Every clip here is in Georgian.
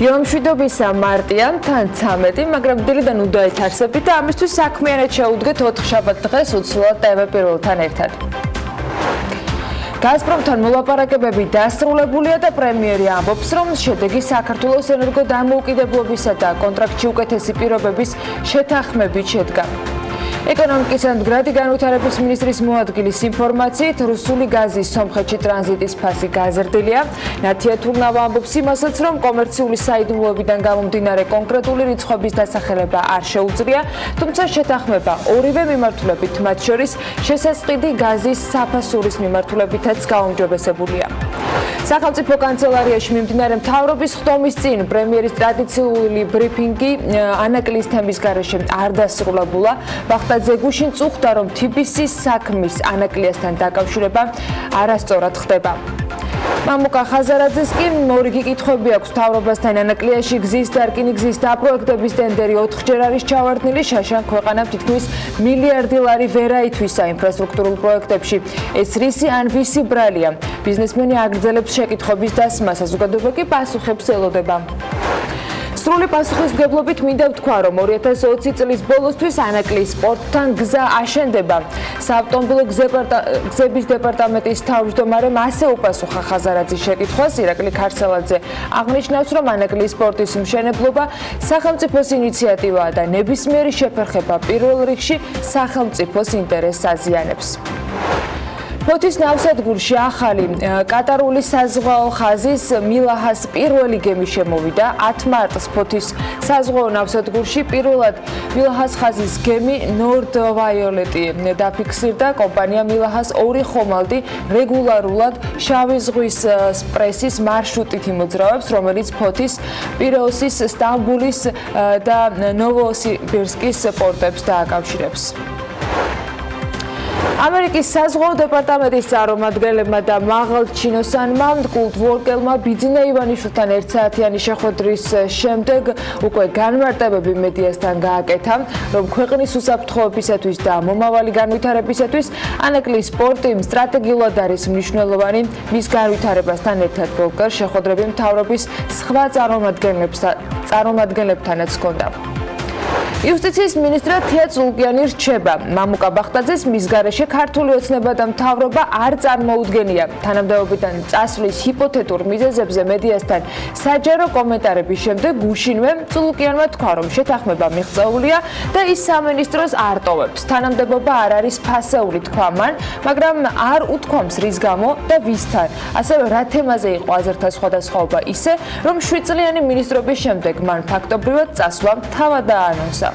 დილამშვიდობისა მარტია, თან 13, მაგრამ დილიდან უნდა ეთარსებით და ამისთვის საქმიანად შეუდგეთ 4 შაბათ დღეს უცვლელად TV პირველთან ერთად. გაზპრომთან მოლაპარაკებები დასრულებულია და პრემიერი ამბობს, რომ შედეგი საქართველოს ენერგოდამოუკიდებლობისა და კონტრაქტში უკეთესი პირობების შეთანხმებით შედგა. ეკონომიკის და მდგრადი განვითარების მინისტრის მოადგილის ინფორმაციით, რუსული გაზის სომხეთში ტრანზიტის ფასი გაზრდილია. ნათია თურნავა ამბობს იმასაც, რომ კომერციული საიდუმლოებიდან გამომდინარე კონკრეტული რიცხვების დასახელება არ შეუძლია, თუმცა შეთანხმება ორივე მიმართულებით, მათ შორის შესაწყიდი გაზის საფასურის მიმართულებითაც გაუმჯობესებულია. სახელმწიფო კანცელარიაში მიმდინარე მთავრობის ხდომის წინ პრემიერის ტრადიციული ბრიფინგი ანაკლის თემის გარეშე არ დასრულებულა. ბახტაძე გუშინ წუხდა, რომ TBC-ის საქმის ანაკლიასთან დაკავშირება არასწორად ხდება. მამუკა ხაზარაძეს კი მორიგი კითხვები აქვს მთავრობასთან ანაკლიაში გზის დარკინი გზის დაპროექტების ტენდერი 4-ჯერ არის ჩავარდნილი, შაშან ქვეყანამ თითქმის მილიარდი ლარი ვერ აითვისა ინფრასტრუქტურულ პროექტებში. ეს რისი ან ვისი ბრალია? ბიზნესმენი აგრძელებს შეკითხვების დასმას, საზოგადოება კი პასუხებს ელოდება. სრული პასუხისმგებლობით მინდა ვთქვა, რომ 2020 წლის ბოლოსთვის ანაკლის სპორტთან გზა აშენდება. საავტომობილო გზების დეპარტამენტის თავმჯდომარემ ასე უპასუხა ხაზარაძის შეკითხვას. ირაკლი ქარცელაძე აღნიშნავს, რომ ანაკლის სპორტის მშენებლობა სახელმწიფოს ინიციატივაა და ნებისმიერი შეფერხება პირველ რიგში სახელმწიფოს ინტერესს აზიანებს. ფოთის ნავსადგურში ახალი კატარული საზღვაო ხაზის მილაჰას პირველი გემი შემოვიდა. 10 მარტს ფოთის საზღვაო ნავსადგურში პირველად მილაჰას ხაზის გემი ნორდ ვაიოლეტი დაფიქსირდა. კომპანია მილაჰას 2 ხომალდი რეგულარულად შავი ზღვის პრესის მარშრუტით იმოძრავებს, რომელიც ფოთის, პირეოსის, სტამბულის და ნოვოსიბირსკის პორტებს დააკავშირებს. ამერიკის საზღვაო დეპარტამენტის წარმომადგენლებმა და მაღალჩინოსანმა კულტვორკერმა ბიძინა ივანიშვილთან 1 საათიანი შეხვედრის შემდეგ უკვე განმარტებები მედიასთან გააკეთა, რომ ქვეყნის უსაფრთხოებისათვის და მომავალი განვითარებისათვის ანაკლის სპორტი სტრატეგიულად არის მნიშვნელოვანი. მის განვითარებასთან ერთად ვოლკერ შეხვედრები მთავრობის სხვა წარმომადგენლებთანაც ჰქონდა. იუსტიციის მინისტრად თია წულკიანი რჩება. მამუკა ბახტაძეს მის გარეშე ქართული ოცნება და მთავრობა არ წარმოუდგენია. თანამდებობიდან წასვლის ჰიპოთეტურ მიზეზებზე მედიასთან საჯარო კომენტარების შემდეგ გუშინვე წულკიანმა თქვა, რომ შეთანხმება მიღწეულია და ის სამინისტროს არ ტოვებს. თანამდებობა არ არის ფასეული, თქვა მან, მაგრამ არ უთქვამს რის გამო და ვისთან. ასევე რა თემაზე იყო აზერთა სხვადასხვაობა ისე, რომ 7 წლიანი მინისტრობის შემდეგ მან ფაქტობრივად წასვლა თავად დაანონსა.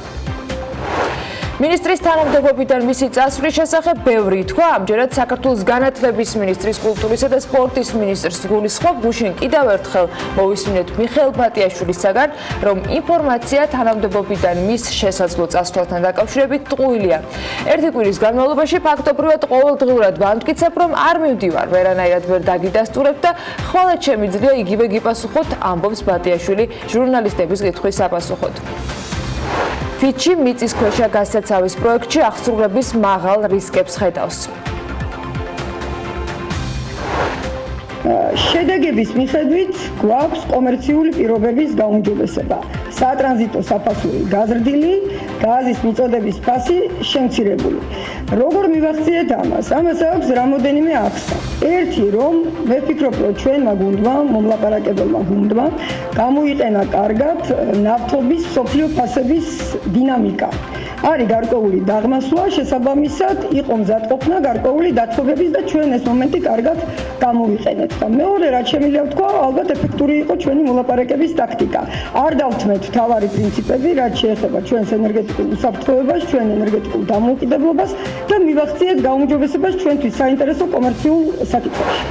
მინისტრის თანამდებობიდან მისი წასვლის შესახებ ბევრი თქვა. ამჯერად საქართველოს განათლების მინისტრის, კულტურისა და სპორტის მინისტრს გულისხმობ. გუშინ კიდევ ერთხელ მოვისმინეთ მიხეილ ბატიაშვილისაგან, რომ ინფორმაცია თანამდებობიდან მის შესაძლო წასვლასთან დაკავშირებით ტყუილია. ერთი კვირის განმავლობაში ფაქტობრივად ყოველდღიურად ვამტკიცებ, რომ არ მივდივარ, ვერანაირად ვერ დაგიდასტურებ და ხვალად შემიძლია იგივე გიპასუხოთ, ამბობს ბატიაშვილი ჟურნალისტების კითხვის საპასუხოდ. ფიჩი მიწისქვეშა გასაცავის პროექტში აღსრულების მაღალ რისკებს ხედავს. შედეგების მიხედვით გვაქვს კომერციული პირობების გაუმჯობესება. სატრანზიტო საფასური გაზრდილი, გაზის მიწოდების ფასი შემცირებული. როგორ მივახციეთ ამას? ამას აქვს რამოდენიმე აქსა. ერთი, რომ მე ვფიქრობ, რომ ჩვენმა გუნდმა, მომლაპარაკებელმა გუნდმა გამოიყენა კარგად ნავთობის სოფლიო ფასების დინამიკა. არის გარკვეული დაღმასვლა, შესაბამისად იყო მზადყოფნა გარკვეული დათბობების და ჩვენ ეს მომენტი კარგად გამოვიყენეთ. და მეორე, რაც შემიძლია ვთქვა, ალბათ ეფექტური იყო ჩვენი მოლაპარაკების ტაქტიკა. არ დავთმეთ მთავარი პრინციპები, რაც შეეხება ჩვენს ენერგეტიკულ უსაფრთხოებას, ჩვენ ენერგეტიკულ დამოუკიდებლობას და მივახციეთ გაუმჯობესებას ჩვენთვის საინტერესო კომერციულ საკითხებში.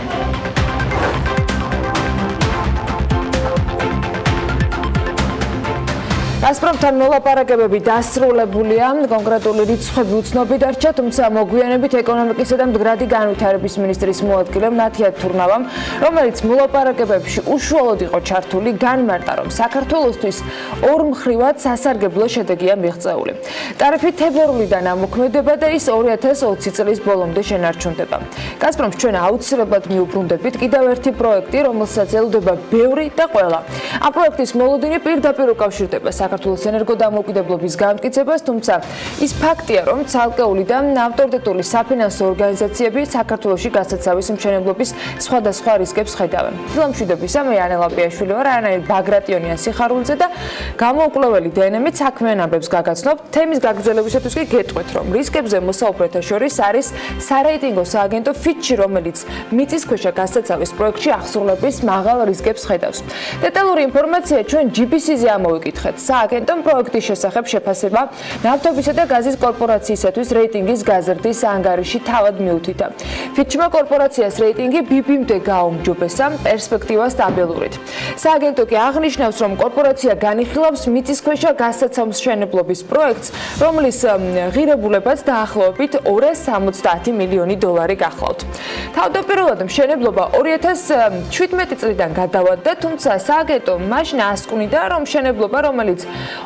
გაზპრომთან მოლაპარაკებები დასრულებულია, კონკრეტული რიცხვები უცნობი დარჩა, თუმცა მოგვიანებით ეკონომიკისა და მდგრადი განვითარების მინისტრის მოადგილემ ნათია თურნავამ, რომელიც მოლაპარაკებებში უშუალოდ იყო ჩართული, განმარტა, რომ საქართველოსთვის ორმხრივად სასარგებლო შედეგია მიღწეული. ტარიფი თებერვლიდან ამოქმედება და ის 2020 წლის ბოლომდე შენარჩუნდება. გაზპრომს ჩვენ აუცილებლად მიუბრუნდებით კიდევ ერთი პროექტი, რომელსაც ელოდება ბევრი და ყველა. ამ პროექტის მოლოდინი პირდაპირ უკავშირდება საქართველოს ენერგოდამოუკიდებლობის განმტკიცებას, თუმცა ის ფაქტია, რომ ცალკეული და ავტორიტეტული საფინანსო ორგანიზაციები საქართველოში გასაცავის მშენებლობის სხვადასხვა რისკებს ხედავენ. ფილმშვიდობისა მე ანელა პიაშვილი ვარ, არანაირ ბაგრატიონიან სიხარულიძე და გამოუკვლეველი დნმ-ით საქმიან ამბებს გაგაცნობთ. თემის გაგრძელებისათვის კი გეტყვით, რომ რისკებზე მოსაუბრეთა შორის არის სარეიტინგო სააგენტო ფიჩი, რომელიც მიწისქვეშა გასაცავის პროექტში აღსრულების მაღალ რისკებს ხედავს. დეტალური ინფორმაცია ჩვენ GBC-ზე ამოვიკითხეთ. სააგენტომ პროექტის შესახებ შეფასება ნავთობისა და გაზის კორპორაციისათვის რეიტინგის გაზრდის ანგარიში თავად მიუთითა. ფიჩმა კორპორაციას რეიტინგი BB-მდე გააუმჯობესა, პერსპექტივა სტაბილურით. სააგენტო კი აღნიშნავს, რომ კორპორაცია განიხილავს მიწისქვეშა გასაცავს მშენებლობის პროექტს, რომლის ღირებულებაც დაახლოებით 270 მილიონი დოლარი გახლავთ. თავდაპირველად მშენებლობა 2017 წლიდან გადავადდა, თუმცა სააგენტო მაშინ ასკვნიდა, რომ მშენებლობა, რომელიც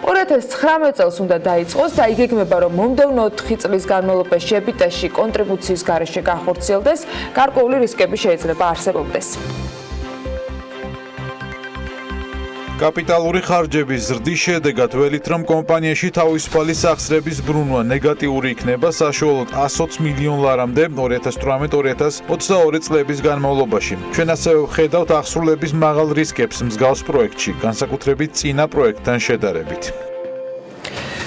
2019 წელს უნდა დაიწყოს და იგეგმება, რომ მომდევნო 4 წლის განმავლობაში ებიტაში კონტრიბუციის გარეშე განხორციელდეს, გარკვეული რისკები შეიძლება არსებობდეს. კაპიტალური ხარჯების ზრდის შედეგად ველით, რომ კომპანიაში თავისუფალი სახსრების ბრუნვა ნეგატიური იქნება საშუალოდ 120 მილიონ ლარამდე 2018-2022 წლების განმავლობაში. ჩვენ ასევე ვხედავთ აღსრულების მაღალ რისკებს მსგავს პროექტში, განსაკუთრებით წინა პროექტთან შედარებით.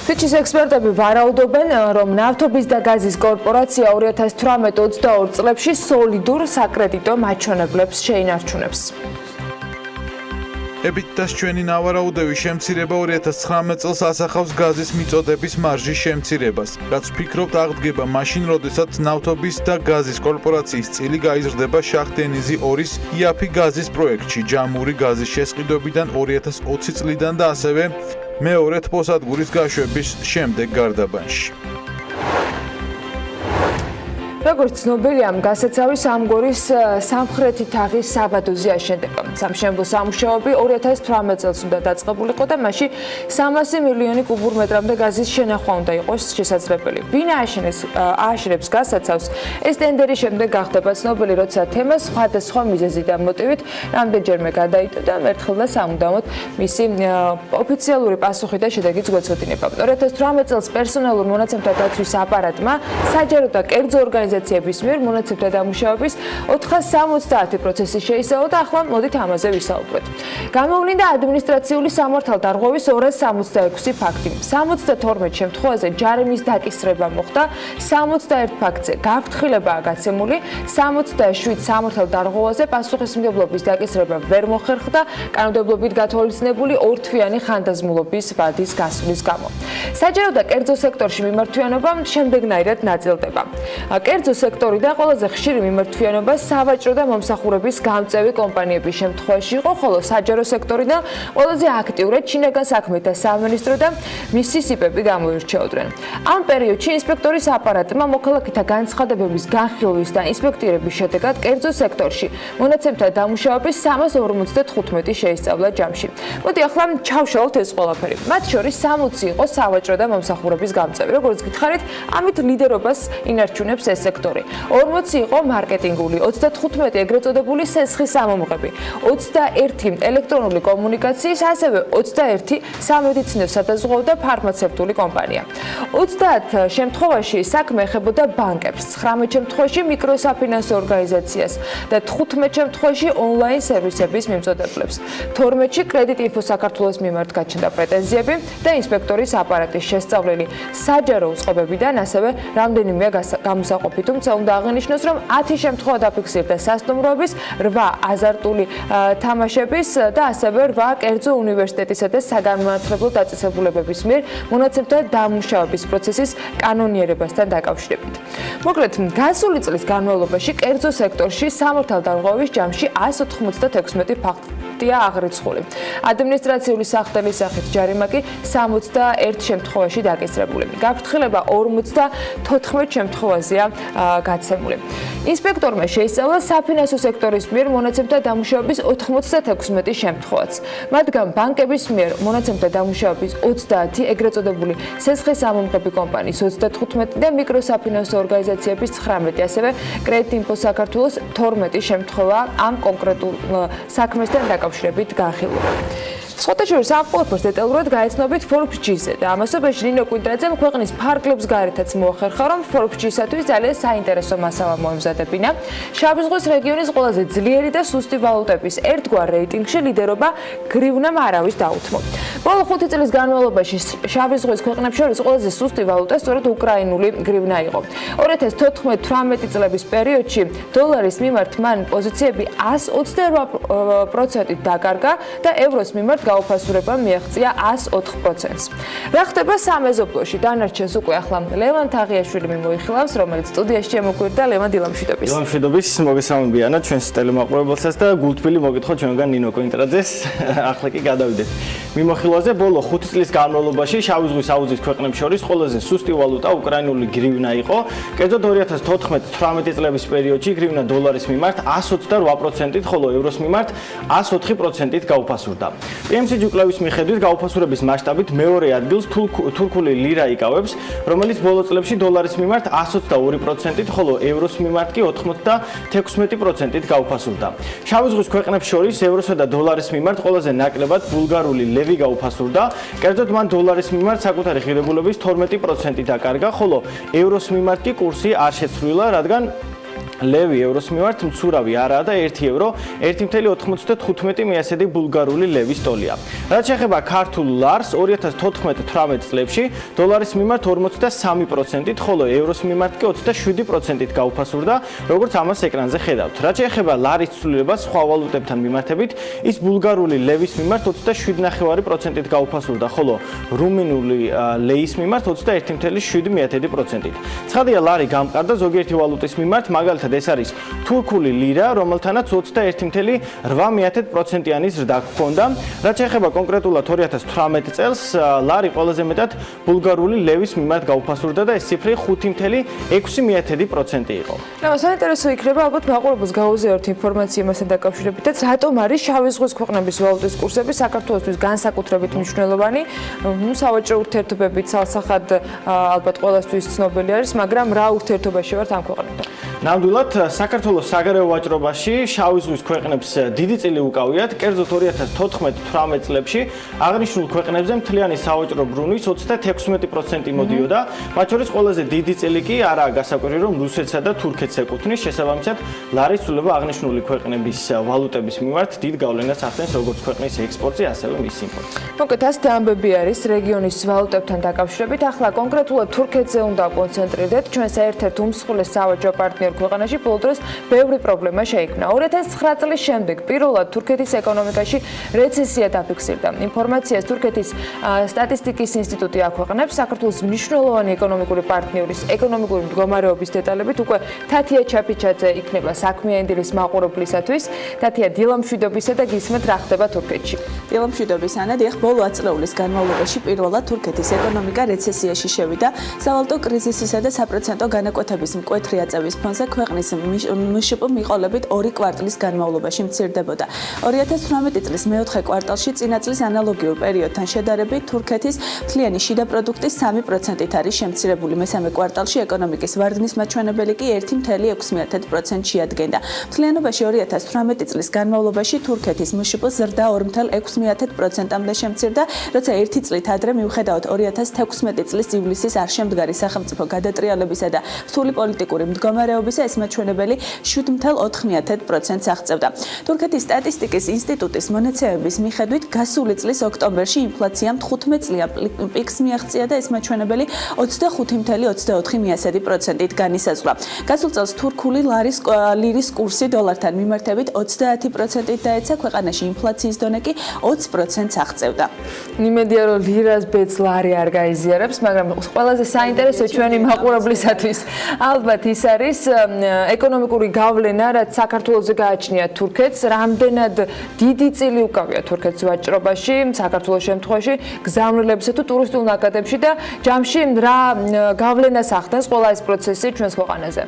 ფიჩის ექსპერტები ვარაუდობენ, რომ ნავთობის და გაზის კორპორაცია 2018-22 წლებში სოლიდურ საკრედიტო მაჩვენებლებს შეინარჩუნებს. ებიტას ჩვენი ნავარაუდები შემცირება 2019 წელს ასახავს გაზის მიწოდების მარჟის შემცირებას, რაც ვფიქრობთ აღდგება მაშინ, როდესაც ნავთობის და გაზის კორპორაციის წილი გაიზრდება შახტენიზი 2-ის იაფი გაზის პროექტში, ჯამური გაზის შესყიდვებიდან 2020 წლიდან და ასევე მეორე თბოსადგურის გაშვების შემდეგ გარდაბანში. როგორც ცნობილია, გასაცავის ამგორის სამხრეთი თაღის საბადოზე აშენდება. სამშენებლო სამუშაოები 2018 წელს უნდა დაწყებულიყო და მასში 300 მილიონი კუბურ მეტრამდე გაზის შენახვა უნდა იყოს შესაძლებელი. ვინ ააშენებს გასაცავს, ეს ტენდერი შემდეგ გახდება ცნობილი, როცა თემა სხვადასხვა მიზეზით და მოტივით რამდენჯერმე გადაიტო და ერთხელ და სამუდამოდ მისი ოფიციალური პასუხი და შედეგიც გვეცოდინება. 2018 წელს პერსონალურ მონაცემთა დაცვის აპარატმა საჯარო და კერძო ორგანიზაციების მიერ მონაცემთა დამუშავების 470 პროცესი შეისწავლა და ახლა მოდით ამაზე ვისაუბროთ. გამოვლინდა ადმინისტრაციული სამართალდარღვევის 266 ფაქტი. 72 შემთხვევაზე ჯარიმის დაკისრება მოხდა, 61 ფაქტზე გაფრთხილებაა გაცემული, 77 სამართალდარღვევაზე პასუხისმგებლობის დაკისრება ვერ მოხერხდა, კანონმდებლობით გათვალისწინებული ორთვიანი ხანდაზმულობის ვადის გასვლის გამო. საჯარო და კერძო სექტორში მიმართვიანობა შემდეგნაირად ნაწილდება. კერძო სექტორიდან ყველაზე ხშირი მიმართვიანობა სავაჭრო და მომსახურების გამწევი კომპანიების შემთხვევაში იყო, ხოლო საჯარო სექტორიდან ყველაზე აქტიურად შინაგან საქმეთა სამინისტრო და მისი სიპები გამოირჩეოდნენ. ამ პერიოდში ინსპექტორის აპარატმა მოქალაქეთა განცხადებების განხილვის და ინსპექტირების შედეგად კერძო სექტორში მონაცემთა დამუშავების 355 შეისწავლა ჯამში. მოდი ახლა ჩავშალოთ ეს ყველაფერი. მათ შორის 60 იყო სავაჭრო და მომსახურების გამწევი. როგორც გითხარით, ამით ლიდერობას ინარჩუნებს ეს სექტორი. 40 იყო მარკეტინგული, 35 ეგრეთ წოდებული სესხის სამომღები, 21 ელექტრონული კომუნიკაციის, ასევე 21 სამედიცინო სადაზღვეო და ფარმაცევტული კომპანია. 30 შემთხვევაში საქმე ეხებოდა ბანკებს, 19 შემთხვევაში მიკროსაფინანსო ორგანიზაციას და 15 შემთხვევაში ონლაინ სერვისების მიმწოდებლებს. 12-ში კრედიტ ინფო საქართველოს მიმართ გაჩნდა პრეტენზიები და ინსპექტორის აპარატის შესწავლილი საჯარო უწყებებიდან, ასევე რამდენიმე გამოსაყოფი, თუმცა უნდა აღინიშნოს, რომ 10 შემთხვევა დაფიქსირდა სასტუმროების, 8 აზარტული თამაშების და ასევე 8 კერძო უნივერსიტეტისა და საგანმანათლებლო დაწესებულებების მიერ მონაცემთა დამუშავების პროცესის კანონიერებასთან დაკავშირებით. მოკლედ, გასული წლის განმავლობაში კერძო სექტორში სამართალდარღვევის ჯამში 196 პუნქტია აღრიცხული. ადმინისტრაციული სახდელის სახით ჯარიმა კი 61 შემთხვევაში დაკისრებული. გაფრთხილება 54 შემთხვევაზეა გაცემული. ინსპექტორმა შეისწავლა საფინანსო სექტორის მიერ მონაცემთა დამუშავების 96 შემთხვევაც. მათგან ბანკების მიერ მონაცემთა დამუშავების 30, ეგრეთ წოდებული სესხის-ამომღები კომპანიის 35 და მიკროსაფინანსო ორგანიზაციების 19, ასევე კრედიტ-ინფო საქართველოს 12 შემთხვევა ამ კონკრეტულ საქმესთან დაკავშირებით განხილული. სხვათა შორის ამ ყველაფერს დეტალურად გაეცნობით Forbes-ზე და ამასობაში ნინო კვინტრაძემ ქვეყნის ფარგლებს გარეთაც მოახერხა, რომ Forbes-ისთვის ძალიან საინტერესო მასალა მოემზადებინა. შავი ზღვის რეგიონის ყველაზე ძლიერი და სუსტი ვალუტების ერთგვარ რეიტინგში ლიდერობა გრივნამ არავის დაუთმო. ბოლო 5 წლის განმავლობაში შავი ზღვის ქვეყნებს შორის ყველაზე სუსტი ვალუტა სწორედ უკრაინული გრივნა იყო. 2014-18 წლების პერიოდში დოლარის მიმართ მან პოზიციები 128% დაკარგა და ევროს მიმართ გაუფასურება მიაღწია 104%-ს. რა ხდება სამეზობლოში? დანარჩენს უკვე ახლა ლევან თაღიაშვილი მიმოიხილავს, რომელიც სტუდიაში შემოგვირდა. ლევან, დილა მშვიდობის. დილა მშვიდობის, მოგესალმებიანო ჩვენს ტელემაყურებელსაც და გულთბილი მოგითხოთ ჩვენგან ნინო კვინტრაძეს. ახლა კი გადავიდეთ მიმოხილვაზე. ბოლო 5 წლის განმავლობაში შავი ზღვის აუზის ქვეყნებს შორის ყველაზე სუსტი ვალუტა უკრაინული გრივნა იყო. კერძოდ 2014-18 წლების პერიოდში გრივნა დოლარის მიმართ 128%-ით, ხოლო ევროს მიმართ 104%-ით გაუფასურდა. PMCG კვლევის მიხედვით გაუფასურების მასშტაბით მეორე ადგილს თურქული ლირა იკავებს, რომელიც ბოლო წლებში დოლარის მიმართ 122%-ით, ხოლო ევროს მიმართ კი 96%-ით გაუფასურდა. შავი ზღვის ქვეყნებს შორის ევროსა და დოლარის მიმართ ყველაზე ნაკლებად ბულგარული ლევი გაუფასურდა. კერძოდ მან დოლარის მიმართ საკუთარი ღირებულების 12% დაკარგა, ხოლო ევროს მიმართ კი კურსი არ შეცვლილა, რადგან ლევი ევროს მიმართ მცურავი არაა და 1 ევრო 1.95 ბულგარული ლევის ტოლია. რაც შეეხება ქართულ ლარს 2014-18 წლებში დოლარის მიმართ 43%-ით, ხოლო ევროს მიმართ კი 27%-ით გაუფასურდა, როგორც ამას ეკრანზე ხედავთ. რაც შეეხება ლარის ცვლილებას სხვა ვალუტებთან მიმართებით, ის ბულგარული ლევის მიმართ 27.5%-ით გაუფასურდა, ხოლო რუმინული ლეის მიმართ 21.7%-ით. ცხადია, ლარი გამყარდა ზოგიერთი ვალუტის მიმართ, მაგალითად ეს არის თურქული ლირა, რომელთანაც 21.8%-იანი ზრდა ჰქონდა. რაც შეეხება კონკრეტულად 2018 წელს, ლარი ყველაზე მეტად ბულგარული ლევის მიმართ გაუფასურდა და ეს ციფრი 5.6% იყო. საინტერესო იქნება ალბათ მაყურებელს გაუზიაროთ ინფორმაცია მასთან დაკავშირებითაც, რატომ არის შავი ზღვის ქვეყნების ვალუტის კურსები საქართველოსთვის განსაკუთრებით მნიშვნელოვანი. სავაჭრო ურთიერთობებით ცალსახად ალბათ ყველასთვის ცნობილი არის, მაგრამ რა ურთიერთობაში ვართ ამ ქვეყნებთან? ნამდვილად, საქართველოს საგარეო ვაჭრობაში შავი ზღვის ქვეყნებს დიდი წილი უკავიათ, კერძოდ 2014-18 წლებში აღნიშნულ ქვეყნებზე მთლიანი სავაჭრო ბრუნვის 36% მოდიოდა. მათ შორის ყველაზე დიდი წილი კი არაა გასაკვირი, რომ რუსეთსა და თურქეთს ეკუთვნის, შესაბამისად, ლარის ცვლილება აღნიშნული ქვეყნების ვალუტების მიმართ დიდ გავლენას ახდენს როგორც ქვეყნის ექსპორტზე, ასევე მის იმპორტზე. მოკლედ, ასეთი ამბები არის რეგიონის ვალუტებთან დაკავშირებით. ახლა კონკრეტულად თურქეთზე უნდა კონცენტრირდეთ. ჩვენს ერთ-ერთ უმსხვილეს სავაჭრო პარტნიორ ქვეყანაში ბოლო დროს ბევრი პრობლემა შეიქმნა. 2009 წლის შემდეგ პირველად თურქეთის ეკონომიკაში რეცესია დაფიქსირდა. ინფორმაციას თურქეთის სტატისტიკის ინსტიტუტი აქვეყნებს. საქართველოს მნიშვნელოვანი ეკონომიკური პარტნიორის ეკონომიკური მდგომარეობის დეტალებით უკვე თათია ჩაფიჩაძე იქნება საქმიანი დილის მაყურებლისათვის. თათია, დილა მშვიდობისა და გისმენთ რა ხდება თურქეთში. დილა მშვიდობის, ანა, დიახ, ბოლო 10 წლეულის განმავლობაში პირველად თურქეთის ეკონომიკა რეცესიაში შევიდა. სავალუტო კრიზისისა და საპროცენტო განაკვეთების მკვეთრი აწევის ფონზე ქვეყნის მშპ მიყოლებით 2 კვარტლის განმავლობაში მცირდებოდა. 2018 წლის მეოთხე კვარტალში წინა წლის ანალოგიურ პერიოდთან შედარებით თურქეთის მთლიანი შიდა პროდუქტის 3%-ით არის შემცირებული. მესამე კვარტალში ეკონომიკის ვარდნის მაჩვენებელი კი 1.6% შეადგენდა. მთლიანობაში 2018 წლის განმავლობაში თურქეთის მშპ ზრდა 2.6%-მდე შემცირდა, როცა 1 წლით ადრე მიუხედავად 2016 წლის ივლისის არ შემდგარი სახელმწიფო გადატრიალებისა და რთული პოლიტიკური მდგომარეობის ეს მაჩვენებელი 7.4%-ს აღწევდა. თურქეთის სტატისტიკის ინსტიტუტის მონაცემების მიხედვით გასული წლის ოქტომბერში ინფლაციამ 15 წლიან პიკს მიაღწია და ეს მაჩვენებელი 25.24%-ით განისაზღვრა. გასულ წელს თურქული ლირის კურსი დოლართან მიმართებით 30%-ით დაეცა, ქვეყანაში ინფლაციის დონე კი 20%-ს აღწევდა. იმედია, რომ ლირას ბედს ლარი არ გაიზიარებს, მაგრამ ყველაზე საინტერესო ჩვენი მაყურებლისათვის ალბათ ის არის ეკონომიკური გავლენა, რაც საქართველოზე გააჩნია თურქეთს, რამდენად დიდი წილი უკავია თურქეთს ვაჭრობაში, საქართველოს შემთხვევაში, გზავნილებისა თუ ტურისტულ ნაკადებში და ჯამში რა გავლენას ახდენს ყველა ეს პროცესი ჩვენს ქვეყანაზე?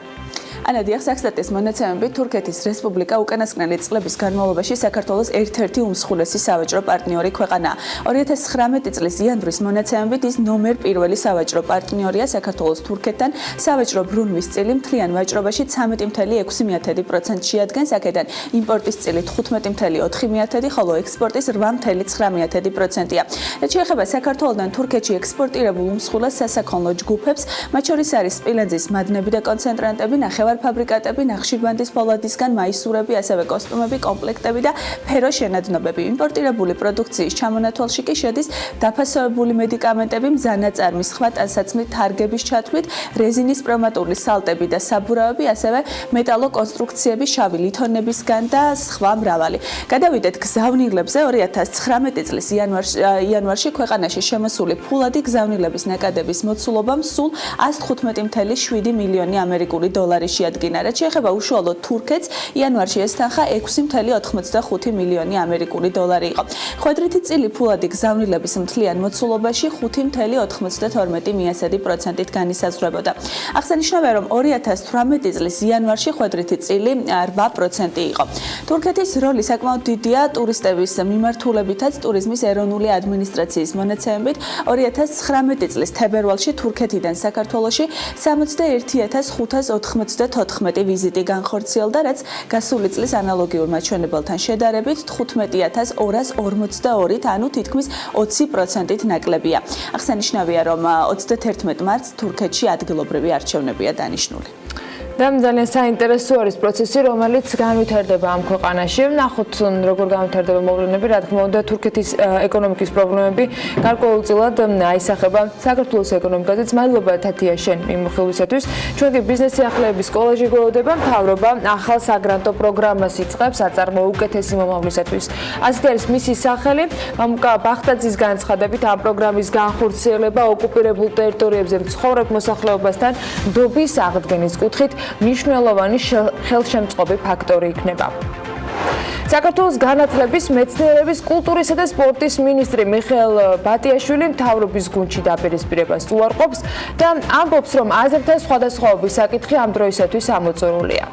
ანადია საქსტატის მონაცემებით თურქეთის რესპუბლიკა უკანასკნელი წლების განმავლობაში საქართველოს ერთ-ერთი უმსხვილესი სავაჭრო პარტნიორი ქვეყანაა. 2019 წლის იანვრის მონაცემებით ის ნომერ პირველი სავაჭრო პარტნიორია საქართველოს თურქეთთან. სავაჭრო ბრუნვის წილი მთლიან ვაჭრობაში 13.6% შეადგენს, აქედან იმპორტის წილი 15.4%, ხოლო ექსპორტის 8.9%-ია. რაც შეეხება საქართველოსთან თურქეთში ექსპორტირებულ უმსხვილეს სასაქონლო ჯგუფებს, მათ შორის არის სპილენძის მადნები და კონცენტრანტები, ნახევარფაბრიკატები, ნახშირბანდის ფოლადისგან მაისურები, ასევე კოსტუმები, კომპლექტები და ფეროშენადნობები. იმპორტირებული პროდუქციის ჩამონათვალში კი შედის დაფასებული მედიკამენტები, მზანაწარმი, სხვა ტანსაცმლი თარგების ჩათვლით, რეზინის პრომატული სალტები და საბურავები, ასევე მეტალოკონსტრუქციები, შავი ლითონებისგან და სხვა მრავალი. გადავიდეთ გზავნილებზე. 2019 წლის იანვარში ქვეყანაში შემოსული ფულადი გზავნილების ნაკადების მოცულობამ სულ 115.7 მილიონი ამერიკული დოლარი შეადგინა. რაც შეეხება უშუალოდ თურქეთს, იანვარში ეს თანხა 6.85 მილიონი ამერიკული დოლარი იყო. ხვედრითი წილი ფულადი გზავნილების მთლიან მოცულობაში 5.92%-ით განისაზღვრებოდა. აღსანიშნავია, რომ 2018 წლის იანვარში ხვედრითი წილი 8% იყო. თურქეთის როლი საკმაოდ დიდია ტურისტების მიმართულებითაც ტურიზმის ეროვნული ადმინისტრაციის მონაცემებით 2019 წლის თებერვალში თურქეთიდან საქართველოში 61.594 ვიზიტი განხორციელდა, რაც გასული წლის ანალოგიურ მაჩვენებელთან შედარებით 15.242, ანუ თითქმის 20%-ით ნაკლებია. აღსანიშნავია, რომ 31 მარტს თურქეთში ადგილობრივი არჩევნებია დანიშნული. და ძალიან საინტერესო არის პროცესი, რომელიც განვითარდება ამ ქვეყანაში. ნახოთ, როგორ განვითარდება მოვლენები, რა თქმა უნდა, თურქეთის ეკონომიკის პრობლემები გარკვეულწილად აისახება საქართველოს ეკონომიკაზეც. მადლობა თათია შენ მიმოხილვისათვის. ჩვენ კი ბიზნეს სიახლეების კოლეჯი გველოდება, მთავრობა ახალ საგრანტო პროგრამას იწყებს საწარმოო უკეთესი მომავლისათვის. ასეთი არის მისი სახელი. მამუკა ბახტაძის განცხადებით, ამ პროგრამის განხორციელება ოკუპირებულ ტერიტორიებზე მცხოვრებ მოსახლეობასთან ნდობის აღდგენის კუთხით მნიშვნელოვანი ხელშემწყობი ფაქტორი იქნება. საქართველოს განათლების, მეცნიერების, კულტურისა და სპორტის მინისტრი მიხეილ ბატიაშვილი მთავრობის გუნდში დაპირისპირებას უარყოფს და ამბობს, რომ აზერთა სხვადასხვაობის საკითხი ამ დროისათვის ამოწურულია.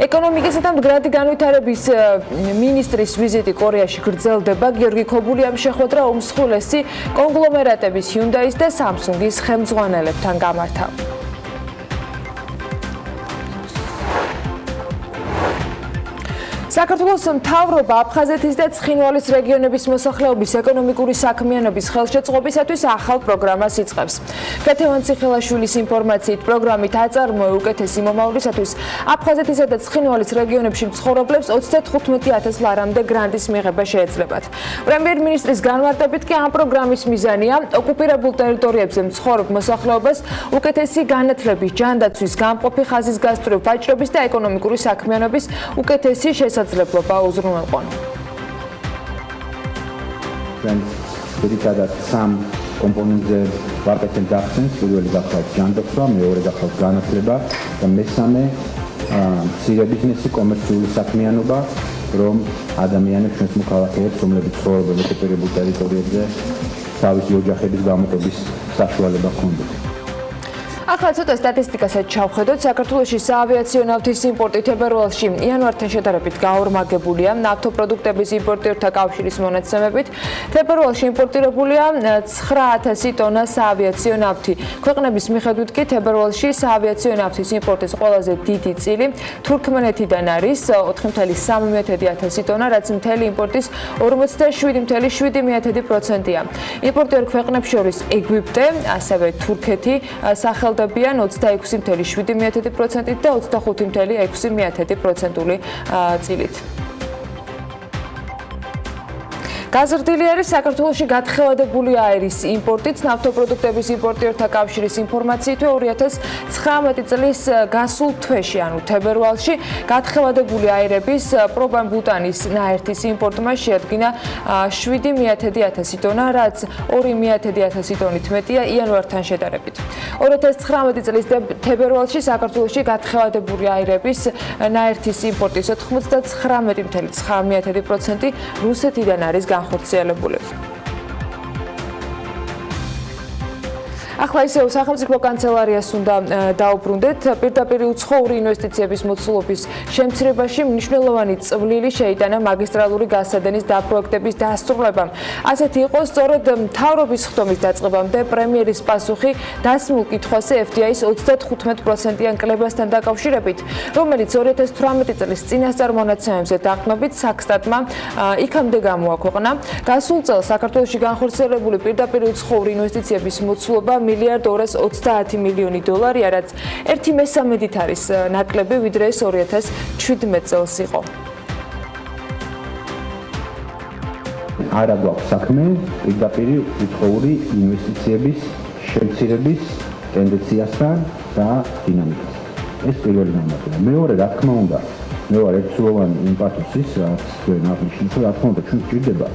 ეკონომიკისა და მდგრადი განვითარების მინისტრის ვიზიტი კორეაში გრძელდება. გიორგი ქობულიამ შეხვედრა უმსხვილესი კონგლომერატების ჰიუნდაის და სამსუნგის ხელმძღვანელებთან გამართა. საქართველოს მთავრობა აფხაზეთის და ცხინვალის რეგიონების მოსახლეობის ეკონომიკური საქმიანობის ხელშეწყობისათვის ახალ პროგრამას იწყებს. კეთევან ციხელაშვილის ინფორმაციით, პროგრამით აწარმოე უკეთესი მომავლისათვის აფხაზეთისა და ცხინვალის რეგიონებში მცხოვრებლებს 35,000 ლარამდე გრანტის მიღება შეეძლებათ. პრემიერ-მინისტრის განმარტებით კი ამ პროგრამის მიზანია ოკუპირებულ ტერიტორიებზე მცხოვრებ მოსახლეობას უკეთესი განათლების, ჯანდაცვის, გამყოფი ხაზის გასწვრივ ვაჭრობის და ეკონომიკური საქმიანობის უკეთესი შესაძლებლობა უზრუნველყონ. ძირითადად სამ კომპონენტზე ვაკეთებ გახსენს, პირველი გახლავთ ჯანდაცვა, მეორე გახლავთ განათლება და მესამე მცირე ბიზნესი, კომერციული საქმიანობა, რომ ადამიანებს ჩვენს მოქალაქეებს, რომლებიც ცხოვრობენ ოკუპირებულ ტერიტორიებზე, თავისი ოჯახების გამოყენების საშუალება ჰქონდეთ. ახლა ცოტა სტატისტიკასაც ჩავხედოთ. საქართველოში საავიაციო ნავთის იმპორტი თებერვალში იანვართან შედარებით გაორმაგებულია. ნავთობპროდუქტების იმპორტიორთა კავშირის მონაცემებით თებერვალში იმპორტირებულია 9,000 ტონა საავიაციო ნავთი. ქვეყნების მიხედვით კი თებერვალში საავიაციო ნავთის იმპორტის ყველაზე დიდი წილი თურქმენეთიდან არის 4,3 ტონა, რაც მთელი იმპორტის 47,7%-ია. იმპორტიორ ქვეყნებს შორის ეგვიპტე, ასევე თურქეთი სახელმწიფო 26,7% და 25,6% წილით. გაზრდილი არის საქართველოში გათხევადებული აირის იმპორტით. ნავთობპროდუქტების იმპორტიორთა კავშირის ინფორმაციით 2019 წლის გასულ თვეში, ანუ თებერვალში, გათხევადებული აირების პროპან-ბუტანის ნაერთის იმპორტმა შეადგინა 7/1000 ტონა, რაც 2/1000 ტონით მეტია იანვართან შედარებით. 2019 წლის თებერვალში საქართველოში გათხევადებული აირების ნაერთის იმპორტის 99.9% რუსეთიდან არის განხორციელებული. ახლა ისევ სახელმწიფო კანცელარიას უნდა დაუბრუნდეთ. პირდაპირ უცხოური ინვესტიციების მოცულობის შემცირებაში მნიშვნელოვანი წვლილი შეიტანა მაგისტრალური გასადენის დაპროექტების დასრულებამ. ასეთი იყო სწორედ მთავრობის ხდომის დაწყებამდე პრემიერის პასუხი დასმულ კითხვაზე FDI-ის 35%-იან კლებასთან დაკავშირებით, რომელიც 2018 წლის წინასწარ მონაცემებზე დაყრდნობით საქსტატმა იქამდე გამოაქვეყნა. გასულ წელს საქართველოში განხორციელებული პირდაპირ უცხოური ინვესტიციების მოცულობა $1.230 მილიონი, რაც 1/3-ით არის ნაკლები, ვიდრე ეს 2017 წელს იყო. არა გვაქვს საქმე პირდაპირ უცხოური ინვესტიციების შემცირების ტენდენციასთან და დინამიკასთან. ეს პირველი ნორმატივა. მეორე, რა თქმა უნდა, მე ვარ ერთსულოვანი იმპათოსის, რაც თქვენ აღნიშნეთ, რა თქმა უნდა, ჩვენ გვჭირდება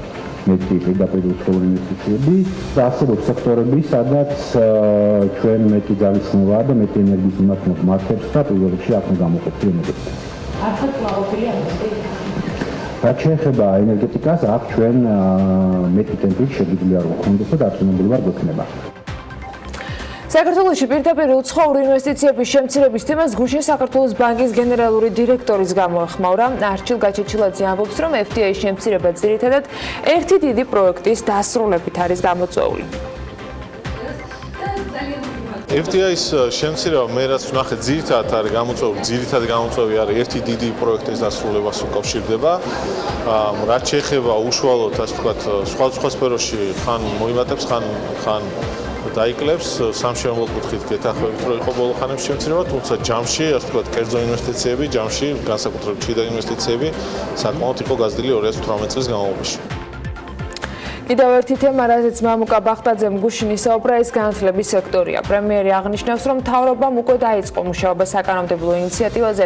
მეტი პირდაპირ უცხოური ინვესტიციები და ასევე სექტორები, სადაც ჩვენ მეტი ძალისხმევა და მეტი ენერგიის მიმართებს და პირველ რიგში აქ გამოყოფილი ენერგეტიკა. არხად მაყოფილი ამასი. რაც შეეხება ენერგეტიკას, აქ ჩვენ მეტი ტემპით შეგვიძლია რომ გქონდეს და დარწმუნებული ვარ გვექნება. საქართველოში პირდაპირ უცხოური ინვესტიციების შემცირების თემას გუშინ საქართველოს ბანკის გენერალური დირექტორის გამოეხმაურა. არჩილ გაჩეჩილაძე ამბობს, რომ FDI-ის შემცირება ძირითადად ერთი დიდი პროექტის დასრულებით არის გამოწვეული. FDI-ის შემცირება მე რაც ვნახე ძირითადად არის გამოწვეული არის ერთი დიდი პროექტის დასრულებას უკავშირდება. რაც შეეხება უშუალოდ ასე ვთქვათ სხვა სფეროში ხან მოიმატებს ხან დაიკლებს სამშენებლო კუთხით გეთახმებით რომ იყო ბოლო ხანებში შემცირება, თუმცა ჯამში ასე ვთქვათ კერძო ინვესტიციები, ჯამში განსაკუთრებით შიდა ინვესტიციები საკმაოდ იყო გაზრდილი 2018 წლის განმავლობაში. კიდევ ერთი თემა, რაზეც მამუკა ბახტაძემ გუშინ ისაუბრა, ეს განათლების სექტორია. პრემიერი აღნიშნავს, რომ მთავრობამ უკვე დაიწყო მუშაობა საკანონმდებლო ინიციატივაზე,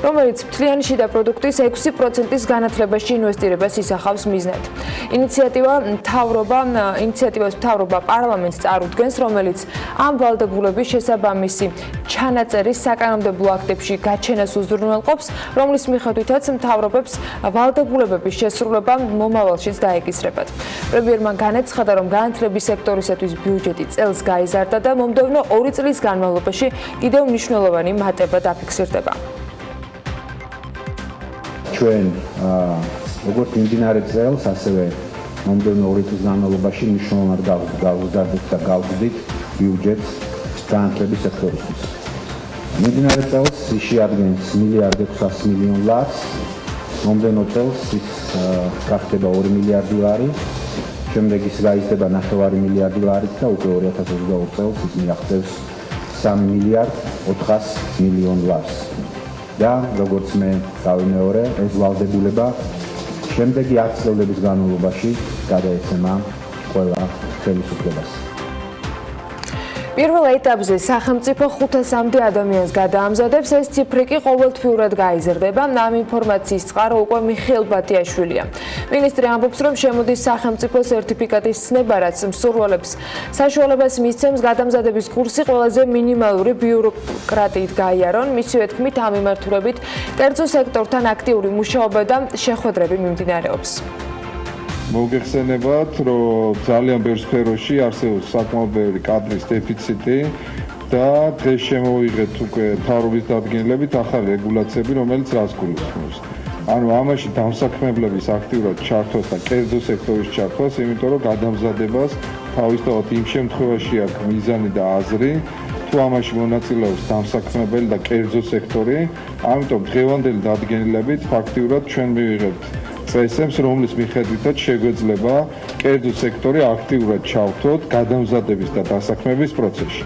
რომელიც მთლიანი შიდა პროდუქტის 6%-ის განათლებაში ინვესტირებას ისახავს მიზნად. ინიციატივას მთავრობა პარლამენტს წარუდგენს, რომელიც ამ ვალდებულების შესაბამისი ჩანაწერის საკანონმდებლო აქტებში გაჩენას უზრუნველყოფს, რომლის მიხედვითაც მთავრობებს ვალდებულებების შესრულება მომავალშიც დაეკისრებათ. პრემიერმა განაცხადა, რომ განათლების სექტორისათვის ბიუჯეტი წელს გაიზარდა და მომდევნო 2 წლის განმავლობაში კიდევ მნიშვნელოვანი მატება დაფიქსირდება. ჩვენ როგორც მიმდინარე წელს, ასევე მომდევნო 2 წლის განმავლობაში მნიშვნელოვნად გავზარდეთ და გავზრდით ბიუჯეტს განათლების სექტორისთვის. მიმდინარე წელს ის შეადგენს $1.6 მილიარდ, მომდევნო წელს ის გახდება $2 მილიარდი. შემდეგ ის გაიზრდება $9.5 მილიარდით და უკვე 2022 წელს ის მიაღწევს $3.4 მილიარდს. და როგორც მე გავიმეორე, ეს ვალდებულება შემდეგი 10 წლების განმავლობაში გადაეცემა ყველა ხელისუფლებას. პირველ ეტაპზე სახელმწიფო 500-მდე ადამიანს გადაამზადებს, ეს ციფრი კი ყოველთვიურად გაიზრდება. ამ ინფორმაციის წყარო უკვე მიხეილ ბათიაშვილია. მინისტრი ამბობს, რომ შემოდის სახელმწიფო სერტიფიკატის ცნება, რაც მსურველებს საშუალებას მისცემს გადამზადების კურსი ყველაზე მინიმალური ბიუროკრატიით გაიარონ. მისივე თქმით, ამ მიმართულებით კერძო სექტორთან აქტიური მუშაობა და შეხვედრები მიმდინარეობს. მოგეხსენებათ, რომ ძალიან ბევრ სფეროში არსებობს საკმაოდ ბევრი კადრის დეფიციტი და დღეს შემოვიღეთ უკვე მთავრობის დადგენილებით ახალი რეგულაციები, რომელიც რას გულისხმობს. ანუ ამაში დამსაქმებლების აქტიურად ჩართვას და კერძო სექტორის ჩართვას, იმიტომ რომ გადამზადებას თავისთავად იმ შემთხვევაში აქვს მიზანი და აზრი, თუ ამაში მონაწილეობს დამსაქმებელი და კერძო სექტორი, ამიტომ დღევანდელი დადგენილებით ფაქტიურად ჩვენ მივიღებთ წესებს, რომლის მიხედვითაც შეგვეძლება კერძო სექტორი აქტიურად ჩავთვოთ გადამზადების და დასაქმების პროცესში.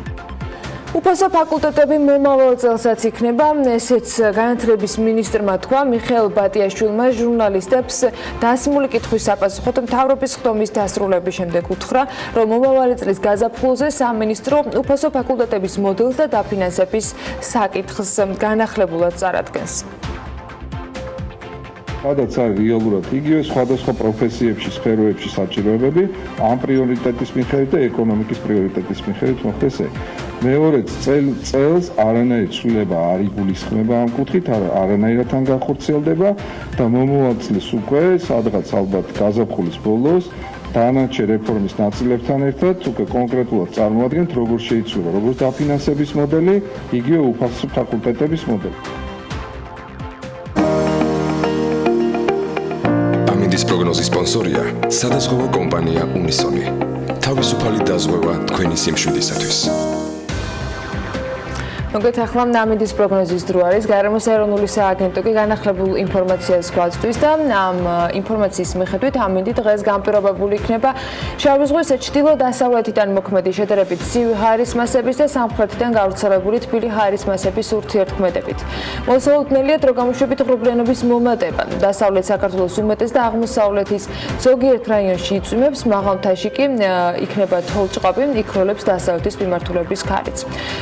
უფასო ფაკულტეტები მომავალ წელსაც იქნება, ესეც განათლების მინისტრმა თქვა. მიხეილ ბატიაშვილმა ჟურნალისტებს დასმული კითხვის საპასუხოდ მთავრობის ხდომის დასრულების შემდეგ უთხრა, რომ მომავალი წლის გაზაფხულზე სამინისტრო უფასო ფაკულტეტების მოდელს და დაფინანსების საკითხს განახლებულად წარადგენს. სადაც არის რეალურად იგივე სხვადასხვა პროფესიებში, სფეროებში საჭიროებები, ამ პრიორიტეტის მიხედვით და ეკონომიკის პრიორიტეტის მიხედვით მოხდეს ეს. მეორე წელს არანაირი ცვლილება არ იგულისხმება ამ კუთხით, არანაირად არ განხორციელდება და მომავალ წელს უკვე სადღაც ალბათ გაზაფხულის ბოლოს დანარჩენ რეფორმის ნაწილებთან ერთად უკვე კონკრეტულად წარმოადგენთ, როგორ შეიცვლება როგორც დაფინანსების მოდელი, იგივე უფასო ფაკულტეტების მოდელი. ამინდის პროგნოზის სპონსორია სადაზღვევო კომპანია უნისონი. თავისუფალი დაზღვევა თქვენი სიმშვიდისათვის. მოგეთ ახლა ამინდის პროგნოზის დრო არის. გარემოს ეროვნული სააგენტო კი განახლებულ ინფორმაციას გვაწვდის და ამ ინფორმაციის მიხედვით ამინდი დღეს განპირობებული იქნება შავი ზღვის ჩრდილო-დასავლეთიდან მოქმედი შედარებით ცივი ჰაერის მასების და სამხრეთიდან გავრცელებული თბილი ჰაერის მასების ურთიერთქმედებით. მოსალოდნელია დრო გამოშვებით ღრუბლიანობის მომატება. დასავლეთ საქართველოს უმეტეს და აღმოსავლეთის ზოგიერთ რაიონში იწვიმებს, მაღალ მთაში კი იქნება თოვლჭყავი, იქროლებს დასავლეთის მიმართულების ქარიც.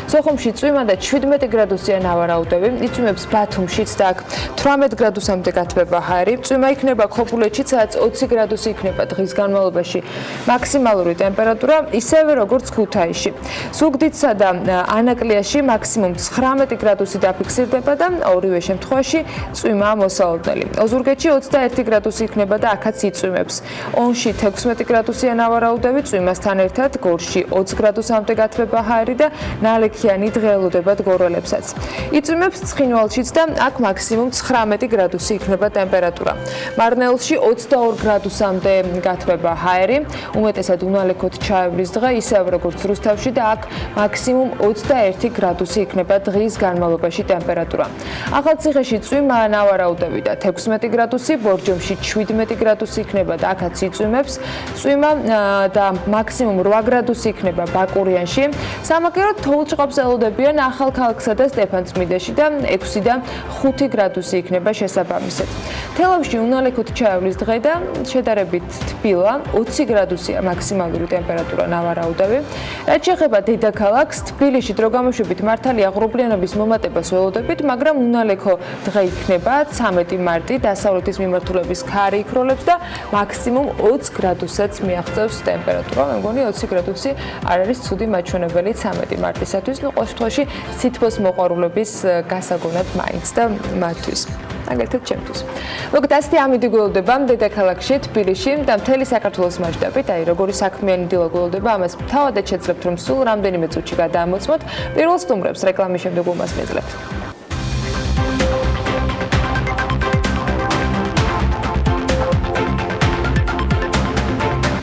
სოხუმში წვიმა და 17 გრადუსიან ავარაუდები, იწვიმებს ბათუმშიც და აქ 18 გრადუსამდე გათბება ჰაერი. წვიმა იქნება ხობულეთშიც, სადაც 20 გრადუსი იქნება დღის განმავლობაში მაქსიმალური ტემპერატურა, ისევე როგორც ქუთაისში. ზუგდიდსა და ანაკლიაში მაქსიმუმ 19 გრადუსი დაფიქსირდება და ორივე შემთხვევაში წვიმაა მოსალოდნელი. ოზურგეთში 21 გრადუსი იქნება და აქაც იწვიმებს. ონში 16 გრადუსიან ავარაუდები, წვიმასთან ერთად გორში 20 გრადუსამდე გათბება ჰაერი და ნალექიანი დღეელოდება გოროლებსაც. იწვიმებს ცხინვალშიც და აქ მაქსიმუმ 19 გრადუსი იქნება ტემპერატურა. მარნეულში 22 გრადუსამდე გათბება ჰაერი, უმეტესად უნალექოდ ჩაევრის დღე, ისევ როგორც რუსთავში და აქ მაქსიმუმ 21 გრადუსი იქნება დღის განმავლობაში ტემპერატურა. ახალციხეში წვიმა ნავარაუდები და 16 გრადუსი, ბორჯომში 17 გრადუსი იქნება და აქაც იწვიმებს. წვიმა და მაქსიმუმ 8 გრადუსი იქნება ბაკურიანში. სამაგერო თოვლჭყავს ელოდებიან ახალქალაქსა და სტეფანწმინდაში და 6 და 5 გრადუსი იქნება შესაბამისად. თელავში უნალექოდ ჩაევრის დღე და შედარებით თბილა, 20 გრადუსია მაქსიმალური ტემპერატურა ნავარაუდები. რაც შეეხება დედაქალაქს, თბილისში დრო გამოშვებით მართალია ღრუბლიანობის მომატებას ველოდებით, მაგრამ უნალექო დღე იქნება 13 მარტი, დასავლეთის მიმართულების ქარი იქროლებს და მაქსიმუმ 20 გრადუსაც მიაღწევს ტემპერატურა. მე მგონი 20 გრადუსი არ არის ცუდი მაჩვენებელი 13 მარტისათვის, ყოველ შემთხვევაში სითბოს მოყვარულების გასაგონად მაინც და მათთვის. აგერთად ჩემთვის. მოგეთ ასეთი ამინდი გველოდება დედაქალაქში, თბილისში და მთელი საქართველოს მასშტაბით, აი როგორი საქმიანი დილა გველოდება, ამას თავადაც შეძლებთ, რომ სულ რამდენიმე წუთში გადაამოწმოთ. პირველ სტუმრებს რეკლამის შემდეგ უმასპინძლებთ.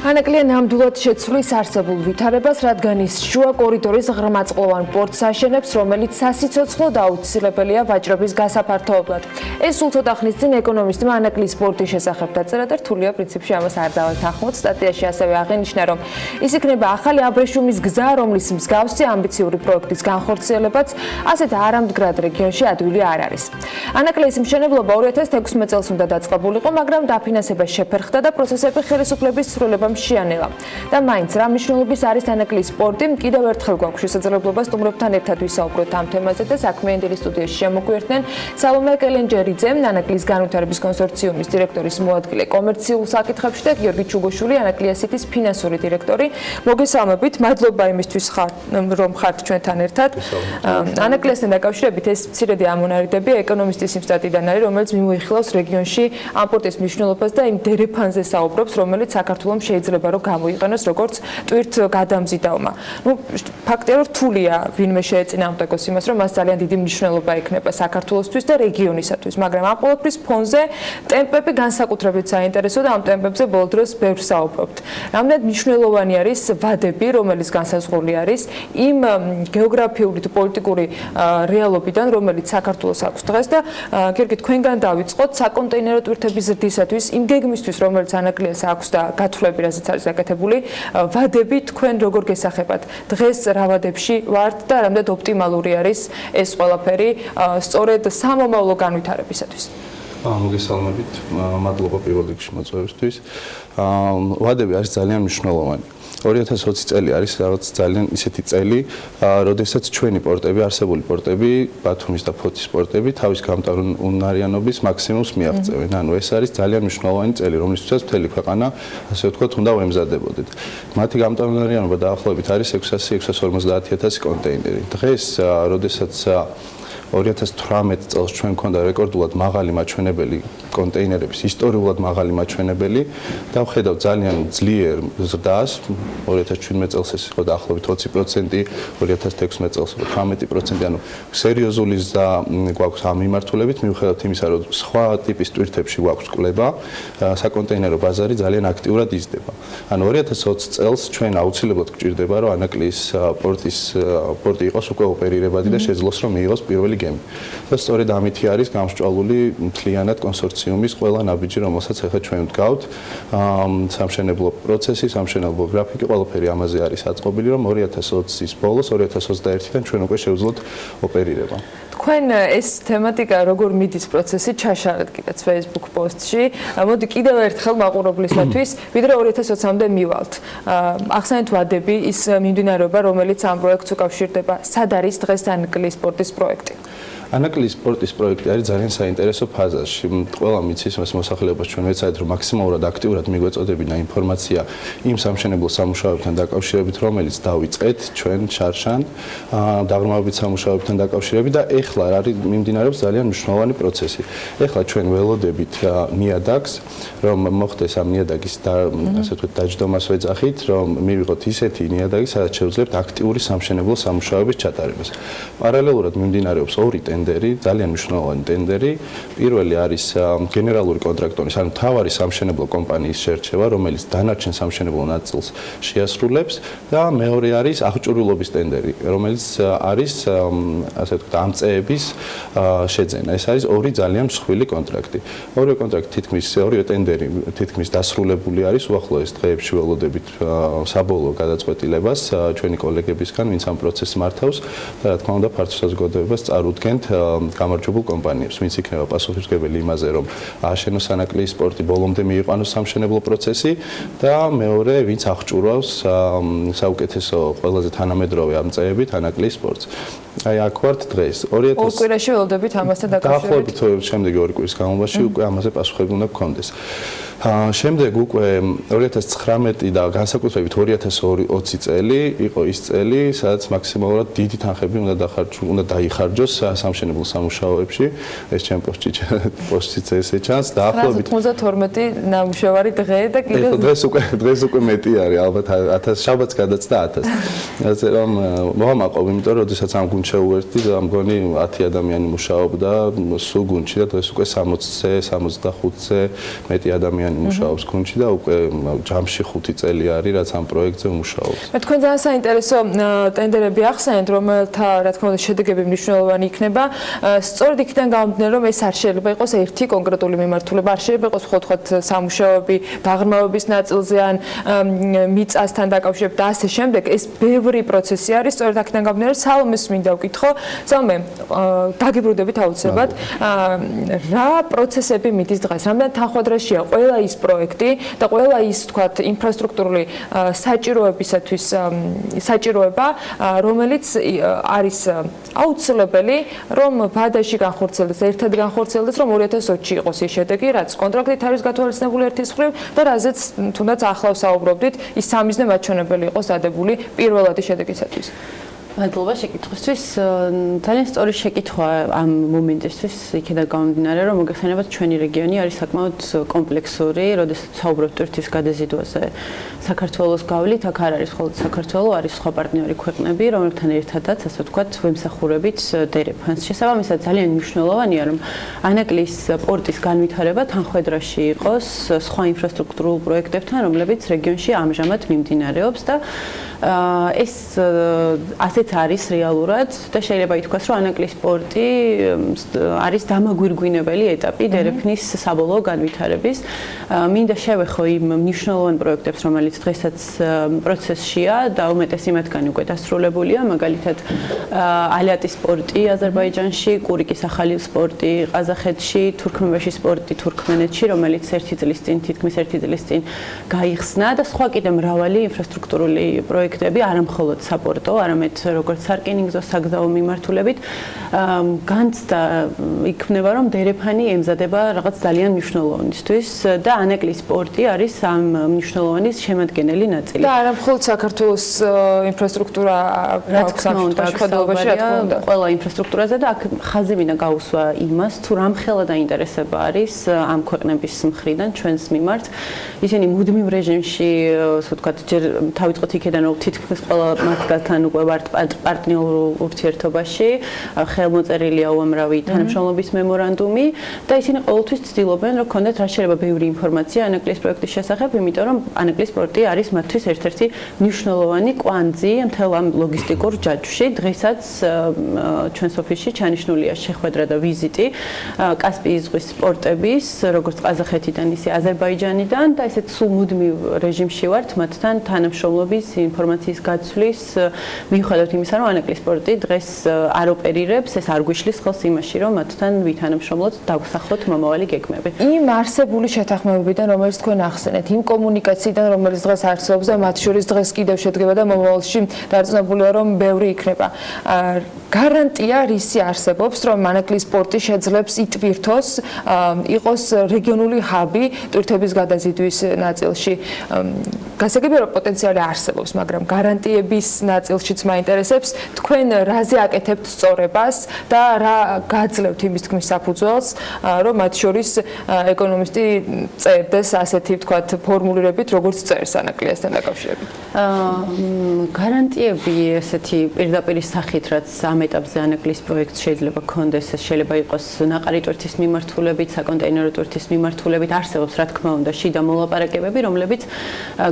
ანაკლია ნამდვილად შეცვლის არსებულ ვითარებას, რადგან ის შუა კორიდორის ღრმაწყლოვან პორტს აშენებს, რომელიც სასიცოცხლო და აუცილებელია ვაჭრობის გასაფართოებლად. ეს სულ ცოტა ხნის წინ ეკონომისტმა ანაკლის პორტის შესახებ დაწერა და რთულია პრინციპში ამას არ დავეთანხმოთ. სტატიაში ასევე აღინიშნა, რომ ის იქნება ახალი აბრეშუმის გზა, რომლის მსგავსი ამბიციური პროექტის განხორციელებაც ასეთ არამდგრად რეგიონში ადვილი არ არის. ანაკლის მშენებლობა 2016 წელს უნდა დაწყებულიყო, მაგრამ დაფინანსება შეფერხდა და პროცესები ხელისუფლების სრულებამ შეანელა. და მაინც რა მნიშვნელობის არის ანაკლის პორტი? კიდევ ერთხელ გვაქვს შესაძლებლობა სტუმრებთან ერთად ვისაუბროთ ამ თემაზე და საქმიანი დილის სტუდიაში შემოგვიერთდნენ სალომე კელენჯერიძე, ანაკლის განვითარების კონსორციუმის დირექტორის მოადგილე კომერციულ საკითხებში და გიორგი ჩუგოშვილი, ანაკლია-სიტის ფინანსური დირექტორი. მოგესალმებით, მადლობა იმისთვის, რომ ხართ ჩვენთან ერთად. ანაკლიასთან დაკავშირებით ეს მცირედი ამონარიდები ეკონომისტის იმ სტატიიდან არის, რომელიც მიმოიხილავს რეგიონში ამ პორტის მნიშვნელობას და იმ დერეფანზე საუბრობს, რომელიც საქართველოს შეიძლება რომ გამოიყენოს როგორც ტვირთ გადამზიდავმა. ფაქტია რომ რთულია ვინმე შეეწინააღმდეგოს იმას, რომ მას ძალიან დიდი მნიშვნელობა ექნება საქართველოსთვის და რეგიონისათვის, მაგრამ ამ ყოველთვის ფონზე ტემპები განსაკუთრებით საინტერესო და ამ ტემპებზე ბოლო დროს ბევრ საუბრობთ. რამდენად მნიშვნელოვანი არის ვადები, რომელიც განსაზღვრული არის იმ გეოგრაფიული თუ პოლიტიკური რეალობიდან, რომელიც საქართველოს აქვს დღეს და გიორგი თქვენგან დავიწყოთ საკონტეინერო ტვირთების ზრდისათვის, იმ გეგმისთვის, რომელიც ანაკლიას აქვს და გათვლები რა რაზეც არის გაკეთებული. ვადები თქვენ როგორ გესახებათ? დღეს რა ვადებში ვართ და რამდენად ოპტიმალური არის ეს ყველაფერი სწორედ სამომავლო განვითარებისათვის? მოგესალმებით, მადლობა პირველ რიგში მოწვევისთვის. ვადები არის ძალიან მნიშვნელოვანი. 2020 წელი არის რაღაც ძალიან ისეთი წელი, როდესაც ჩვენი პორტები, არსებული პორტები, ბათუმის და ფოთის პორტები თავის გამტარუნარიანობის მაქსიმუმს მიაღწევენ. ანუ ეს არის ძალიან მნიშვნელოვანი წელი, რომლისთვისაც მთელი ქვეყანა, ასე ვთქვათ, უნდა ვემზადებოდეთ. მათი გამტარუნარიანობა დაახლოებით არის 600-650.000 კონტეინერი. დღეს, როდესაც 2018 წელს ჩვენ გვქონდა რეკორდულად მაღალი მაჩვენებელი კონტეინერების, ისტორიულად მაღალი მაჩვენებელი და ვხედავთ ძალიან ძლიერ ზრდას. 2017 წელს ეს იყო დაახლოებით 20%, 2016 წელს 18%, ანუ სერიოზული ზრდა გვაქვს ამ მიმართულებით, მიუხედავად იმისა, რომ სხვა ტიპის ტვირთებში გვაქვს კვლება, საკონტეინერო ბაზარი ძალიან აქტიურად იზრდება. ანუ 2020 წელს ჩვენ აუცილებლად გვჭირდება, რომ ანაკლიის პორტი იყოს უკვე ოპერირებადი და შეძლოს, რომ მიიღოს პირველი გემი. და სწორედ ამითი არის გამსჭვალული მთლიანად კონსორციუმის ყველა ნაბიჯი, რომელსაც ახლა ჩვენ ვდგავთ. სამშენებლო პროცესი, სამშენებლო გრაფიკი, ყველაფერი ამაზე არის აწყობილი, რომ 2020-ის ბოლოს, 2021-დან ჩვენ უკვე შევძლოთ ოპერირება. თქვენ ეს თემატიკა როგორ მიდის პროცესი ჩაშალეთ კიდეც Facebook პოსტში. მოდი კიდევ ერთხელ მაყურებლისათვის, ვიდრე 2020-მდე მივალთ. ახსენეთ ვადები, ის მიმდინარეობა, რომელიც ამ პროექტს უკავშირდება. სად არის დღეს ანაკლიის სპორტის პროექტი? ანაკლიის სპორტის პროექტი არის ძალიან საინტერესო ფაზაში. ყველა მიცის მას მოსახლეობას ჩვენ ვეცადეთ, რომ მაქსიმალურად აქტიურად მიგვეწოდებინა ინფორმაცია იმ სამშენებლო სამუშაოებთან დაკავშირებით, რომელიც დავიწყეთ ჩვენ შარშან, დაღრმავებით სამუშაოებთან დაკავშირებით და ეხლა არის მიმდინარეობს ძალიან მნიშვნელოვანი პროცესი. ეხლა ჩვენ ველოდებით ნიადაგს, რომ მოხდეს ამ ნიადაგის ასე ვთქვათ დაჯდომას ვეძახით, რომ მივიღოთ ისეთი ნიადაგი, სადაც შევძლებთ აქტიური სამშენებლო სამუშაოების ჩატარებას. პარალელურად მიმდინარეობს ორი ტენდერი, ძალიან მნიშვნელოვანი ტენდერი. პირველი არის გენერალური კონტრაქტორის, ანუ მთავარი სამშენებლო კომპანიის შერჩევა, რომელიც დანარჩენ სამშენებლო ნაწილს შეასრულებს და მეორე არის აღჭურვილობის ტენდერი, რომელიც არის ასე ვთქვათ ამწეების შეძენა. ეს არის ორი ძალიან მსხვილი კონტრაქტი. ორივე კონტრაქტი თითქმის ორივე ტენდერი თითქმის დასრულებული არის უახლოეს დღეებში ველოდებით საბოლოო გადაწყვეტილებას ჩვენი კოლეგებისგან, ვინც ამ პროცესს მართავს და რა თქმა უნდა ფართო საზოგადოებას წარუდგენთ გამარჯვებულ კომპანიებს, ვინც იქნება პასუხისმგებელი იმაზე, რომ ააშენოს ანაკლიის სპორტი, ბოლომდე მიიყვანოს სამშენებლო პროცესი და მეორე, ვინც აღჭურვავს საუკეთესო ყველაზე თანამედროვე ამწეებით ანაკლიის სპორტს. აი აქ ვართ დღეს 2000 ორ კვირაში ველოდებით ამასთან დაკავშირებით. დაახლოებით შემდეგი ორი კვირის განმავლობაში უკვე ამაზე პასუხები უნდა გქონდეს. შემდეგ უკვე 2019 და განსაკუთრებით 2020 წელი იყო ის წელი, სადაც მაქსიმალურად დიდი თანხები უნდა დაიხარჯოს სამშენებლო სამუშაოებში. ეს ჩემ პოსტშიც ესე ჩანს. დაახლოებით 92 ნამუშევარი დღე და კიდევ დღეს უკვე მეტი არის, ალბათ 1000 შაბათს გადაცდა 1000. ასე რომ მოვამაყობ, იმიტომ რომ როდესაც ამ გუნდს შევუერთდი, მგონი 10 ადამიანი მუშაობდა სულ გუნდში და დღეს უკვე 60-ზე, 65-ზე მეტი ადამიანი მუშაობს გუნდში და უკვე ჯამში 5 წელი არის, რაც ამ პროექტზე მუშაობს. თქვენ ძალიან საინტერესო ტენდერები ახსენეთ, რომელთა რა თქმა უნდა შედეგები მნიშვნელოვანი იქნება. სწორედ იქიდან გამომდინარე, რომ ეს არ შეიძლება იყოს ერთი კონკრეტული მიმართულება, არ შეიძლება იყოს ხოთ სამუშაოები დაღრმავების ნაწილზე ან მიწასთან დაკავშირებით და ასე შემდეგ. ეს ბევრი პროცესი არის, სწორედ აქედან გამომდინარე, სალომეს მინდა ვკითხო. სალომე, დაგიბრუნდებით აუცილებლად. რა პროცესები მიდის დღეს? რამდენ თანხმდრაშია ყველა ის პროექტი და ყველა ის თქვათ ინფრასტრუქტურული საჭიროებისათვის საჭიროება, რომელიც არის აუცილებელი, რომ ვადაში განხორციელდეს, ერთად განხორციელდეს, რომ 2020-ში იყოს ის შედეგი, რაც კონტრაქტით არის გათვალისწინებული ერთის მხრივ და რაზეც თუნდაც ახლა ვსაუბრობდით, ის სამიზნე მაჩვენებელი იყოს დადებული პირველადი შედეგისათვის. მადლობა შეკითხვისთვის. ძალიან სწორი შეკითხვა ამ მომენტისთვის, იქიდან გამომდინარე, რომ მოგეხსენებათ ჩვენი რეგიონი არის საკმაოდ კომპლექსური, როდესაც საუბრობთ ტვირთის გადაზიდვაზე. საქართველოს გავლით, აქ არ არის მხოლოდ საქართველო, არის სხვა პარტნიორი ქვეყნები, რომელთან ერთადაც, ასე ვთქვათ, ვემსახურებით დერეფანს. შესაბამისად, ძალიან მნიშვნელოვანია, რომ ანაკლიის პორტის განვითარება თანხმდრაში იყოს სხვა ინფრასტრუქტურულ პროექტებთან, რომლებიც რეგიონში ამჟამად მიმდინარეობს და ეს ასეთ ისეც არის რეალურად და შეიძლება ითქვას, რომ ანაკლის სპორტი არის დამაგვირგვინებელი ეტაპი დერეფნის საბოლოო განვითარების. მინდა შევეხო იმ მნიშვნელოვან პროექტებს, რომელიც დღესაც პროცესშია და უმეტესი მათგანი უკვე დასრულებულია, მაგალითად ალიატის სპორტი აზერბაიჯანში, კურიკის ახალი სპორტი ყაზახეთში, თურქმენეთში სპორტი თურქმენეთში, რომელიც თითქმის ერთი წლის წინ გაიხსნა და სხვა კიდე მრავალი ინფრასტრუქტურული პროექტები, არა მხოლოდ საპორტო, არამედ როგორც სარკინიგზო საგზაო მიმართულებით განცდა იქნება, რომ დერეფანი ემზადება რაღაც ძალიან მნიშვნელოვანისთვის და ანაკლის სპორტი არის ამ მნიშვნელოვანის შემადგენელი ნაწილი. და არა მხოლოდ საქართველოს ინფრასტრუქტურა აქვს ამ შემთხვევაში, რა თქმა უნდა, ყველა ინფრასტრუქტურაზე და აქ ხაზი მინდა გაუსვა იმას, თუ რამხელა დაინტერესება არის ამ ქვეყნების მხრიდან ჩვენს მიმართ. ისინი მუდმივ რეჟიმში, ასე ვთქვათ, ჯერ თავიწყოთ იქიდან, რომ თითქმის ყველა მათგანთან უკვე ვართ პარტნიორულ ურთიერთობაში, ხელმოწერილია უამრავი თანამშრომლობის მემორანდუმი და ისინი ყოველთვის ცდილობენ, რომ ქონდეთ რა შეიძლება ბევრი ინფორმაცია ანაკლის პროექტის შესახებ, იმიტომ რომ ანაკლის სპორტი არის მათთვის ერთ-ერთი მნიშვნელოვანი კვანძი მთელ ამ ლოგისტიკურ ჯაჭვში. დღესაც ჩვენს ოფისში ჩანიშნულია შეხვედრა და ვიზიტი კასპიის ზღვის სპორტების, როგორც ყაზახეთიდან, ისე აზერბაიჯანიდან და ესეც სულ მუდმივ რეჟიმში ვართ მათთან თანამშრომლობის, ინფორმაციის გაცვლის, მიუხედავად იმისა, რომ ანაკლის სპორტი დღეს არ ოპერირებს, ეს არ გვიშლის ხელს იმაში, რომ მათთან ვითანამშრომლოთ, დავსახლოთ მომავალი გეგმები. იმ არსებული შეთანხმებებიდან, რომელიც თქვენ ახსენეთ, იმ კომუნიკაციიდან, რომელიც დღეს არსებობს და მათ შორის დღეს კიდევ შედგება და მომავალში დარწმუნებულია, რომ ბევრი იქნება. გარანტია რისი არსებობს, რომ ანაკლის სპორტი შეძლებს იტვირთოს, იყოს რეგიონული ჰაბი ტვირთების გადაზიდვის ნაწილში. გასაგებია, რომ პოტენციალი არსებობს, მაგრამ გარანტიების ნაწილშიც მაინტერესებს, თქვენ რაზე აკეთებთ სწორებას და რა გაძლევთ იმის თქმის საფუძველს, რომ მათ შორის ეკონომისტი წერდეს ასეთი, ვთქვათ, ფორმულირებით, როგორც წერს ანაკლიასთან დაკავშირებით. გარანტიები ესეთი პირდაპირ სახით, რაც ამ ეტაპზე ანაკლის პროექტს შეიძლება გქონდეს, ეს შეიძლება იყოს ნაყარი ტვირთის მიმართულებით, საკონტეინერო ტვირთის მიმართულებით, არსებობს რა თქმა უნდა შიდა მოლაპარაკებები, რომლებიც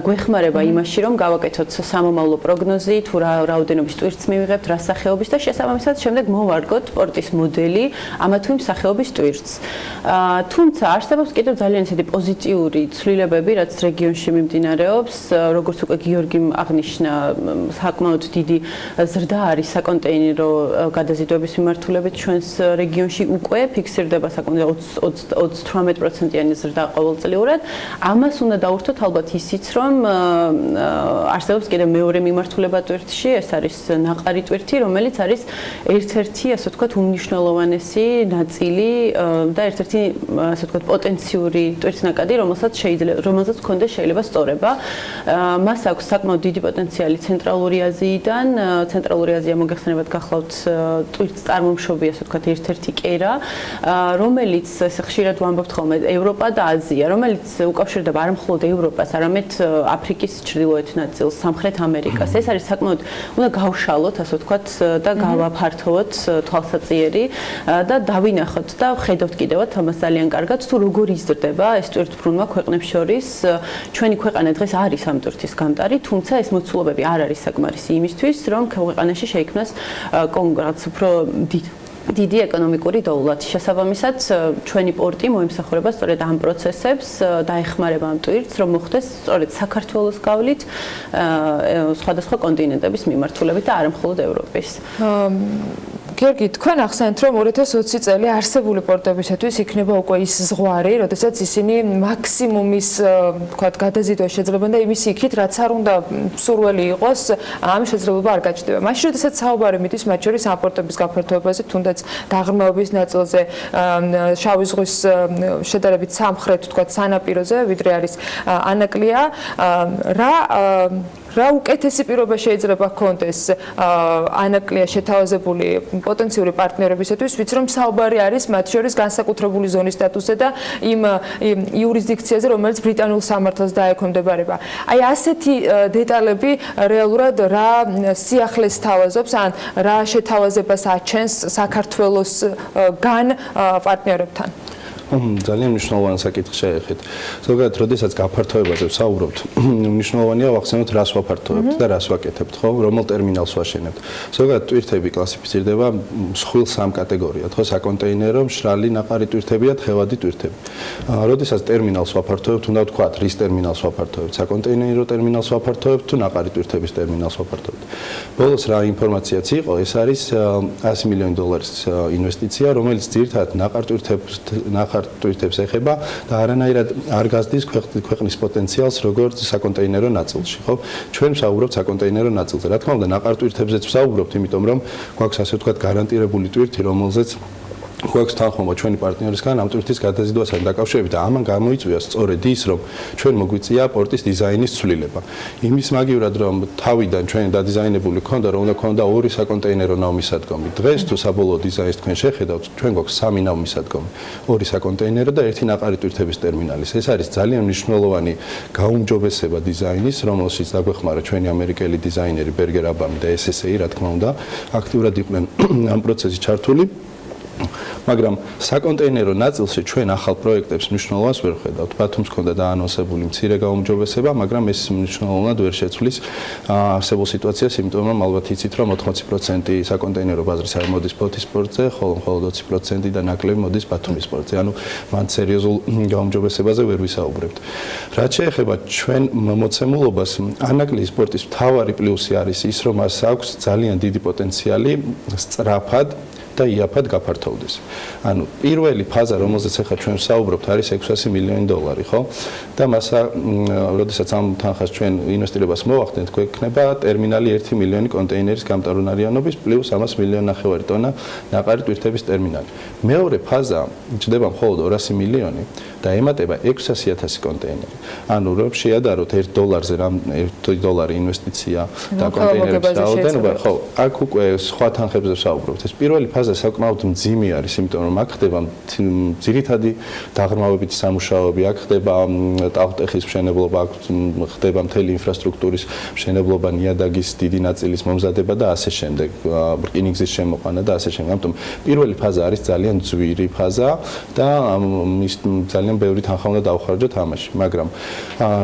გვეხმარება იმაში, რომ გავაკეთოთ სამომავლო პროგნოზი, თუ რა რაოდენობის ტვირთს მივიღებთ, რა სახეობის და შესაბამისად შემდეგ მოვარგოთ სპორტის მოდელი ამა თუ იმ სახეობის ტვირთს. თუმცა არსებობს კიდევ ძალიან ისეთი პოზიტიური ცვლილებები, რაც რეგიონში მიმდინარეობს, როგორც უკვე გიორგიმ აღნიშნა, საკმაოდ დიდი ზრდა არის საკონტეინერო გადაზიდვების მიმართულებით ჩვენს რეგიონში უკვე ფიქსირდება საკონტეინერო 38%-იანი ზრდა ყოველწლიურად. ამას უნდა დავურთოთ ალბათ ისიც, რომ არსებობს კიდევ მეორე მიმართულება ტვირთში, ეს არის ნაყარი ტვირთი, რომელიც არის ერთ-ერთი, ასე ვთქვათ, უმნიშვნელოვანესი ნაწილი და ერთ-ერთი, ასე ვთქვათ, პოტენციური ტვირთნაკადი, რომელსაც გქონდეს შეიძლება სწორება. მას აქვს საკმაოდ დიდი პოტენციალი ცენტრალური აზიიდან. ცენტრალური აზია მოგეხსენებათ გახლავთ ტვირთს წარმომშობი, ასე ვთქვათ, ერთ-ერთი კერა, რომელიც ესე ხშირად ვამბობთ ხოლმე ევროპა და აზია, რომელიც უკავშირდება არა მხოლოდ ევროპას, არამედ აფრიკის ჩრდილოეთ ნაწილს, სამხრეთ ამერიკას. ეს არის საკმაოდ უნდა გავშალოთ, ასე ვთქვათ, და გავაფართოვოთ თვალსაჩინო და დავინახოთ და ვხედავთ კიდევაც ამას ძალიან კარგად, თუ როგორ იზრდება ეს ტვირთბრუნვა ქვეყნებს შორის. ჩვენი ქვეყანა დღეს არის ამ ტვირთის გამტარი, თუმცა ეს მოცულობები არ არის საკმარისი იმისთვის, რომ ქვეყანაში შეიქმნას კონკრეტულად უფრო დიდი ეკონომიკური დოულათი. შესაბამისად, ჩვენი პორტი მოემსახურება სწორედ ამ პროცესებს, დაეხმარება ამ ტვირთს, რომ მოხდეს სწორედ საქართველოს გავლით სხვადასხვა კონტინენტების მიმართულებით და არა მხოლოდ ევროპის. გიორგი, თქვენ ახსენეთ, რომ 2020 წელი არსებული პორტებისათვის იქნება უკვე ის ზღვარი, როდესაც ისინი მაქსიმუმის, ვთქვათ, გადაზიდვა შეძლებენ და იმის იქით, რაც არ უნდა სურველი იყოს, ამ შეძლებობა არ გაჩნდება. მაშინ, როდესაც საუბარი მიდის მათ შორის ამ პორტების გაფართოებაზე, თუნდაც დაღრმავების ნაწილზე, შავი ზღვის შედარებით სამხრეთ, ვთქვათ, სანაპიროზე, ვიდრე არის ანაკლია, რა უკეთესი პირობა შეიძლება ჰქონდეს ანაკლია შეთავაზებული პოტენციური პარტნიორებისათვის, ვიცი რომ საუბარი არის მათ შორის განსაკუთრებული ზონის სტატუსზე და იმ იურისდიქციაზე, რომელიც ბრიტანულ სამართალს დაექვემდებარება. აი ასეთი დეტალები რეალურად რა სიახლეს თავაზობს, ან რა შეთავაზებას აჩენს საქართველოსგან პარტნიორებთან? ძალიან მნიშვნელოვანი საკითხი შეეხეთ. ზოგადად, როდესაც გაფართოებაზე ვსაუბრობთ, მნიშვნელოვანია ვახსენოთ, რას ვაფართოებთ და რას ვაკეთებთ, ხო? რომელ ტერმინალს ვაშენებთ. ზოგადად, ტვირთები კლასიფიცირდება მსხვილ სამ კატეგორიად, ხო? საკონტეინერო, მშრალი ნაყარი ტვირთები და თხევადი ტვირთები. როდესაც ტერმინალს ვაფართოებთ, უნდა ვთქვათ, რის ტერმინალს ვაფართოებთ, საკონტეინერო ტერმინალს ვაფართოებთ თუ ნაყარი ტვირთების ტერმინალს ვაფართოებთ. ბოლოს რა ინფორმაციაც იყო, ეს არის $100 მილიონი ინვესტიცია, რომელიც ძირითადად ნაყარ ტვირთებს ეხება და არანაირად არ გაზრდის ქვეყნის პოტენციალს როგორც საკონტეინერო ნაწილში, ხო? ჩვენ ვსაუბრობთ საკონტეინერო ნაწილზე. რა თქმა უნდა, ნაყარ ტვირთებზეც ვსაუბრობთ, იმიტომ რომ გვაქვს ასე ვთქვათ გარანტირებული ტვირთი, რომელზეც გვაქვს თანხმობა ჩვენი პარტნიორისგან ამ ტვირთის გადაზიდვასთან დაკავშირებით და ამან გამოიწვია სწორედ ის, რომ ჩვენ მოგვიწია პორტის დიზაინის ცვლილება. იმის მაგივრად, რომ თავიდან ჩვენ დადიზაინებული ქონდა, რომ უნდა ქონდა 2 საკონტეინერო ნავმისადგომი. დღეს თუ საბოლოო დიზაინს თქვენ შეხედავთ, ჩვენ გვაქვს 3 ნავმისადგომი, 2 საკონტეინერო და 1 ნაყარი ტვირთების ტერმინალის. ეს არის ძალიან მნიშვნელოვანი გაუმჯობესება დიზაინის, რომელშიც დაგვეხმარა ჩვენი ამერიკელი დიზაინერი ბერგერ აბამი და SSA, რა თქმა უნდა, აქტიურად იყვნენ ამ პროცესში ჩართული. მაგრამ საკონტეინერო ნაწილში ჩვენ ახალ პროექტებს მნიშვნელობას ვერ ხედავთ. ბათუმს ჰქონდა დაანონსებული მცირე გაუმჯობესება, მაგრამ ეს მნიშვნელოვნად ვერ შეცვლის არსებულ სიტუაციას, იმიტომ რომ ალბათ იცით, რომ 80% საკონტეინერო ბაზრის არ მოდის ფოთის პორტზე, ხოლო მხოლოდ 20% და ნაკლები მოდის ბათუმის პორტზე. ანუ მან სერიოზულ გაუმჯობესებაზე ვერ ვისაუბრებთ. რაც შეეხება ჩვენ მოცემულობას, ანაკლის სპორტის მთავარი პლუსი არის ის, რომ მას აქვს ძალიან დიდი პოტენციალი სწრაფად და იაფად გაფართოვდეს. ანუ პირველი ფაზა, რომელზეც ახლა ჩვენ ვსაუბრობთ, არის $600 მილიონი, ხო? და მას, როდესაც ამ თანხას ჩვენ ინვესტირებას მოვახდენთ, გვექნება ტერმინალი 1 მილიონი კონტეინერის გამტარუნარიანობის პლუს 1.5 მილიონი ტონა ნაყარი ტვირთების ტერმინალი. მეორე ფაზა ჯდება მხოლოდ $200 მილიონი და ემატება 600,000 კონტეინერი. ანუ რომ შეადაროთ $1-ზე რამ $1 ინვესტიცია და კონტეინერების რაოდენობა, ხო, აქ უკვე სხვა თანხებზე ვსაუბრობთ. ეს პირველი ფაზა საკმაოდ მძიმე არის, იმიტომ რომ აქ ხდება ძირითადი დაღრმავებითი სამუშაოები, აქ ხდება ტალღტეხის მშენებლობა, აქ ხდება მთელი ინფრასტრუქტურის მშენებლობა, ნიადაგის დიდი ნაწილის მომზადება და ასე შემდეგ, რკინიგზის შემოყვანა და ასე შემდეგ. ამიტომ პირველი ფაზა არის ძალიან ძვირი ფაზა და მის ძალიან ბევრი თანხა უნდა დავხარჯოთ ამაში, მაგრამ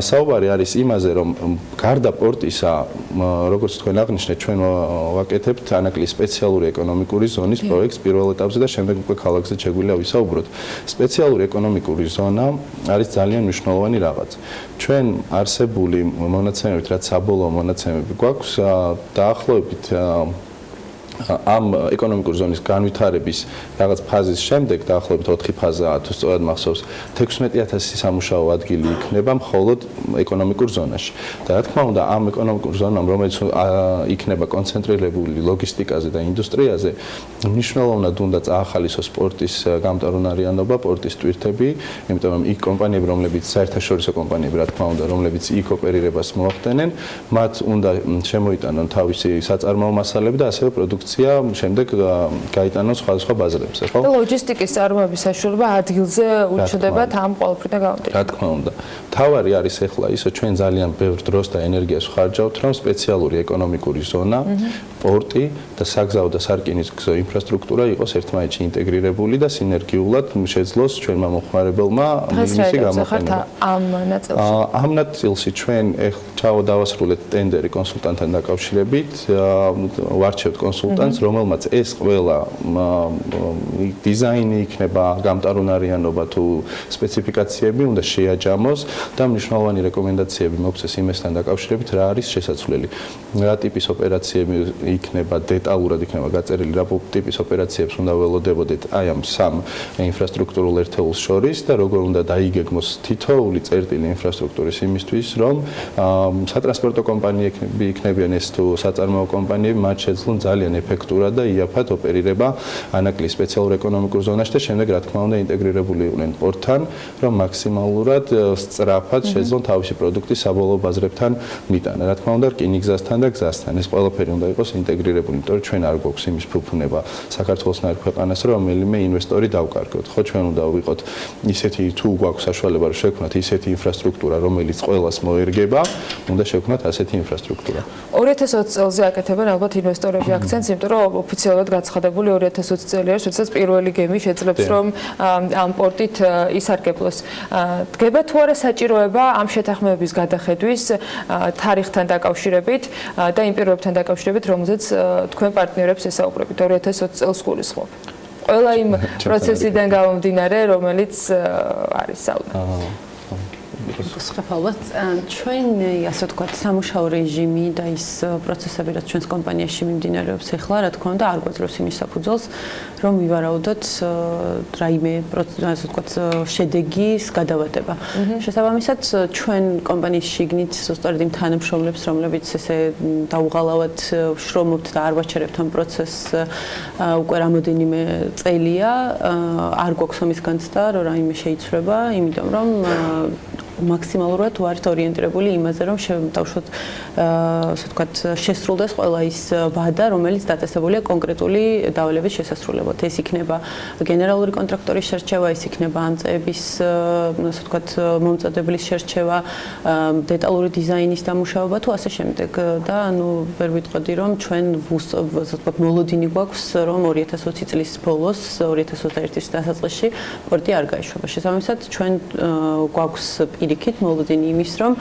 საუბარი არის იმაზე, რომ გარდა პორტისა, როგორც თქვენ აღნიშნეთ, ჩვენ ვაკეთებთ ანაკლის სპეციალური ეკონომიკური ზონის პროექტს პირველ ეტაპზე და შემდეგ უკვე ქალაქზე შეგვიძლია ვისაუბროთ. სპეციალური ეკონომიკური ზონა არის ძალიან მნიშვნელოვანი რაღაც. ჩვენ არსებული მონაცემებით, რაც საბოლოო მონაცემები გვაქვს, დაახლოებით ამ ეკონომიკური ზონის განვითარების რაღაც ფაზის შემდეგ, დაახლოებით 4 ფაზაა, თუ სწორად მახსოვს, 16,000 სამუშაო ადგილი იქნება მხოლოდ ეკონომიკურ ზონაში. და რა თქმა უნდა, ამ ეკონომიკურ ზონამ, რომელიც იქნება კონცენტრირებული ლოგისტიკაზე და ინდუსტრიაზე, მნიშვნელოვნად უნდა წაახალისოს სპორტის გამტარუნარიანობა, სპორტის ტვირთები, იმიტომ რომ იქ კომპანიები, რომლებიც საერთაშორისო კომპანიები, რა თქმა უნდა, რომლებიც იქ ოპერირებას მოახდენენ, მათ უნდა შემოიტანონ თავისი საწარმოო მასალები და ასევე პროდუქცია შემდეგ გაიტანონ სხვადასხვა ბაზრებზე, ხო? ლოჯისტიკის წარმოების საშუალება ადგილზე უჩნდებათ ამ ყველაფრიდან გამომდინარე. რა თქმა უნდა. თავარი არის ახლა ისო ჩვენ ძალიან ბევრ დროს და ენერგიას ვხარჯავთ, რომ სპეციალური ეკონომიკური ზონა, პორტი და საგზაო და სარკინიგზო ინფრასტრუქტურა იყოს ერთმანეთში ინტეგრირებული და სინერგიულად შეძლოს ჩვენმა მომხმარებელმა მისი გამოყენება. ამ ნაწილში ჩვენ ჩავდავასრულეთ ტენდერი კონსულტანტთან დაკავშირებით, ვარჩევთ კონსულტანტს, რომელმაც ეს ყველა დიზაინი იქნება, გამტარუნარიანობა თუ სპეციფიკაციები უნდა შეაჯამოს და მნიშვნელოვანი რეკომენდაციები მოგცეს იმასთან დაკავშირებით, რა არის შესაძლებელი. რა ტიპის ოპერაციები იქნება, დეტალურად იქნება გაწერილი, რა ტიპის ოპერაციებს უნდა ველოდებოდეთ აი ამ სამ ინფრასტრუქტურულ ერთეულს შორის და როგორ უნდა დაიგეგმოს თითოეული წერტილი ინფრასტრუქტურის იმისთვის, რომ სატრანსპორტო კომპანიები იქნებიან ეს თუ საწარმოო კომპანიები, მათ შეძლონ ძალიან ეფექტურად და იაფად ოპერირება ანაკლის სპეციალურ ეკონომიკურ ზონაში და შემდეგ რა თქმა უნდა ინტეგრირებული იყვნენ პორტთან, რომ მაქსიმალურად სწრაფად შეძლონ თავისი პროდუქტი საბოლოო ბაზრებთან მიტანა. რა თქმა უნდა, რკინიგზასთან და გზასთან ეს ყველაფერი უნდა იყოს ინტეგრირებული, იმიტომ რომ ჩვენ არ გვაქვს იმის ფუფუნება საქართველოსნაირ ქვეყანას, რომ რომელიმე ინვესტორი დავკარგოთ. ხო, ჩვენ უნდა ვიყოთ ისეთი თუ გვაქვს საშუალება რომ შევქმნათ ისეთი ინფრასტრუქტურა, რომელიც ყველას მოერგება, უნდა შევქმნათ ასეთი ინფრასტრუქტურა. 2020 წელზე აკეთებენ ალბათ ინვესტორები აქცენტს იმიტომ რომ ოფიციალურად გაცხადებული 2020 წელი არის, როდესაც პირველი გემი შეძლებს რომ ამ პორტით ისარგებლოს. დგება თუ არა საჭიროება ამ შეთანხმებების გადახედვის თარიღთან დაკავშირებით და იმ პირობებთან დაკავშირებით, რომელზეც თქვენ პარტნიორებს ესაუბრებით 2020 წელს გულისხმობ. ყველა იმ პროცესიდან გამომდინარე, რომელიც არის საუბარი. Albat ჩვენ ასე ვთქვათ სამუშაო რეჟიმი და ის პროცესები რაც ჩვენს კომპანიაში მიმდინარეობს ახლა რა თქმა უნდა არ გვაძლევს იმის საფუძველს რომ ვივარაუდოთ რაიმე ასე ვთქვათ შედეგის გადავადება. შესაბამისად ჩვენ კომპანიის შიგნით სწორედ იმ თანამშრომლებს რომლებიც ესე დაუღალავად შრომობთ და არ ვაჩერებთ ამ პროცესს უკვე რამოდენიმე წელია არ გვაქვს ამის განცდა რომ რაიმე შეიცვლება იმიტომ რომ მაქსიმალურად ვართ ორიენტირებული იმაზე, რომ დავუშვათ ასე ვთქვათ, შესრულდეს ყველა ის ვადა, რომელიც დაწესებულია კონკრეტული დავალების შესასრულებლად. ეს იქნება გენერალური კონტრაქტორის შერჩევა, ეს იქნება ამ წეების ასე ვთქვათ, მომწოდებლის შერჩევა, დეტალური დიზაინის დამუშავება თუ ასე შემდეგ. და ანუ ვერ ვიტყოდი, რომ ჩვენ ასე ვთქვათ, მოლოდინი გვაქვს, რომ 2020 წლის ბოლოს, 2021 წლის დასაწყისში პორტი არ გაიშვება. შესაბამისად, ჩვენ გვაქვს იქით მოლოდინი იმის რომ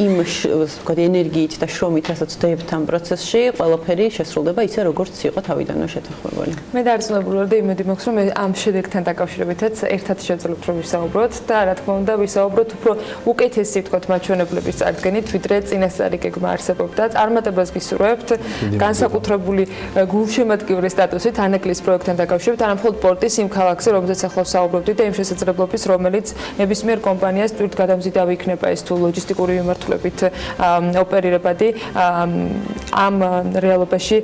იმ ვთქვათ ენერგიით და შრომით რასაც ვდებთ ამ პროცესში ყველაფერი შესრულდება ისე როგორც იყო თავიდანვე შეთანხმებული. მე დარწმუნებული ვარ და იმედი მაქვს რომ ამ შედეგთან დაკავშირებითაც ერთად შევძლებთ რომ ვისაუბროთ და რა თქმა უნდა ვისაუბროთ უფრო უკეთესი ვთქვათ მაჩვენებლების წარდგენით ვიდრე წინასწარი გეგმა არსებობდა. წარმატებას გისურვებთ განსაკუთრებული გულშემატკივრის სტატუსით ანაკლის პროექტთან დაკავშირებით არა მხოლოდ პორტის იმ ქალაქზე რომელზეც ახლა ვსაუბრობდით და იმ შესაძლებლობის რომელიც ნებისმიერ კომპანიას გადამზიდავი იქნება ეს თუ ლოჯისტიკური მიმართულებით ოპერირებადი ამ რეალობაში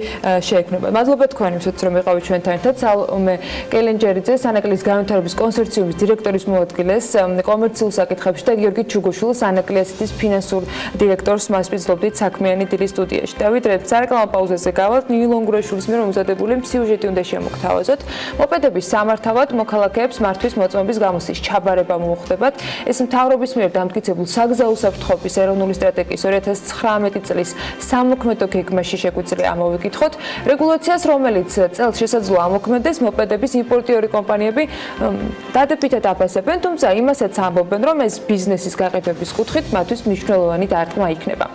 შეექმნება. მადლობა თქვენ იმისთვის რომ იყავით ჩვენთან ერთად. სალომე კელენჯერიძე, სანაკლის განვითარების კონსორციუმის დირექტორის მოადგილეს კომერციულ საკითხებში და გიორგი ჩუგოშვილს სანაკლისის ფინანსურ დირექტორს მასპინძლობდით საქმიანი დილის სტუდიაში. დავიდრეთ სარეკლამო პაუზაზე გავალთ ნილონგურაშვილის მიერ მომზადებული სიუჟეტი უნდა შემოგთავაზოთ. მოპედების სამართავად მოქალაქეებს მართვის მოწმობის გამოსის ჩაბარება მოუხდებათ. ეს მთავრობის მიერ დამტკიცებულ საგზაო უსაფრთხოების ეროვნული სტრატეგიის 2019 წლის სამოქმედო გეგმაში შეგვიძლია ამოვიკითხოთ რეგულაციას, რომელიც წელს შესაძლოა ამოქმედეს მოპედების იმპორტიორი კომპანიები დადებითად აფასებენ, თუმცა იმასაც ამბობენ, რომ ეს ბიზნესის გაყიდვების კუთხით მათთვის მნიშვნელოვანი დარტყმა იქნება.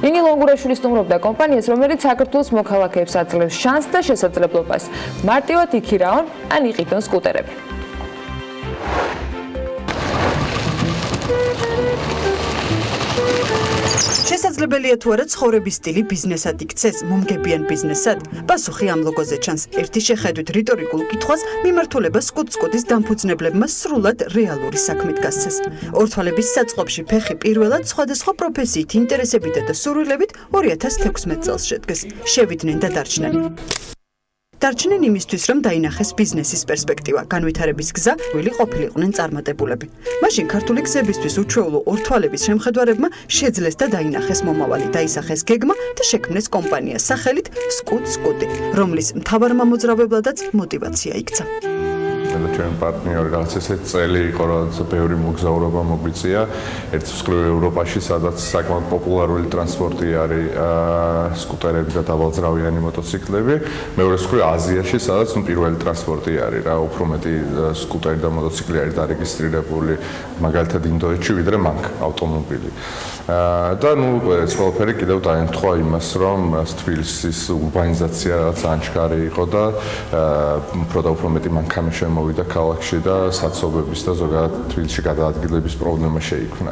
ნინი ლონგურაშვილი სტუმრობდა კომპანიას, რომელიც საქართველოს მოქალაქეებს აძლევს შანსს და შესაძლებლობას მარტივად იქირაონ ან იყიდონ სკუტერები. შესაძლებელია თუ არა ცხოვრების სტილი ბიზნესად იქცეს, მომგებიან ბიზნესად? პასუხი ამ ლოგოზე ჩანს. ერთი შეხედვით რიტორიკულ კითხვას მიმართულება სკუტის დამფუძნებლებმა სრულად რეალური საქმით გასცეს. ორთვალების საწყობში ფეხი პირველად სხვადასხვა პროფესიით, ინტერესებით და სურვილებით 2016 წელს შედგეს. შევიდნენ და დარჩნენ. დარჩნენ იმისთვის, რომ დაინახეს ბიზნესის პერსპექტივა, განვითარების გზა, ვილი ყოფილიყვნენ წარმატებულები. მაშინ ქართული გზებისთვის უჩვეულო ორთვალების შემხედვარებმა შეძლეს და დაინახეს მომავალი, დაისახეს გეგმა და შექმნეს კომპანია სახელით სკუტი, რომლის მთავარ მამოძრავებლადაც мотиваცია იქცა. და ჩვენ პარტნიორი რაღაც ესეთ წელი იყო, რაც ბევრი მოგზაურობა მოგვიწია. ერთ მხრივ ევროპაში, სადაც საკმაოდ პოპულარული ტრანსპორტი არის სკუტერები და დაბალძრავიანი მოტოციკლები. მეორე მხრივ აზიაში, სადაც პირველი ტრანსპორტი არის რა, უფრო მეტი სკუტერი და მოტოციკლი არის დარეგისტრირებული, მაგალითად ინდოეთში, ვიდრე მანქ ავტომობილი. და ნუ ეს ყველაფერი კიდევ დაემთხვა იმას, რომ თბილისის ურბანიზაცია რაც ანჩქარი იყო და უფრო მეტი მანქანა შემოვიდა ქალაქში და საცობების და ზოგადად თბილისში გადაადგილების პრობლემა შეიქმნა.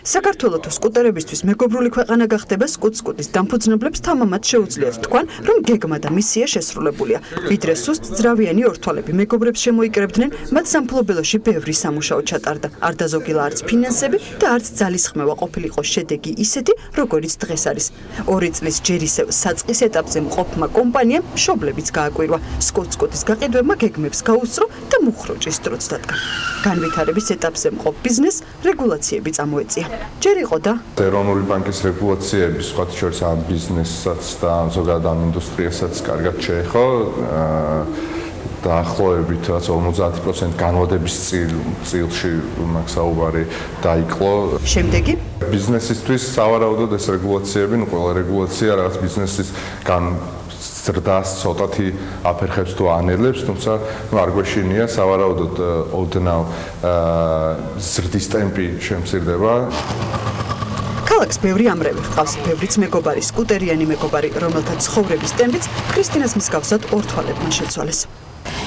საქართველოს თუ სკუტერებისთვის მეგობრული ქვეყანა გახდება სკუტის დამფუძნებლებს თამამად შეუძლიათ თქვან, რომ გეგმა და მისია შესრულებულია. ვიდრე სუსტ ძრავიანი ორთვალები მეგობრებს შემოიკრებდნენ, მათ სამფლობელოში ბევრი სამუშაო ჩატარდა. არ დაზოგილა არც ფინანსები და არც ძალისხმევა ყოფილიყო შედეგი ისეთი, როგორიც დღეს არის. 2 წლის ჯერ ისევ საწყის ეტაპზე მყოფმა კომპანიამ მშობლებიც გააკვირვა. სკუტის გაყიდვებმა გეგმებს გაუსწრო და მუხროჭის დროც დადგა. განვითარების ეტაპზე მყოფ ბიზნესს რეგულაციები წამოეწია. ჯერ იყო და ეროვნული ბანკის რეგულაციები სხვათა შორის ამ ბიზნესსაც და ზოგადად ამ ინდუსტრიასაც კარგად შეეხო. დაახლოებით 50% განვადების წილში მაგ საუბარი დაიკლო. შემდეგი ბიზნესისთვის სავარაუდოდ ეს რეგულაციები, ყველა რეგულაცია რაღაც ბიზნესის ზრდას ცოტათი აფერხებს თუ ანელებს, თუმცა არ გვეშინია სავარაუდოდ ოდნავ ზრდის ტემპი შემცირდება. ქალაქს ბევრი ამრევი ჰყავს, ბევრიც მეგობარი, სკუტერიანი მეგობარი, რომელთა ცხოვრების ტემპიც ქრისტინას მსგავსად ორ თვალებმა შეცვალეს.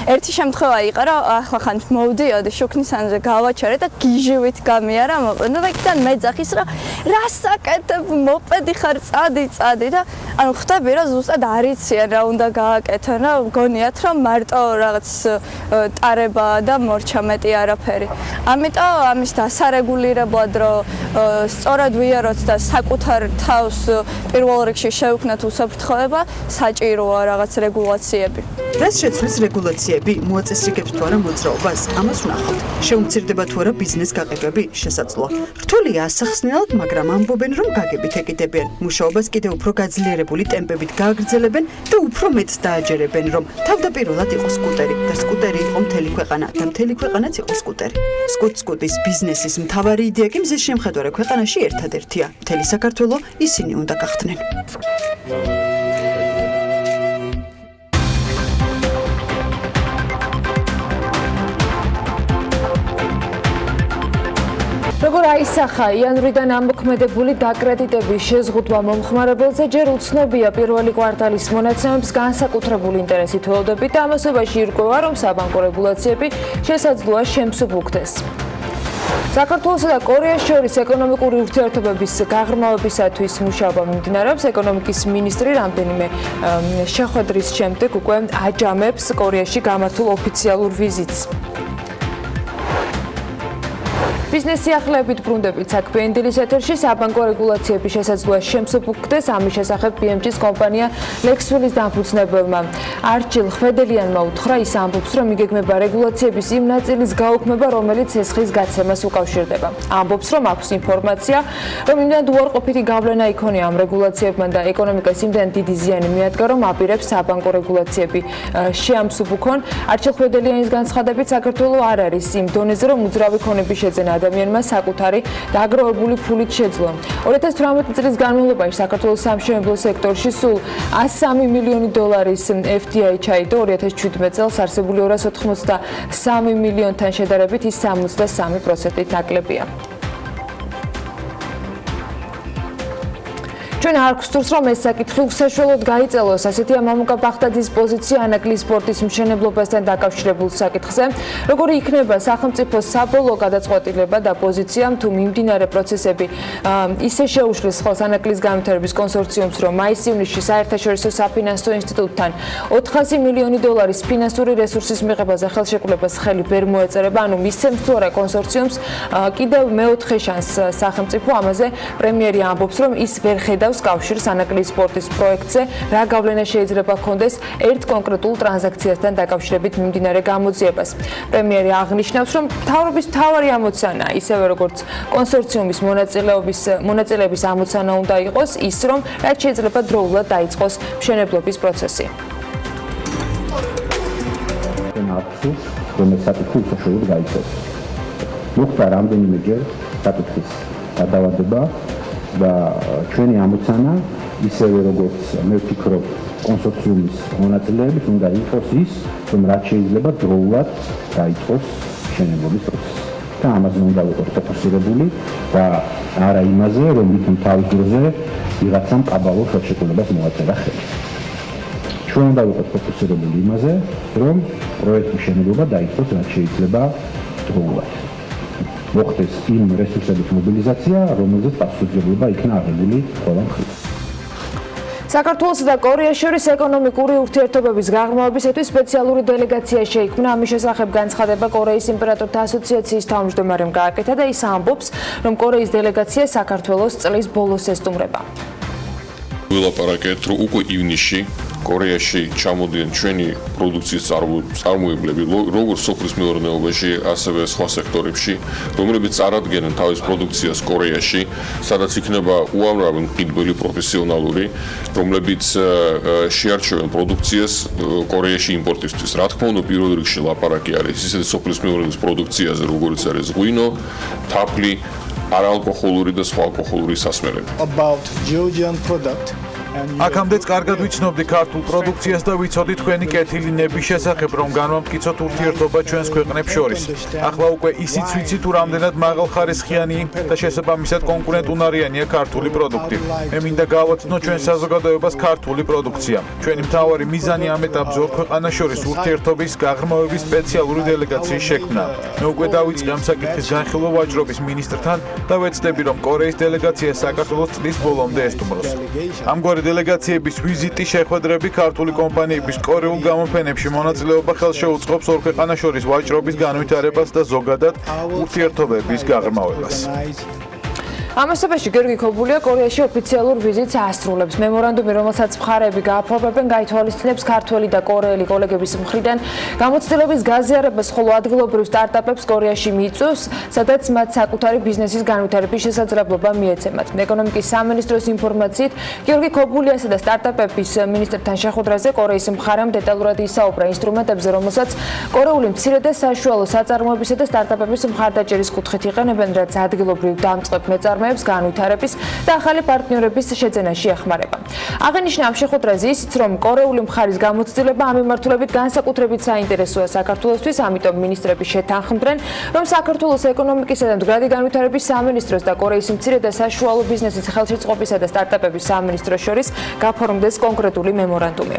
ერთი შემთხვევა იყო, რომ ახლა ხან მოვდიოდი შუქნისანზე გავაჩერე და გიჟივით გამიარა მოპედი და იქიდან მეძახის რომ რასაკეთებ მოპედი ხარ წადი და ანუ ხვდები რომ ზუსტად არიციან რა უნდა გააკეთონ და გონიათ რომ მარტო რაღაც ტარება და მორჩა მეტი არაფერი. ამიტომ ამის დასარეგულირებლად რომ სწორად ვიაროთ და საკუთარ თავს პირველ რიგში შევქმნათ უსაფრთხოება საჭიროა რაღაც რეგულაციები. რას შეცვლის რეგულაციები? მოაწესრიგებს თუ არა მოძრაობას? ამას ვნახავთ. შეუმცირდება თუ არა ბიზნეს გაყიდვები? შესაძლოა. რთულია ასახსნელად, მაგრამ ამბობენ, რომ გაგებით ეკიდებიან. მუშაობას კიდევ უფრო გაძლიერებული ტემპებით გააგრძელებენ და უფრო მეტს დააჯერებენ, რომ თავდაპირველად იყო სკუტერი და სკუტერი იყო მთელი ქვეყანა და მთელი ქვეყანაც იყო სკუტერი. სკუტის ბიზნესის მთავარი იდეა კი მზის შემხედვარე ქვეყანაში ერთადერთია. მთელი საქართველო ისინი უნდა გახდნენ. როგორ აისახა იანვრიდან ამოქმედებული დაკრედიტების შეზღუდვა მომხმარებელზე, ჯერ უცნობია პირველი კვარტალის მონაცემებს განსაკუთრებული ინტერესით ველოდებით და ამასობაში ირკვევა, რომ საბანკო რეგულაციები შესაძლოა შემსუბუქდეს. საქართველოსა და კორეას შორის ეკონომიკური ურთიერთობების გაღრმავებისათვის მუშაობა მიმდინარეობს. ეკონომიკის მინისტრი რამდენიმე შეხვედრის შემდეგ უკვე აჯამებს კორეაში გამართულ ოფიციალურ ვიზიტს. ბიზნეს სიახლეებით ბრუნდებით საქმიანი დილის ეთერში საბანკო რეგულაციების შესაძლოა შემსუბუქდეს. ამის შესახებ BMG-ს კომპანია ლექსვილის დამფუძნებელმა არჩილ ხვედელიანმა უთხრა, ის ამბობს, რომ იგეგმება რეგულაციების იმ ნაწილის გაუქმება, რომელიც ესხის გაცემას უკავშირდება. ამბობს, რომ აქვს ინფორმაცია, რომ იმდენად უარყოფითი გავლენა იქონია ამ რეგულაციებმა და ეკონომიკას იმდენად დიდი ზიანი მიადგა, რომ აპირებს საბანკო რეგულაციები შეამსუბუქონ. არჩილ ხვედელიანის განცხადებით, საქართველოს არ არის იმ დონეზე, რომ უძრავი ქონების შეძენა ადამიანმა საკუთარი დაგროვებული ფულით შეძლო. 2018 წლის განმავლობაში საქართველოს სამშენებლო სექტორში სულ 103 მილიონი დოლარის FDI ჩაიდო. 2017 წელს არსებული 283 მილიონთან შედარებით ის 63%-ით ნაკლებია. ჩვენ არ გვსურს, რომ ეს საკითხი უსაშველოდ გაიწელოს. ასეთია მამუკა ბახტაძის პოზიცია ანაკლის სპორტის მშენებლობასთან დაკავშირებულ საკითხზე. როგორი იქნება სახელმწიფოს საბოლოო გადაწყვეტილება და პოზიცია, თუ მიმდინარე პროცესები ისე შეუშლის ხელს ანაკლის განვითარების კონსორციუმს, რომ მაის-ივნისში საერთაშორისო საფინანსო ინსტიტუტთან 400 მილიონი დოლარის ფინანსური რესურსის მიღებაზე ხელშეკრულებას ხელი ვერ მოეწერება, ანუ მისცემს თუ არა კონსორციუმს კიდევ მეოთხე შანსს სახელმწიფო. ამაზე პრემიერი ამბობს, რომ ის ვერ ხედავს კავშირს ანაკლის სპორტის პროექტზე, რა გავლენა შეიძლება ჰქონდეს ერთ კონკრეტულ ტრანზაქციასთან დაკავშირებით მიმდინარე გამოძიებას. პრემიერი აღნიშნავს, რომ მთავრობის მთავარი ამოცანა, ისევე როგორც კონსორციუმის მონაწილეების ამოცანა უნდა იყოს ის, რომ რაც შეიძლება დროულად დაიწყოს მშენებლობის პროცესი. აფსუს, რომ ეს საკითხი უშუალოდ გაიწეს. მოხდა რამდენიმეჯერ საკითხის გადავადება და ჩვენი ამოცანა ისევე როგორც მე ვფიქრობ კონსორციუმის მონაწილეებით უნდა იყოს ის, რომ რაც შეიძლება დროულად დაიწყოს მშენებლობის პროცესი. და ამაზე უნდა ვიყოთ ფოკუსირებული და არა იმაზე, რომ თვითონ თავის დროზე ვიღაცამ კაბალო ხელშეკრულებას მოაწერა ხელი. ჩვენ უნდა ვიყოთ ფოკუსირებული იმაზე, რომ პროექტის მშენებლობა დაიწყოს რაც შეიძლება დროულად. მოხდეს იმ რესურსების მობილიზაცია, რომელზეც პასუხისმგებლობა იქნა აღებული ყველა მხრივ. საქართველოსა და კორეას შორის ეკონომიკური ურთიერთობების გაღრმავებისათვის სპეციალური დელეგაცია შეიქმნა. ამის შესახებ განცხადება კორეის იმპერატორთა ასოციაციის თავმჯდომარემ გააკეთა და ის ამბობს, რომ კორეის დელეგაცია საქართველოს წლის ბოლოს ესტუმრება. ვილაპარაკეთ, რომ უკვე ივნისში კორეაში ჩამოდიან ჩვენი პროდუქციის წარმოებლები, როგორც სოფლის მეურნეობაში, ასევე სხვა სექტორებში, რომლებიც წარადგენენ თავის პროდუქციას კორეაში, სადაც იქნება უამრავი მყიდველი პროფესიონალური, რომლებიც შეარჩევენ პროდუქციას კორეაში იმპორტისთვის. რა თქმა უნდა, პირველ რიგში ლაპარაკი არის ისეთი სოფლის მეურნეობის პროდუქციაზე, როგორც არის ღვინო, თაფლი, არაალკოჰოლური და სხვა ალკოჰოლური სასმელები. About Georgian product აქამდეც კარგად ვიცნობდი ქართულ პროდუქციას და ვიცოდი თქვენი კეთილი ნების შესახებ, რომ განვამტკიცოთ ურთიერთობა ჩვენს ქვეყნებს შორის. ახლა უკვე ისიც ვიცი თუ რამდენად მაღალხარისხიანი და შესაბამისად კონკურენტუნარიანია ქართული პროდუქტი. მე მინდა გავაცნო ჩვენ საზოგადოებას ქართული პროდუქცია. ჩვენი მთავარი მიზანი ამ ეტაპზე ორ ქვეყანას შორის ურთიერთობის გაღრმავების სპეციალური დელეგაციის შექმნა. მე უკვე დავიწყე ამ საკითხის განხილვა ვაჭრობის მინისტრთან და ვეცდები, რომ კორეის დელეგაცია საქართველოს წლის ბოლომდე ესტუმროს. ამგვარი დელეგაციების ვიზიტი შეხვედრები ქართული კომპანიების კორეულ გამოფენებში მონაწილეობა ხელშეუწყობს ორ ქვეყანას შორის ვაჭრობის განვითარებას და ზოგადად ურთიერთობების გაღრმავებას. ამასობაში გიორგი ქობულია კორეაში ოფიციალურ ვიზიტს ასრულებს. მემორანდუმი, რომელსაც მხარეები გააფორმებენ, გაითვალისწინებს ქართველი და კორეელი კოლეგების მხრიდან გამოცდილების გაზიარებას, ხოლო ადგილობრივ სტარტაპებს კორეაში მიიწვევს, სადაც მათ საკუთარი ბიზნესის განვითარების შესაძლებლობა მიეცემათ. ეკონომიკის სამინისტროს ინფორმაციით, გიორგი ქობულიასა და სტარტაპების მინისტრთან შეხვედრაზე კორეის მხარემ დეტალურად ისაუბრა ინსტრუმენტებზე, რომელსაც კორეული მცირე და საშუალო საწარმოებისა და სტარტაპების მხარდაჭერის კუთხით იყენებენ, რაც ადგილობრივ დამწყებ მეწარმეებს განვითარების და ახალი პარტნიორების შეძენაში ეხმარება. აღინიშნა ამ შეხვედრაზე ისიც, რომ კორეული მხარის გამოცდილება ამ მიმართულებით განსაკუთრებით საინტერესოა საქართველოსთვის, ამიტომ მინისტრები შეთანხმდნენ, რომ საქართველოს ეკონომიკისა და მდგრადი განვითარების სამინისტროს და კორეის მცირე და საშუალო ბიზნესის ხელშეწყობისა და სტარტაპების სამინისტროს შორის გაფორმდეს კონკრეტული მემორანდუმი.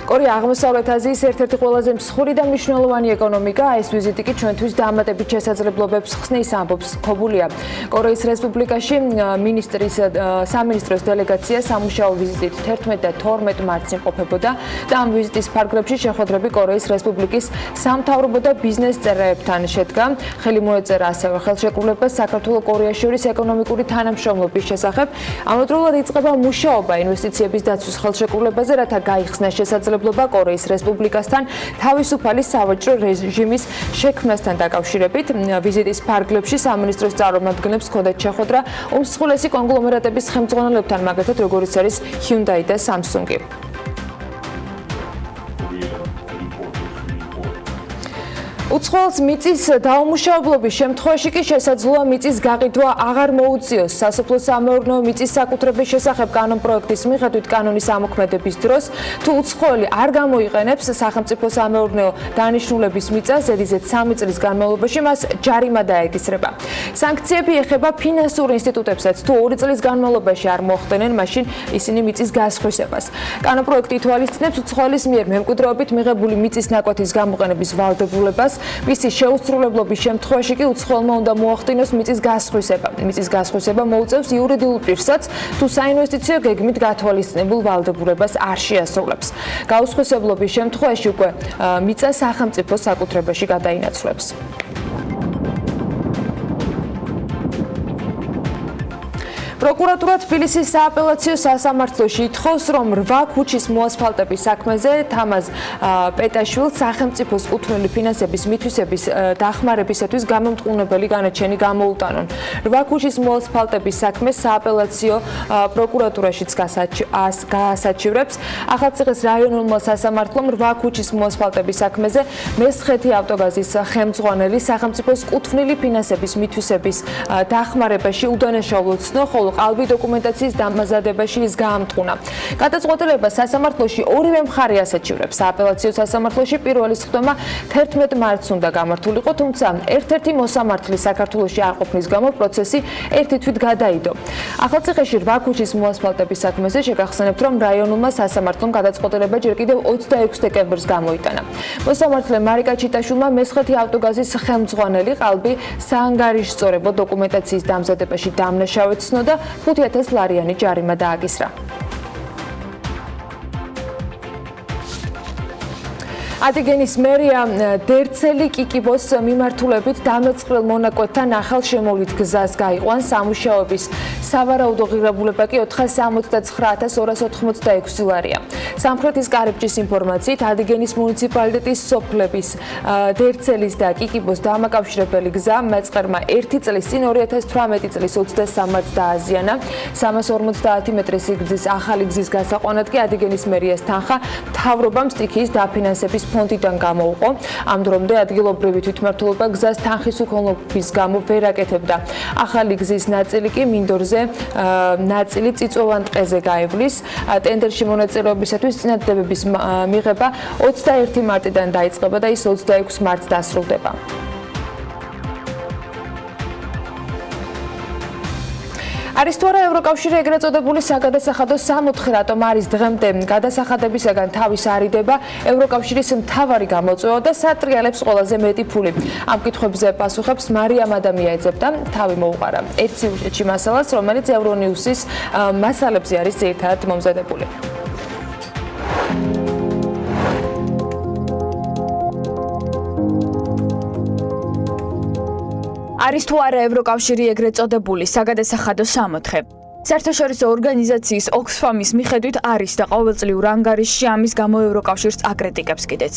კორეა აღმოსავლეთ აზიის ერთ-ერთი ყველაზე მსხვილი და მნიშვნელოვანი ეკონომიკაა. ეს ვიზიტი კი ჩვენთვის დამატებით შესაძლებლობებს ხსნის, ამბობს ქობულია. კორეის რესპუბლიკაში მინისტრის სამინისტროს დელეგაცია სამუშაო ვიზიტით 11 და 12 მარტს იმყოფებოდა და ამ ვიზიტის ფარგლებში შეხვედრები კორეის რესპუბლიკის სამთავრობო და ბიზნეს წევრებთან შედგა. ხელი მოეწერა ასევე ხელშეკრულებას საქართველოს-კორეას შორის ეკონომიკური თანამშრომლობის შესახებ. ამავდროულად იწყება მუშაობა ინვესტიციების დაცვის ხელშეკრულებაზე, რათა გაიხსნა შესაძლებლობა კორეის რესპუბლიკასთან თავისუფალი სავაჭრო რეჟიმის შექმნასთან დაკავშირებით. ვიზიტის ფარგლებში სამინისტროს წარმომადგენლებს ჰქონდათ შეხვედრა უმსხვილესი კონგლომერატების ხელმძღვანელებთან, მაგალითად როგორიც არის Hyundai და Samsung. უცხოელს მიწის დაუმუშავებლობის შემთხვევაში კი შესაძლოა მიწის გაყიდვა აღარ მოუწიოს. სასოფლო-სამეურნეო მიწის საკუთრების შესახებ კანონპროექტის მიხედვით კანონის ამოქმედების დროს თუ უცხოელი არ გამოიყენებს სახელმწიფო-სამეურნეო დანიშნულების მიწას ზედიზედ 3 წლის განმავლობაში, მას ჯარიმა დაეკისრება. სანქციები ეხება ფინანსურ ინსტიტუტებსაც, თუ 2 წლის განმავლობაში არ მოხდენენ, მაშინ ისინი მიწის გასხვისებას. კანონპროექტი ითვალისწინებს უცხოელის მიერ მემკვიდრეობით მიღებული მიწის ნაკვეთის გამოყენების ვალდებულებას. მისი შეუსრულებლობის შემთხვევაში კი უცხოელმა უნდა მოახდინოს მიწის გასხვისება. მიწის გასხვისება მოუწევს იურიდიულ პირსაც, თუ საინვესტიციო გეგმით გათვალისწინებულ ვალდებულებას არ შეასრულებს. გაუსხვისებლობის შემთხვევაში უკვე მიწა სახელმწიფო საკუთრებაში გადაინაცვლებს. პროკურატურა თბილისის სააპელაციო სასამართლოში ითხოვს, რომ 8 ქუჩის მოასფალტების საქმეზე თამაზ პეტაშვილს სახელმწიფოს კუთვნილი ფინანსების მითვისების დახმარებისათვის გამომტყუნებელი განაჩენი გამოუტანონ. 8 ქუჩის მოასფალტების საქმეს სააპელაციო პროკურატურაშიც გაასაჩივრებს. ახალციხის რაიონულმა სასამართლომ 8 ქუჩის მოასფალტების საქმეზე მესხეთი ავტოგაზის ხელმძღვანელი სახელმწიფოს კუთვნილი ფინანსების მითვისების დახმარებაში უდანაშაულოდ ცნო, ხოლო ყალბი დოკუმენტაციის დამზადებაში ის გაამტყუნა. გადაწყვეტილება სასამართლოში ორივე მხარე ასაჩივრებს. სააპელაციო სასამართლოში პირველი სხდომა 11 მარტს უნდა გამართულიყო, თუმცა ერთ-ერთი მოსამართლის საქართველოში არ ყოფნის გამო პროცესი ერთი თვით გადაიდო. ახალციხეში 8 ქუჩის მოასფალტების საქმეზე შეგახსენებთ, რომ რაიონულმა სასამართლომ გადაწყვეტილება ჯერ კიდევ 26 დეკემბერს გამოიტანა. მოსამართლე მარიკა ჩიტაშვილმა მესხეთი ავტოგაზის ხელმძღვანელი ყალბი საანგარიშწორებო დოკუმენტაციის დამზადებაში დამნაშავედ ცნო და 5000 ლარიანი ჯარიმა დააკისრა. ადიგენის მერია დერცელი კიკიბოს მიმართულებით დამეწყრელ მონაკვეთთან ახალ შემოვლით გზას გაიყვანს. სამუშაოების სავარაუდო ღირებულება კი 499,286 ლარია. სამხრეთის კარიბჭის ინფორმაციით ადიგენის მუნიციპალიტეტის სოფლების დერცელის და კიკიბოს დამაკავშირებელი გზა მეწყერმა 1 წლის წინ 2018 წლის 23 მარტს დააზიანა. 350 მეტრის სიგრძის ახალი გზის გასაყვანად კი ადიგენის მერიას თანხა მთავრობამ სტიქიის დაფინანსების ფონდიდან გამოუყო. ამ დრომდე ადგილობრივი თვითმმართველობა გზას თანხის უქონლობის გამო ვერ აკეთებდა. ახალი გზის ნაწილი კი მინდორზე ნაწილი წიწვოვან ტყეზე გაივლის. ტენდერში მონაწილეობისათვის წინადადებების მიღება 21 მარტიდან დაიწყება და ის 26 მარტს დასრულდება. არის თუ არა ევროკავშირი ეგრეთ წოდებული საგადასახადო 64 რატომ არის დღემდე გადასახადებისაგან თავის არიდება ევროკავშირის მთავარი გამოწვევა და სატრიალებს ყველაზე მეტი ფული. ამ კითხვებზე პასუხებს მარიამ ადამიანიძე და თავი მოუყარა ერთ სიუჟეტში მასალას, რომელიც ევრონიუსის მასალებზე არის ძირითადად მომზადებული. არის თუ არა ევროკავშირი ეგრეთ წოდებული საგადასახადო 64. საერთაშორისო ორგანიზაციის ოქსფამის მიხედვით არის და ყოველწლიურ ანგარიშში ამის გამო ევროკავშირს აკრიტიკებს კიდეც.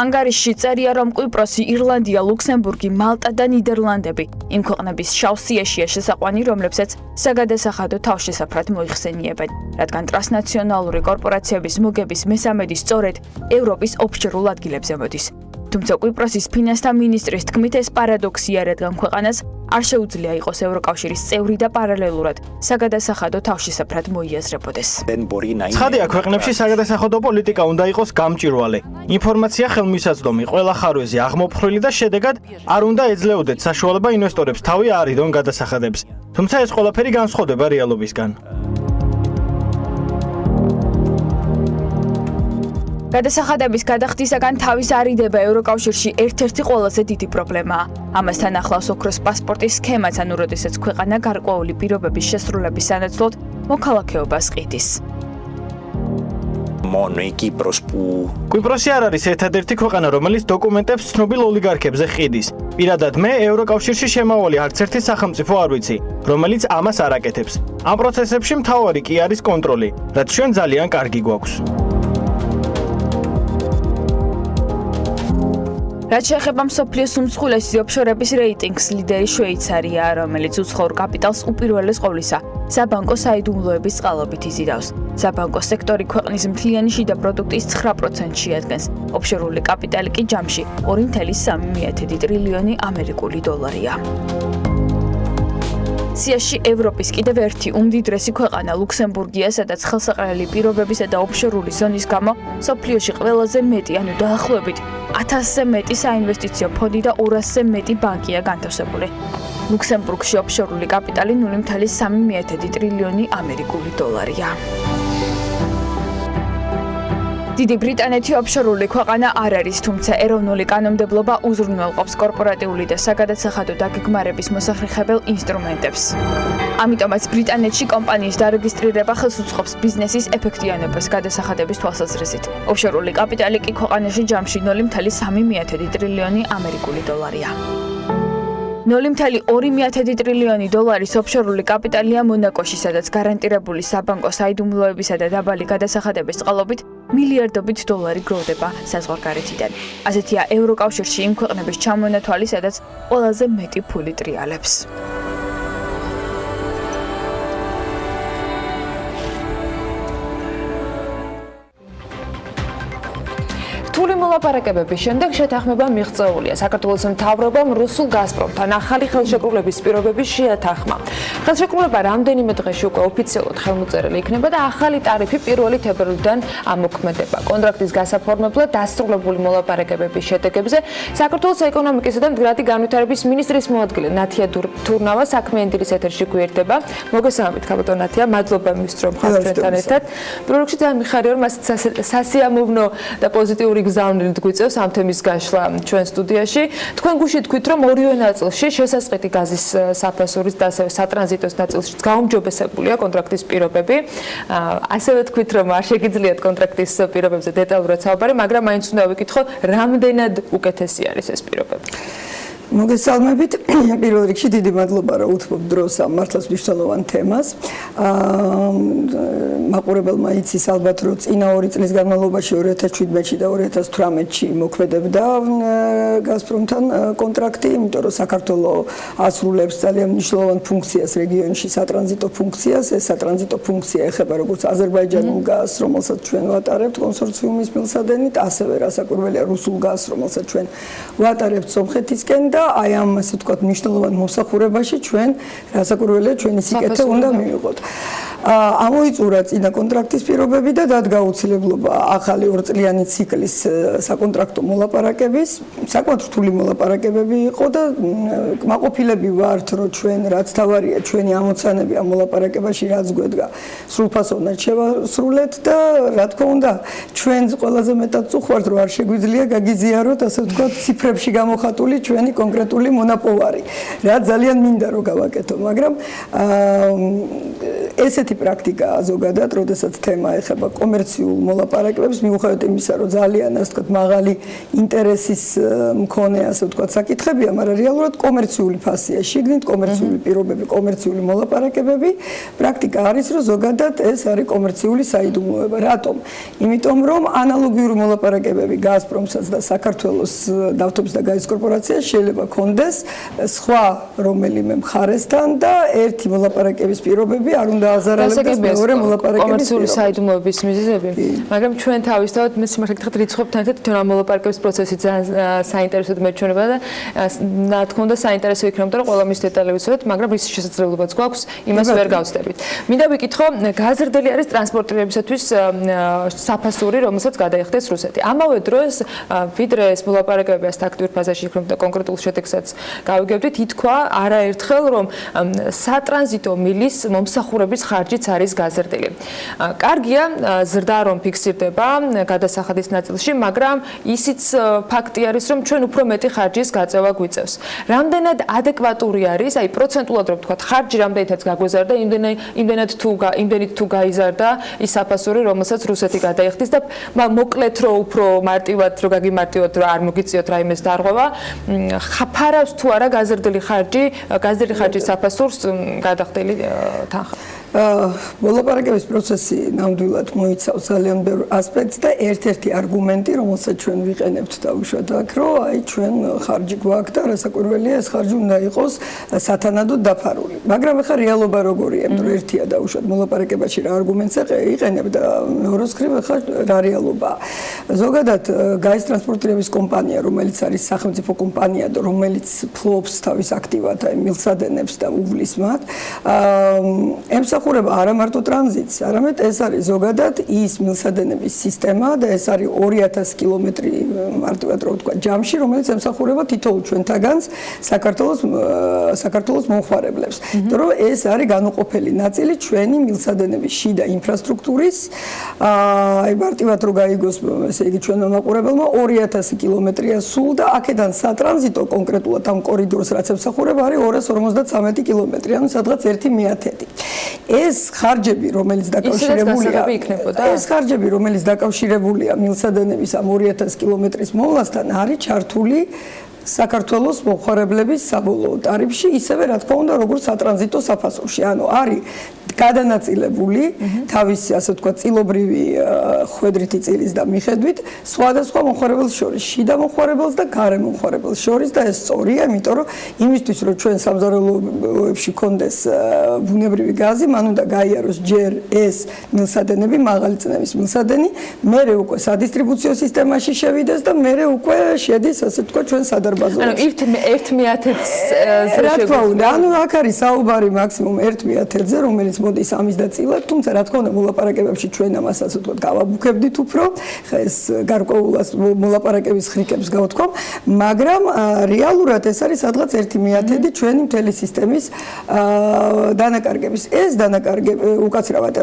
ანგარიშში წერია, რომ კვიპროსი, ირლანდია, ლუქსემბურგი, მალტა და ნიდერლანდები იმ ქვეყნების შავ სიაშია შესაყვანი, რომლებსაც საგადასახადო თავშესაფრად მოიხსენიებენ, რადგან ტრანსნაციონალური კორპორაციების მოგების მესამედი სწორედ ევროპის ოფშორულ ადგილებზე მოდის. თუმცა კვიპროსის ფინანსთა მინისტრის თქმით ეს პარადოქსია, რადგან ქვეყანას არ შეუძლია იყოს ევროკავშირის წევრი და პარალელურად საგადასახადო თავშესაფრად მოიაზრებოდეს. ცხადია, ქვეყნებში საგადასახადო პოლიტიკა უნდა იყოს გამჭვირვალე. ინფორმაცია ხელმისაწვდომი, ყველა ხარვეზე აღმოფხრილი და შედეგად არ უნდა ეძლეოდეთ საშუალება ინვესტორებს თავი არიდონ გადასახადებს. თუმცა ეს ყველაფერი განსხვავდება რეალობისგან. გადასახადების გადახდისაგან თავის არიდება ევროკავშირში ერთ-ერთი ყველაზე დიდი პრობლემაა. ამასთან ახლავს ოქროს პასპორტის სქემაც, ანუ როდესაც ქვეყანა გარკვეული პირობების შესრულების სანაცვლოდ მოქალაქეობას ყიდის. კვიპროსი არ არის ერთადერთი ქვეყანა, რომელიც დოკუმენტებს ცნობილ ოლიგარქებზე ყიდის. პირადად მე ევროკავშირში შემავალი არც ერთი სახელმწიფო არ ვიცი, რომელიც ამას არ აკეთებს. ამ პროცესებში მთავარი კი არის კონტროლი, რაც ჩვენ ძალიან კარგი გვაქვს. რაც შეეხება მსოფლიოს უმსხვილესი ოფშორების რეიტინგს, ლიდერი შვეიცარიაა, რომელიც უცხოურ კაპიტალს უპირველეს ყოვლისა საბანკო საიდუმლოების წყალობით იზიდავს. საბანკო სექტორი ქვეყნის მთლიანი შიდა პროდუქტის 9%-ს შეადგენს. ოფშორული კაპიტალი კი ჯამში 2,3 ტრილიონი ამერიკული დოლარია. სიაში ევროპის კიდევ ერთი უმდიდრესი ქვეყანა ლუქსემბურგია, სადაც ხელსაყრელი პირობებისა და ოფშორული ზონის გამო მსოფლიოში ყველაზე მეტი, ანუ დაახლოებით 1000-ზე მეტი საინვესტიციო ფონდი და 200-ზე მეტი ბანკია განთავსებული. ლუქსემბურგში ოფშორული კაპიტალი 0,3 ტრილიონი ამერიკული დოლარია. დიდი ბრიტანეთი ოფშორული ქვეყანა არ არის, თუმცა ეროვნული კანონმდებლობა უზრუნველყოფს კორპორატიული და საგადასახადო დაგეგმარების მოსახერხებელ ინსტრუმენტებს. ამიტომაც ბრიტანეთში კომპანიის დარეგისტრირება ხელს უწყობს ბიზნესის ეფექტიანობას გადასახადების თვალსაზრისით. ოფშორული კაპიტალი კი ქვეყანაში ჯამში 0,3 ტრილიონი ამერიკული დოლარია. 0,2 ტრილიონი დოლარის ოფშორული კაპიტალია მონაკოში, სადაც გარანტირებული საბანკო საიდუმლოებისა და დაბალი გადასახადების წყალობით მილიარდობით დოლარი გროვდება საზღვარგარეთიდან. ასეთია ევროკავშირში იმ ქვეყნების ჩამონათვალი, სადაც ყველაზე მეტი ფული ტრიალებს. რთული მოლაპარაკებების შემდეგ შეთანხმება მიღწეულია. საქართველოს მთავრობამ რუსულ გაზპრომთან ახალი ხელშეკრულების პირობები შეათანხმა. ხელშეკრულება რამდენიმე დღეში უკვე ოფიციალურად ხელმოწერილი იქნება და ახალი ტარიფი 1 თებერვლიდან ამოქმედება. კონტრაქტის გასაფორმებლად დასრულებული მოლაპარაკებების შედეგებზე საქართველოს ეკონომიკისა და მდგრადი განვითარების მინისტრის მოადგილე ნათია თურნავა საქმიანი დილის ეთერში გვერდება. მოგესალმებით, ქაბატონ ნათია, მადლობა იმისთვის, რომ ხართ ჩვენთან ერთად. პირველ რიგში ძალიან მიხარია, რომ ასეთ სასიამოვნო და პოზიტიური გზავნილით გვიწევს ამ თემის გაშლა ჩვენ სტუდიაში. თქვენ გუშინ თქვით, რომ ორივე ნაწილში შესასყიდი გაზის საფასურის და ასევე სატრანზიტოს ნაწილშიც გაუმჯობესებულია კონტრაქტის პირობები. ასევე თქვით, რომ არ შეგიძლიათ კონტრაქტის პირობებზე დეტალურად საუბარი, მაგრამ მაინც უნდა ვიკითხო, რამდენად უკეთესი არის ეს პირობები. მოგესალმებით. პირველ რიგში დიდი მადლობა რა უთმობ დროს ამ მართლაც მნიშვნელოვან თემას. მაყურებელმა იცის ალბათ რომ წინა 2 წლის განმავლობაში 2017-ში და 2018-ში მოქმედებდა გაზპრომთან კონტრაქტი, იმიტომ რომ საქართველოს ასრულებს ძალიან მნიშვნელოვან ფუნქციას რეგიონში, სატრანზიტო ფუნქციას. ეს სატრანზიტო ფუნქცია ეხება როგორც აზერბაიჯანულ გაზს, რომელსაც ჩვენ ვატარებთ კონსორციუმის მილსადენით, ასევე რასაკვირველია რუსულ გაზს, რომელსაც ჩვენ ვატარებთ სომხეთისკენ და აი ამ ასე ვთქვათ მნიშვნელოვან მომსახურებაში ჩვენ რასაკვირველია ჩვენი სიკეთე უნდა მივიღოთ. ამოიწურა წინა კონტრაქტის პირობები და დადგა აუცილებლობა ახალი 2 წლიანი ციკლის საკონტრაქტო მოლაპარაკების. საკმაოდ რთული მოლაპარაკებები იყო და კმაყოფილები ვართ, რომ ჩვენ რაც თავარია ჩვენი ამოცანები ამ მოლაპარაკებაში რაც გვედგა სრულფასოვნად შევასრულეთ და რა თქმა უნდა ჩვენს ყველაზე მეტად წუხართ რომ არ შეგვიძლია გაგიზიაროთ ასე ვთქვათ ციფრებში გამოხატული ჩვენი კონკრეტული მონაპოვარი. რაც ძალიან მინდა რომ გავაკეთო, მაგრამ ესეთი პრაქტიკაა ზოგადად, როდესაც თემა ეხება კომერციულ მოლაპარაკებებს, მიუხედავად იმისა, რომ ძალიან ასე ვთქვათ მაღალი ინტერესის მქონე ასე ვთქვათ საკითხებია, მაგრამ რეალურად კომერციული ფასია, შიგნით კომერციული პირობები, კომერციული მოლაპარაკებები, პრაქტიკა არის, რომ ზოგადად ეს არის კომერციული საიდუმლოება. რატომ? იმიტომ რომ ანალოგიური მოლაპარაკებები გაზპრომსაც და საქართველოს ნავთობის და გაზის კორპორაციას შეიძლება კონდეს სხვა რომელიმე მხარესთან და ერთი მოლაპარაკების პირობები არ უნდა აზარალებდეს მეორე მოლაპარაკების კომერციული საიდუმლოების მიზეზები, მაგრამ ჩვენ თავისთავად მე სიმართლე გითხრათ რიცხვებთან ერთად თვითონ ამ მოლაპარაკების პროცესი ძალიან საინტერესოდ მეჩვენება და რა თქმა უნდა საინტერესო იქნება, რომ ყველა მის დეტალი ვიცოდეთ, მაგრამ რის შესაძლებლობაც გვაქვს, იმას ვერ გავცდებით. მინდა ვიკითხო, გაზრდილი არის ტრანსპორტირებისათვის საფასური, რომელსაც გადაიხდეს რუსეთი. ამავე დროს, ვიდრე ეს მოლაპარაკებები ასეთ აქტიურ ფაზაში იქნება და კონკრეტულ შედეგსაც გავიგებდით, ითქვა არაერთხელ, რომ სატრანზიტო მილის მომსახურების ხარჯიც არის გაზრდილი. კარგია, ზრდა რომ ფიქსირდება გადასახადის ნაწილში, მაგრამ ისიც ფაქტი არის, რომ ჩვენ უფრო მეტი ხარჯის გაწევა გვიწევს. რამდენად ადეკვატური არის, აი პროცენტულად რომ ვთქვათ, ხარჯი რამდენითაც გაგვეზარდა, იმდენით თუ გაიზარდა ის საფასური, რომელსაც რუსეთი გადაიხდის და მოკლედ რომ უფრო მარტივად რომ გაგიმარტივოთ, რომ არ მოგიწიოთ რაიმეს დარღვევა, ხაფარავს თუ არა გაზრდილი ხარჯის საფასურს გადახდელი თანხა. მოლაპარაკების პროცესი ნამდვილად მოიცავს ძალიან ბევრ ასპექტს და ერთ-ერთი არგუმენტი, რომელსაც ჩვენ ვიყენებთ დაუშვათ აქ, რომ აი ჩვენ ხარჯი გვაქვს და რასაკვირველია ეს ხარჯი უნდა იყოს სათანადოდ დაფარული. მაგრამ ახლა რეალობა როგორია, რომ ერთია დაუშვათ მოლაპარაკებაში რა არგუმენტს იყენებ და მეორეს მხრივ ახლა რა რეალობაა. ზოგადად გაზის ტრანსპორტირების კომპანია, რომელიც არის სახელმწიფო კომპანია და რომელიც ფლობს თავის აქტივად აი მილსადენებს და უვლის მათ, ემსახურება არა მარტო ტრანზიტს, არამედ ეს არის ზოგადად ის მილსადენების სისტემა და ეს არის 2000 კილომეტრი მარტივად რო ვთქვა ჯამში, რომელიც ემსახურება თითოეულ ჩვენთაგანს საქართველოს მომხმარებლებს. იმიტომ რომ ეს არის განუყოფელი ნაწილი ჩვენი მილსადენების შიდა ინფრასტრუქტურის, აი მარტივად რო გაიგოს, ესე იგი ჩვენმა მაყურებელმა 2000 კილომეტრია სულ და აქედან სატრანზიტო კონკრეტულად ამ კორიდორს რაც ემსახურება არის 253 კილომეტრი, ანუ სადღაც 1/1000. ეს ხარჯები, რომელიც დაკავშირებულია მილსადენების ამ 2000 კილომეტრის მოვლასთან, არის ჩართული საქართველოს მომხმარებლების საბოლოო ტარიფში, ისევე რა თქმა უნდა, როგორც სატრანზიტო საფასურში. ანუ არის გადანაწილებული თავისი, ასე ვთქვათ, წილობრივი ხვედრითი წილის და მიხედვით სხვადასხვა მომხმარებელს შორის, შიდა მომხმარებელს და გარე მომხმარებელს შორის და ეს სწორია, იმიტომ რომ იმისთვის, რომ ჩვენ სამზარეულოებში კონდეს ბუნებრივი გაზი, მან უნდა გაიაროს ჯერ ეს მილსადენები, მაღალი წნევის მილსადენი, მერე უკვე სადისტრიბუციო სისტემაში შევიდეს და მერე უკვე შედის, ასე ვთქვათ, ჩვენ სადარბაზოებში. ანუ 1/1000-ს რა თქმა უნდა, ანუ აქ არის საუბარი მაქსიმუმ 1/1000-ზე, რომელიც მოდის ამის დაწილად, თუმცა რა თქმა უნდა მოლაპარაკებებში ჩვენ ამას ასე ვთქვათ გავაბუქებდით უფრო, ხა ეს გარკვეულას მოლაპარაკების ხრიკებს გავთქვამ, მაგრამ რეალურად ეს არის სადღაც 1/1000 ჩვენი მთელი სისტემის დანაკარგების. ეს დანაკარგები უკაცრავად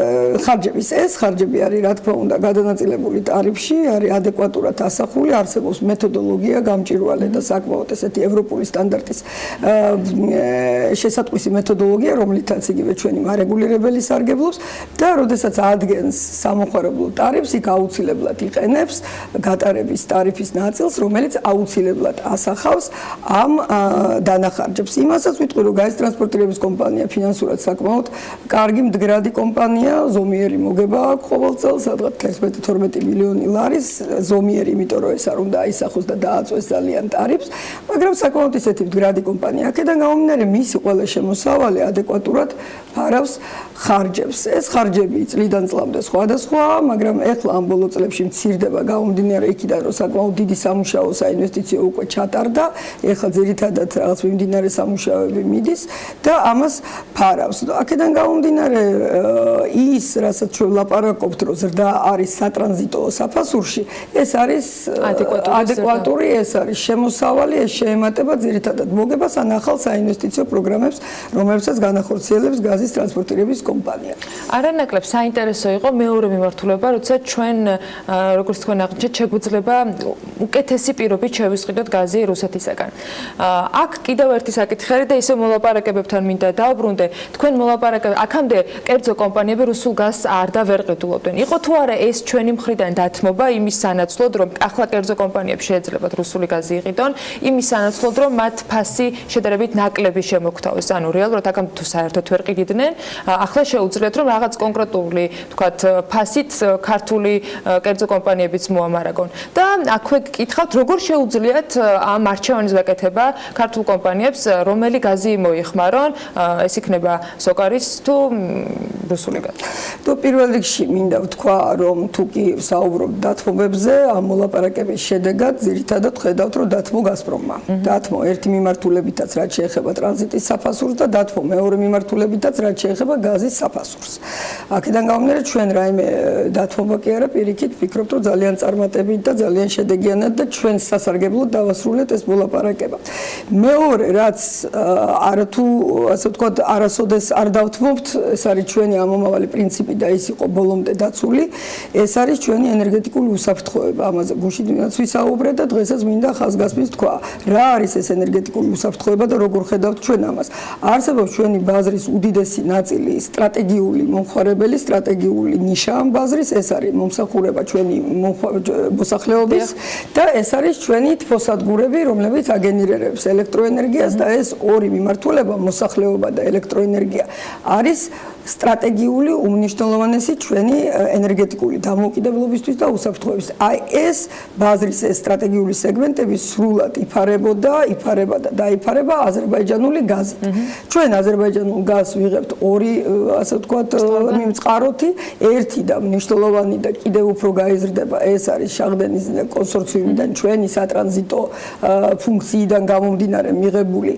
ხარჯები არის რა თქმა უნდა გადანაწილებული ტარიფში, არის ადეკვატურად ასახული, არსებობს მეთოდოლოგია გამჭვირვალე და საკმაოდ ესეთი ევროპული სტანდარტის შესატყვისი მეთოდოლოგია, რომლითაც იგივე ჩვენი მარეგულირებელი სარგებლობს და როდესაც ადგენს სამოხარებლო ტარიფს, იქ აუცილებლად იყენებს გატარების ტარიფის ნაწილს, რომელიც აუცილებლად ასახავს ამ დანახარჯებს. იმასაც ვიტყვი, რომ გაზის ტრანსპორტირების კომპანია ფინანსურად საკმაოდ კარგი მდგრადი კომპანია, ზომიერი მოგება აქვს ყოველ წელს, სადღაც 11-12 მილიონი ლარის ზომიერი, იმიტომ რომ ეს არ უნდა აისახოს და დააწვეს ძალიან ტარიფს, მაგრამ საკმაოდ ისეთი მდგრადი კომპანია. აქედან გამომდინარე, მისი ყველა შემოსავალი ადეკვატურად ფარავს ხარჯებს. ეს ხარჯები წლიდან წლამდე სხვადასხვაა, მაგრამ ეხლა ამ ბოლო წლებში მცირდება გამომდინარე იქიდან, რომ საკმაოდ დიდი სამუშაო საინვესტიციო უკვე ჩატარდა, ეხლა ძირითადად რაღაც მიმდინარე სამუშაოები მიდის და ამას ფარავს. აქედან გამომდინარე ის, რასაც ჩვენ ვლაპარაკობთ, რომ ზრდა არის სატრანზიტო საფასურში, ეს არის ადეკვატური, ეს არის შემოსავალი, ეს შეემატება ძირითადად მოგებას ან ახალ საინვესტიციო პროგრამებს, რომლებსაც განახორციელებს გაზის ტრანსპორტირების კომპანია. არანაკლებ საინტერესო იყო მეორე მიმართულება, როცა ჩვენ როგორც თქვენ აღნიშნეთ, შეგვიძლია უკეთესი პირობით შევისყიდოთ გაზი რუსეთისაგან. აქ კიდევ ერთი საკითხი არის და ისე მოლაპარაკებებთან მინდა დავბრუნდე. თქვენ მოლაპარაკებთ, აქამდე კერძო კომპანიები რუსულ გაზს არ და ვერ ყიდულობდნენ. იყო თუ არა ეს ჩვენი მხრიდან დათმობა იმის სანაცვლოდ, რომ ახლა კერძო კომპანიებს შეეძლებათ რუსული გაზი იყიდონ, იმის სანაცვლოდ, რომ მათ ფასი შედარებით ნაკლები შემოგთავეს. ანუ რეალურად აქამდე თუ საერთოდ ვერ ყიდიდნენ, ახლა შეუძლიათ რომ რაღაც კონკრეტული, თქვათ, ფასით ქართული კერძო კომპანიებიც მოამარაგონ. და აქვე გკითხავთ, როგორ შეუძლიათ ამ არჩევანის გაკეთება ქართულ კომპანიებს, რომელი გაზი მოიხმარონ, ეს იქნება სოკარის თუ რუსული გაზი. თუ პირველ რიგში მინდა ვთქვა, რომ თუ კი საუბრობთ დათმობებზე, ამ მოლაპარაკების შედეგად ძირითადად ხედავთ, რომ დათმო გაზპრომმა. დათმო ერთი მიმართულებითაც რაც შეეხება ტრანზიტის საფასურს და დათმო მეორე მიმართულებითაც რაც შეეხება გაზის საფასურს. აქედან გამომდინარე ჩვენ რაიმე დათმობა კი არა, პირიქით ვფიქრობთ, რომ ძალიან წარმატებით და ძალიან შედეგიანად და ჩვენ სასარგებლოდ დავასრულეთ ეს მოლაპარაკება. მეორე რაც არათუ ასე ვთქვათ, არასოდეს არ დავთმობთ, ეს არის ჩვენი ამომავალი პრინციპი და ის იყო ბოლომდე დაცული, ეს არის ჩვენი ენერგეტიკული უსაფრთხოება. ამაზე გუშინაც ვისაუბრეთ და დღესაც მინდა ხაზგასმით თქვა, რა არის ეს ენერგეტიკული უსაფრთხოება და როგორ ხედავთ ჩვენ ამას. არსებობს ჩვენი ბაზრის უდიდესი ნაწილი სტრატეგიული მომხმარებელი, სტრატეგიული ნიშა ამ ბაზრის, ეს არის მომსახურება ჩვენი მოსახლეობის და ეს არის ჩვენი თბოსადგურები, რომლებიც აგენერირებს ელექტროენერგიას და ეს ორი მიმართულება, მოსახლეობა და ელექტროენერგია, არის სტრატეგიული უმნიშვნელოვანესი ჩვენი ენერგეტიკული დამოუკიდებლობისთვის და უსაფრთხოების. აი ეს ბაზრის ეს სტრატეგიული სეგმენტები სრულად იფარებოდა, იფარება და დაიფარება აზერბაიჯანული გაზით. ჩვენ აზერბაიჯანულ გაზს ვიღებთ ორი, ასე ვთქვათ, წყაროთი, ერთი და მნიშვნელოვანი და კიდევ უფრო გაიზრდება, ეს არის შაღდენის კონსორციუმიდან ჩვენი სატრანზიტო ფუნქციიდან გამომდინარე მიღებული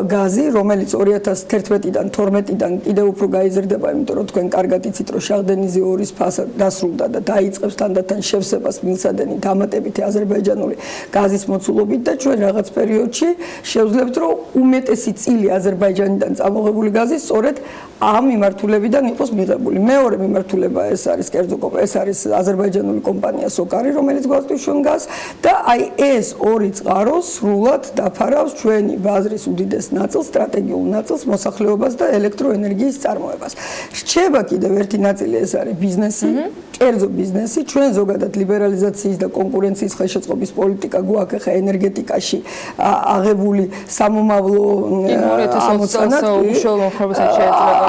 გაზი, რომელიც 2011-დან 12-დან კიდევ უფრო გაიზრდება, იმიტომ რომ თქვენ კარგად იცით, რომ შაღდენიზი ორის ფასად დასრულდა და დაიწყებს თანდათან შევსებას მილსადენი დამატებითი აზერბაიჯანული გაზის მოცულობით და ჩვენ რაღაც პერიოდში შევძლებთ, რომ უმეტესი წილი აზერბაიჯანიდან წამოღებული გაზი სწორედ ამ მიმართულებიდან იყოს მიღებული. მეორე მიმართულება ეს არის კერძო კომპანია, ეს არის აზერბაიჯანული კომპანია სოკარი, რომელიც გვაწვდის ჩვენ გაზს და აი ეს ორი წყარო სრულად დაფარავს ჩვენი ბაზრის უდიდეს ნაწილს, სტრატეგიულ ნაწილს, მოსახლეობას და ელექტროენერგიის წარმოებას. რჩება კიდევ ერთი ნაწილი, ეს არის ბიზნესი, კერძო ბიზნესი. ჩვენ ზოგადად ლიბერალიზაციის და კონკურენციის ხელშეწყობის პოლიტიკა გვაქვს ხა ენერგეტიკაში აღებული სამომავლო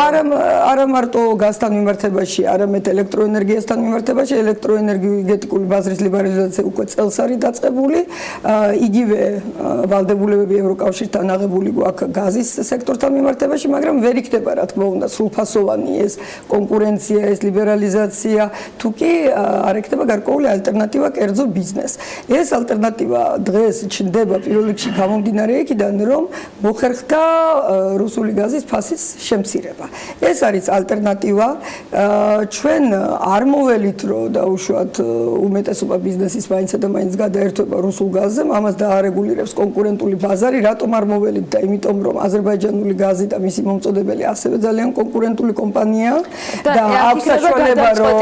არა მარტო გაზთან მიმართებაში, არამედ ელექტროენერგიასთან მიმართებაში, ელექტროენერგეტიკული ბაზრის ლიბერალიზაცია უკვე წელს არის დაწყებული. იგივე ვალდებულებები ევროკავშირთან აღებული გვაქვს გაზის სექტორთან მიმართებაში, მაგრამ ვერ იქნება რა თქმა უნდა სრულფასოვანი ეს კონკურენცია, ეს ლიბერალიზაცია, თუ კი არ იქნება გარკვეული ალტერნატივა კერძო ბიზნესს. ეს ალტერნატივა დღეს ჩნდება პირველ რიგში გამომდინარე იქიდან, რომ მოხერხდა რუსული გაზის ფასის შემცირება. ეს არის ალტერნატივა. ჩვენ არ მოველით, რომ დაუშვათ უმეტესობა ბიზნესის მაინც და მაინც გადაერთვება რუსულ გაზზე, ამას დაარეგულირებს კონკურენტული ბაზარი. რატომ არ მოველით? და იმიტომ რომ აზერბაიჯანული გაზი და მისი მომწოდებელი ასევე ძალიან კონკურენტული კონკურენტული კომპანია და აქვს საშუალება რომ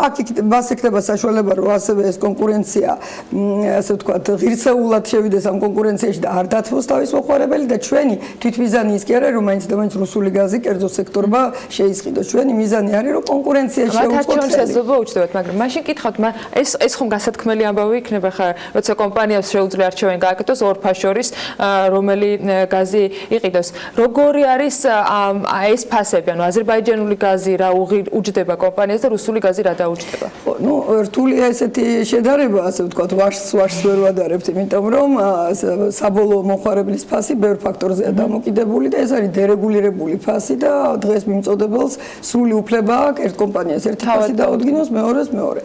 აქ მას იქნება საშუალება რომ ასევე ეს კონკურენცია ასე ვთქვათ ღირსეულად შევიდეს ამ კონკურენციაში და არ დათმოს თავის მოხარებელი და ჩვენი თვითმიზანი ის კი არა რომ მაინც და მაინც რუსული გაზი კერძო სექტორმა შეისყიდოს. ჩვენი მიზანი არის რომ კონკურენცია შეუწყოთ. შესაძლოა უჩნდებათ, მაგრამ მაშინ კითხავთ, ეს ხომ გასათქმელი ამბავი იქნება ხა, როცა კომპანიას შეუძლია არჩევანი გააკეთოს ორ ფასს შორის, რომელი გაზი იყიდოს. როგორი არის ეს ფასები, ანუ აზერბაიჯანული გაზი რა უჯდება კომპანიას და რუსული გაზი რა დაუჯდება? ხო, ნუ რთულია ესეთი შედარება, ასე ვთქვათ, ვარშს ვერ ვადარებთ, იმიტომ რომ საბოლოო მოხარებლის ფასი ბევრ ფაქტორზეა დამოკიდებული და ეს არის დერეგულირებული ფასი და დღეს მიმწოდებელს სრული უფლება აქვს ერთ კომპანიას ერთი ფასი დაუდგინოს, მეორეს მეორე.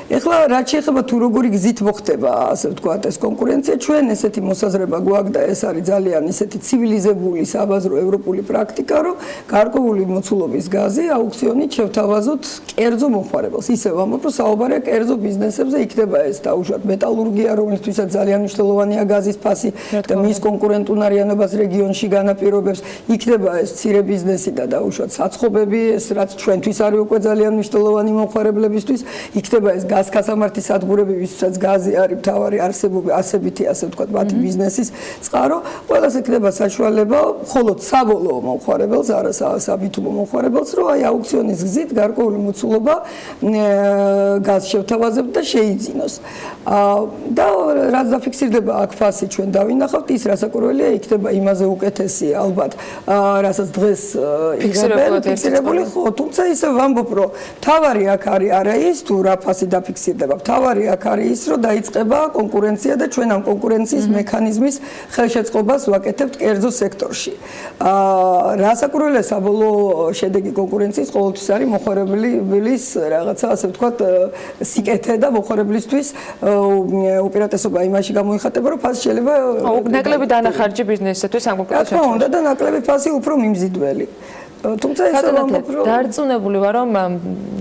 ეხლა რაც შეეხება თუ როგორი გზით მოხდება, ასე ვთქვათ, ეს კონკურენცია, ჩვენ ესეთი მოსაზრება გვაქვს და ეს არის ძალიან ისეთი ცივილიზებული საბაზრო ევროპული პრაქტიკა, რომ გარკვეული მოცულობის გაზი აუქციონით შევთავაზოთ კერძო მომხმარებელს. ისევ ამბობ, რომ საუბარია კერძო ბიზნესებზე, იქნება ეს დაუშვათ მეტალურგია, რომლისთვისაც ძალიან მნიშვნელოვანია გაზის ფასი და მის კონკურენტუნარიანობას რეგიონში განაპირობებს, იქნება ეს მცირე ბიზნესი და დაუშვათ საცხობები, ეს რაც ჩვენთვის არის უკვე ძალიან მნიშვნელოვანი მომხმარებლებისთვის, იქნება ეს გაზ-გასამართი სადგურები, ვისაც გაზი არის მთავარი არსებობი, ასებითი, ასე ვთქვათ, მათი ბიზნესის წყარო, ყველას იქნება საშუალება, მხოლოდ საბოლოო მომხმარებელს, არა საბითუბო მომხმარებელს, რომ აი აუქციონის გზით გარკვეული მოცულობა გაზ შევთავაზებთ და შეიძინოს. და რაც დაფიქსირდება აქ ფასი ჩვენ დავინახავთ, ის რასაკვირველია, იქნება იმაზე უკეთესი ალბათ, რასაც დღეს იღებენ ფიქსირებული, ხო, თუმცა ისე ვამბობ, რომ თავარი აქ არის არა ის თუ რა ფასი დაფიქსირდება, თავარი აქ არის ის, რომ დაიწყება კონკურენცია და ჩვენ ამ კონკურენციის მექანიზმის ხელშეწყობას ვაკეთებთ კერძო სექტორში. რასაკვირველია, საბოლოო შედეგი კონკურენციის ყოველთვის არის მოხარებლის რაღაცა, ასე ვთქვათ, სიკეთე და მოხარებლისთვის უპირატესობა იმაში გამოიხატება, რომ ფასი შეიძლება ნაკლები დანახარჯი ბიზნესისთვის ამ კონკრეტულ რა თქმა უნდა და ნაკლები ფასი უფრო მიმზიდველი. თუმცა ეს დარწმუნებული ვარ, რომ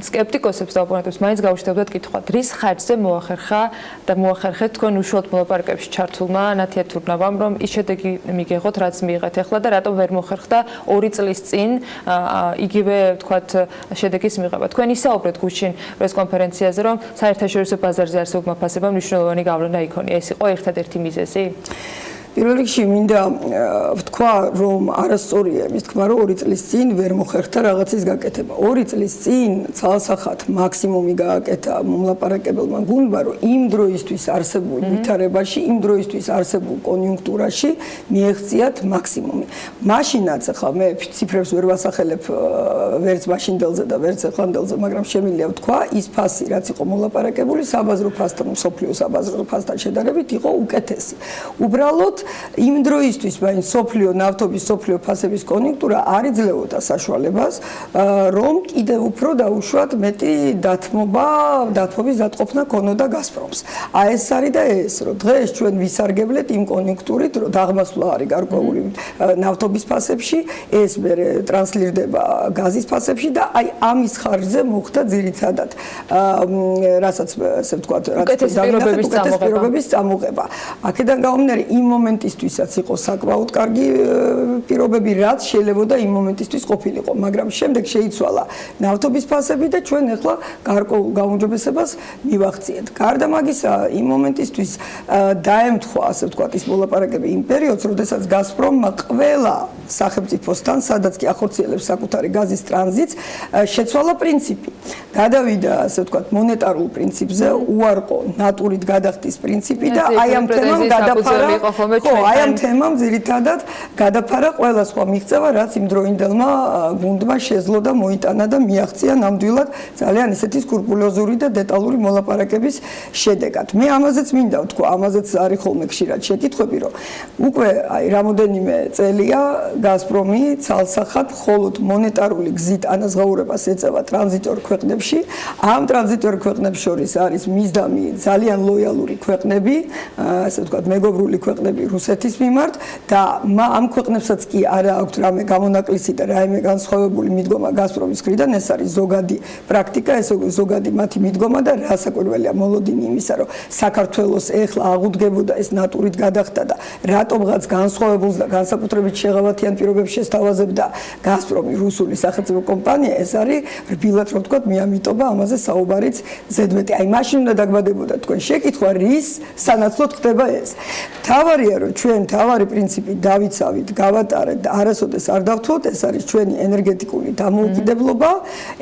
სკეპტიკოსებს და ოპონენტებს მაინც გაუჩნდებათ კითხვა, რის ხარჯზე მოახერხა და მოახერხეთ თქვენ უშუალოდ მოლაპარაკებებში ჩართულმა ნათიათურნავამ, რომ ის შედეგი მიგეღოთ, რაც მიიღეთ ახლა და რატომ ვერ მოხერხდა 2 წლის წინ იგივე, ვთქვათ, შედეგის მიღება. თქვენ ისაუბრეთ გუშინ პრესკონფერენციაზე, რომ საერთაშორისო ბაზარზე არსებობმა ფასებამ მნიშვნელოვანი გავლენა იქონია. ეს იყო ერთადერთი მიზეზი? პირველ რიგში მინდა ვთქვა, რომ არასწორია იმის თქმა, რომ 2 წლის წინ ვერ მოხერხდა რაღაცის გაკეთება. 2 წლის წინ ცალსახად მაქსიმუმი გააკეთა მომლაპარაკებელმა გუნდმა, რომ იმ დროისთვის არსებულ ვითარებაში, იმ დროისთვის არსებულ კონიუნქტურაში მიეღწიათ მაქსიმუმი. მაშინაც ახლა მე ციფრებს ვერ ვასახელებ ვერც მაშინდელზე და ვერც ახლანდელზე, მაგრამ შემიძლია ვთქვა, ის ფასი, რაც იყო მოლაპარაკებული, საბაზრო ფასთან, მსოფლიო საბაზრო ფასთან შედარებით იყო უკეთესი. უბრალოდ იმ დროისთვის მაინც სოფლიო ნავთობის სოფლიო ფასების კონიუნქტურა არ იძლეოდა საშუალებას, რომ კიდევ უფრო დაუშვათ მეტი დათმობის დატყოფნა ქონოდა გაზპრომს. ეს არის და ეს, რომ დღეს ჩვენ ვისარგებლეთ იმ კონიუნქტურით, რომ დაღმასვლა არის გარკვეული ნავთობის ფასებში, ეს მე ტრანსლირდება გაზის ფასებში და აი ამის ხარჯზე მოხდა ძირითადად რასაც ასე ვთქვათ, უკეთესი პირობების წამოღება. აქედან გამომდინარე იმ მომენტისთვისაც იყო საკმაოდ კარგი პირობები, რაც შეიძლება იმ მომენტისთვის ყოფილიყო, მაგრამ შემდეგ შეიცვალა ნავთობის ფასები და ჩვენ ახლა გარკვეულ გაუმჯობესებას მივახციეთ. გარდა მაგისა, იმ მომენტისთვის დაემთხვა, ასე ვთქვათ, ის მოლაპარაკები იმ პერიოდს, როდესაც გაზპრომმა ყველა სახელმწიფოსთან, სადაც კი ახორციელებს საკუთარი გაზის ტრანზიტს, შეცვალა პრინციპი. გადავიდა, ასე ვთქვათ, მონეტარულ პრინციპზე, უარყო ნატურით გადახდის პრინციპი და აი ამ თემამ გადაფარა აი ამ თემამ ძირითადად გადაფარა ყველა სხვა მიღწევა, რაც იმ დროინდელმა გუნდმა შეძლო და მოიტანა და მიაღწია ნამდვილად ძალიან ისეთი სკრუპულოზური და დეტალური მოლაპარაკების შედეგად. მე ამაზეც მინდა ვთქვა, ამაზეც არის ხოლმე ხშირად შეკითხვები, რომ უკვე აი რამოდენიმე წელია გაზპრომი ცალსახად მხოლოდ მონეტარული გზით ანაზღაურებას ეწევა ტრანზიტორ ქვეყნებში. ამ ტრანზიტორ ქვეყნებს შორის არის მისდამი ძალიან ლოიალური ქვეყნები, ასე ვთქვათ, მეგობრული ქვეყნები რუსეთის მიმართ და ამ ქვეყნებსაც კი არა აქვთ რამე გამონაკლისი და რაიმე განსხვავებული მიდგომა გაზპრომის მხრიდან, ეს არის ზოგადი პრაქტიკა, ეს ზოგადი მათი მიდგომა და რასაკვირველია მოლოდინი იმისა, რომ საქართველოს ეხლა აღუდგებოდა ეს ნატურით გადახდა და რატომღაც განსხვავებულს და განსაკუთრებით შეღავათიან პირობებს შესთავაზებდა გაზპრომი რუსული სახელმწიფო კომპანია, ეს არის რბილად რომ ვთქვათ, მე ამიტობა ამაზე საუბარიც ზედმეტი. აი მაშინ უნდა დაგბადებოდა თქვენ შეკითხვა, რის სანაცვლოდ ხდება ეს. თავარია რომ ჩვენ თავარი პრინციპი დავიცავით, გავატარეთ და არასოდეს არ დავთვალოთ, ეს არის ჩვენი ენერგეტიკული დამოუკიდებლობა.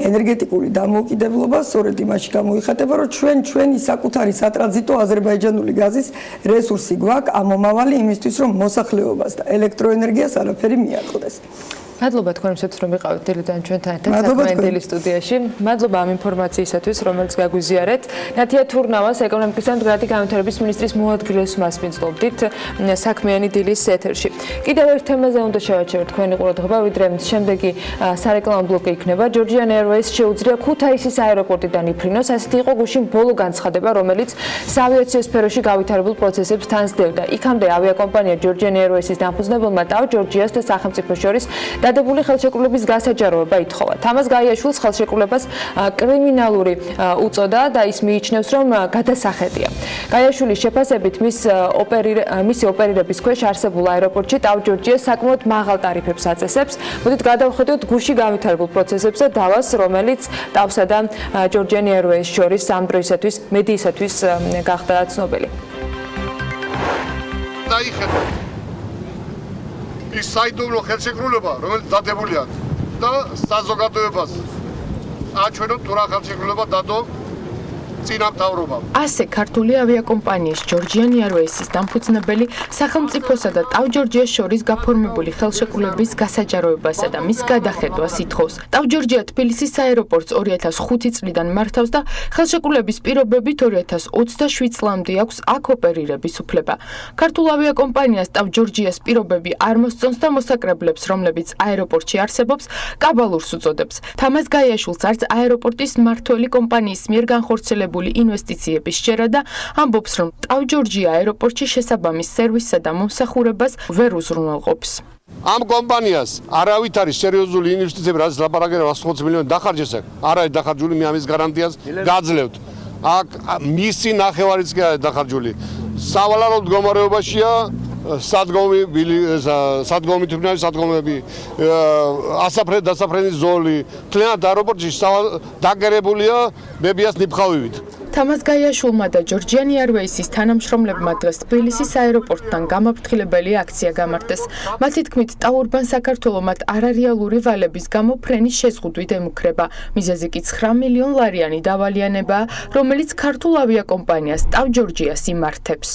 ენერგეტიკული დამოუკიდებლობა სწორედ იმაში გამოიხატება, რომ ჩვენი საკუთარი სატრანზიტო აზერბაიჯანული გაზის რესურსი გვაქვს ამ მომავალი იმისთვის, რომ მოსახლეობას და ელექტროენერგიას არაფერი მიაკლდეს. მადლობა თქვენებსაც რომ იყავით დილიდან ჩვენთან ერთად საქმიანი დილის სტუდიაში. მადლობა ამ ინფორმაციისათვის, რომელიც გაგვიზიარეთ. ნათია თურნავას ეკონომიკის და მდგრადი განვითარების მინისტრის მოადგილეს მასპინძლობდით საქმიანი დილის ეთერში. კიდევ ერთ თემაზე უნდა შევაჩეროთ თქვენი ყურადღება, ვიდრე შემდეგი სარეკლამო ბლოკი იქნება. Georgian Airways შეუძლია ქუთაისის აეროპორტიდან იფრინოს. ასეთი იყო გუშინ ბოლო განცხადება, რომელიც საავიაციო სფეროში გავითარებულ პროცესებს თან სდევდა. იქამდე ავიაკომპანია Georgian Airways-ის დამფუძნებელმა ტავ ჯორჯიას და სახელმწიფოს შორის დადებული ხელშეკრულების გასაჯაროება ითხოვა. თამაზ გაიაშვილს ხელშეკრულებას კრიმინალური უწოდა და ის მიიჩნევს, რომ გადასახედია. გაიაშვილის შეფასებით მისი ოპერირების ქვეშ არსებულ აეროპორტში ტავ ჯორჯია საკმაოდ მაღალ ტარიფებს აწესებს. მოდით გადავხედოთ გუში გავითარებულ პროცესებს და დავას, რომელიც ტავსა და Georgian Airways შორის ამ დროისათვის მედიისათვის გახდა ცნობილი. ის საიდუმლო ხელშეკრულება, რომელიც დადებულია და საზოგადოებას აჩვენოთ თუ რა ხელშეკრულება დადო წინამთავრობამ. ასე ქართული ავიაკომპანიის Georgian Airways-ის დამფუძნებელი სახელმწიფოსა და ტავ ჯორჯიას შორის გაფორმებული ხელშეკრულების გასაჯაროებასა და მის გადახედვას ითხოვს. ტავ ჯორჯია თბილისის აეროპორტს 2005 წლიდან მართავს და ხელშეკრულების პირობებით 2027 წლამდე აქვს აქ ოპერირების უფლება. ქართულ ავიაკომპანიას ტავ ჯორჯიას პირობები არ მოსწონს და მოსაკრებლებს, რომლებიც აეროპორტში არსებობს, კაბალურს უწოდებს. თამაზ გაიაშვილს არც აეროპორტის მმართველი კომპანიის მიერ განხორციელებული ინვესტიციების შეერა და ამბობს, რომ ტავ ჯორჯია აეროპორტში შესაბამის სერვისსა და მომსახურებას ვერ უზრუნველყოფს. ამ კომპანიას არავით არის სერიოზული ინვესტიციები, რაც ლაპარაკია 120 მილიონი დახარჯეს აქ. არ არის დახარჯული, მე ამის გარანტიას გაძლევთ. აქ მისი ნახევარიც კი არის დახარჯული. სავალალო მდგომარეობაშია სადგომი თვითონავი სადგომები, დასაფრენის ზოლი, თლიანად აეროპორტში დაგერებულია ბებიას ნიფხავივით. თამაზ გაიაშვილმა და Georgian Airways-ის თანამშრომლებმა დღეს თბილისის აეროპორტთან გამაფრთხილებელი აქცია გამართეს. მათი თქმით, ტაურბან საქართველო მათ არარეალური ვალების გამო ფრენის შეზღუდვით ემუქრება. მიზეზი კი 9 მილიონ ლარიანი დავალიანებაა, რომელიც ქართულ ავიაკომპანიას ტავ ჯორჯიას იმართებს.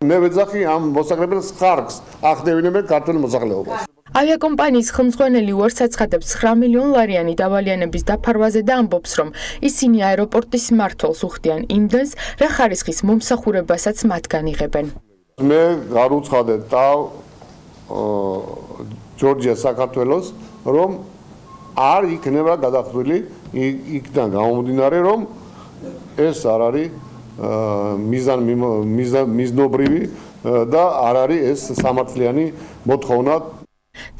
მე ვეძახი ამ მოსახლეობის ხარკს ახდევინებენ ქართული მოსახლეობას. ავიაკომპანიის ხელმძღვანელი უარს აცხადებს 9 მილიონ ლარიანი დავალიანების დაფარვაზე და ამბობს, რომ ისინი აეროპორტის მმართველს უხდიან იმდენს, რა ხარისხის მომსახურებასაც მათგან იღებენ. მე გარუცხადე ტავ ჯორჯია საქართველოს, რომ არ იქნება გადახდილი იქიდან გამომდინარე, რომ ეს არ არის მიზნობრივი და არ არის ეს სამართლიანი მოთხოვნა.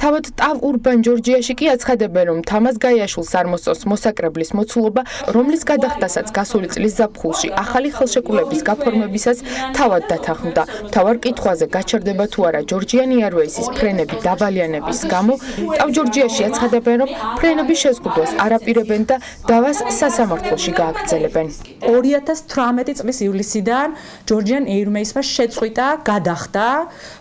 თავად ტავ ურბან ჯორჯიაში კი აცხადებენ, რომ თამაზ გაიაშვილს არ მოსწონს მოსაკრებლის მოცულობა, რომლის გადახდასაც გასული წლის ზაფხულში ახალი ხელშეკრულების გაფორმებისაც თავად დათანხმდა. მთავარ კითხვაზე გაჩერდება თუ არა Georgian Airways-ის ფრენები დავალიანების გამო, ტავ ჯორჯიაში აცხადებენ, რომ ფრენების შეზღუდვას არ აპირებენ და დავას სასამართლოში გააგრძელებენ. 2018 წლის ივლისიდან Georgian Airways-მა შეწყვიტა გადახდა.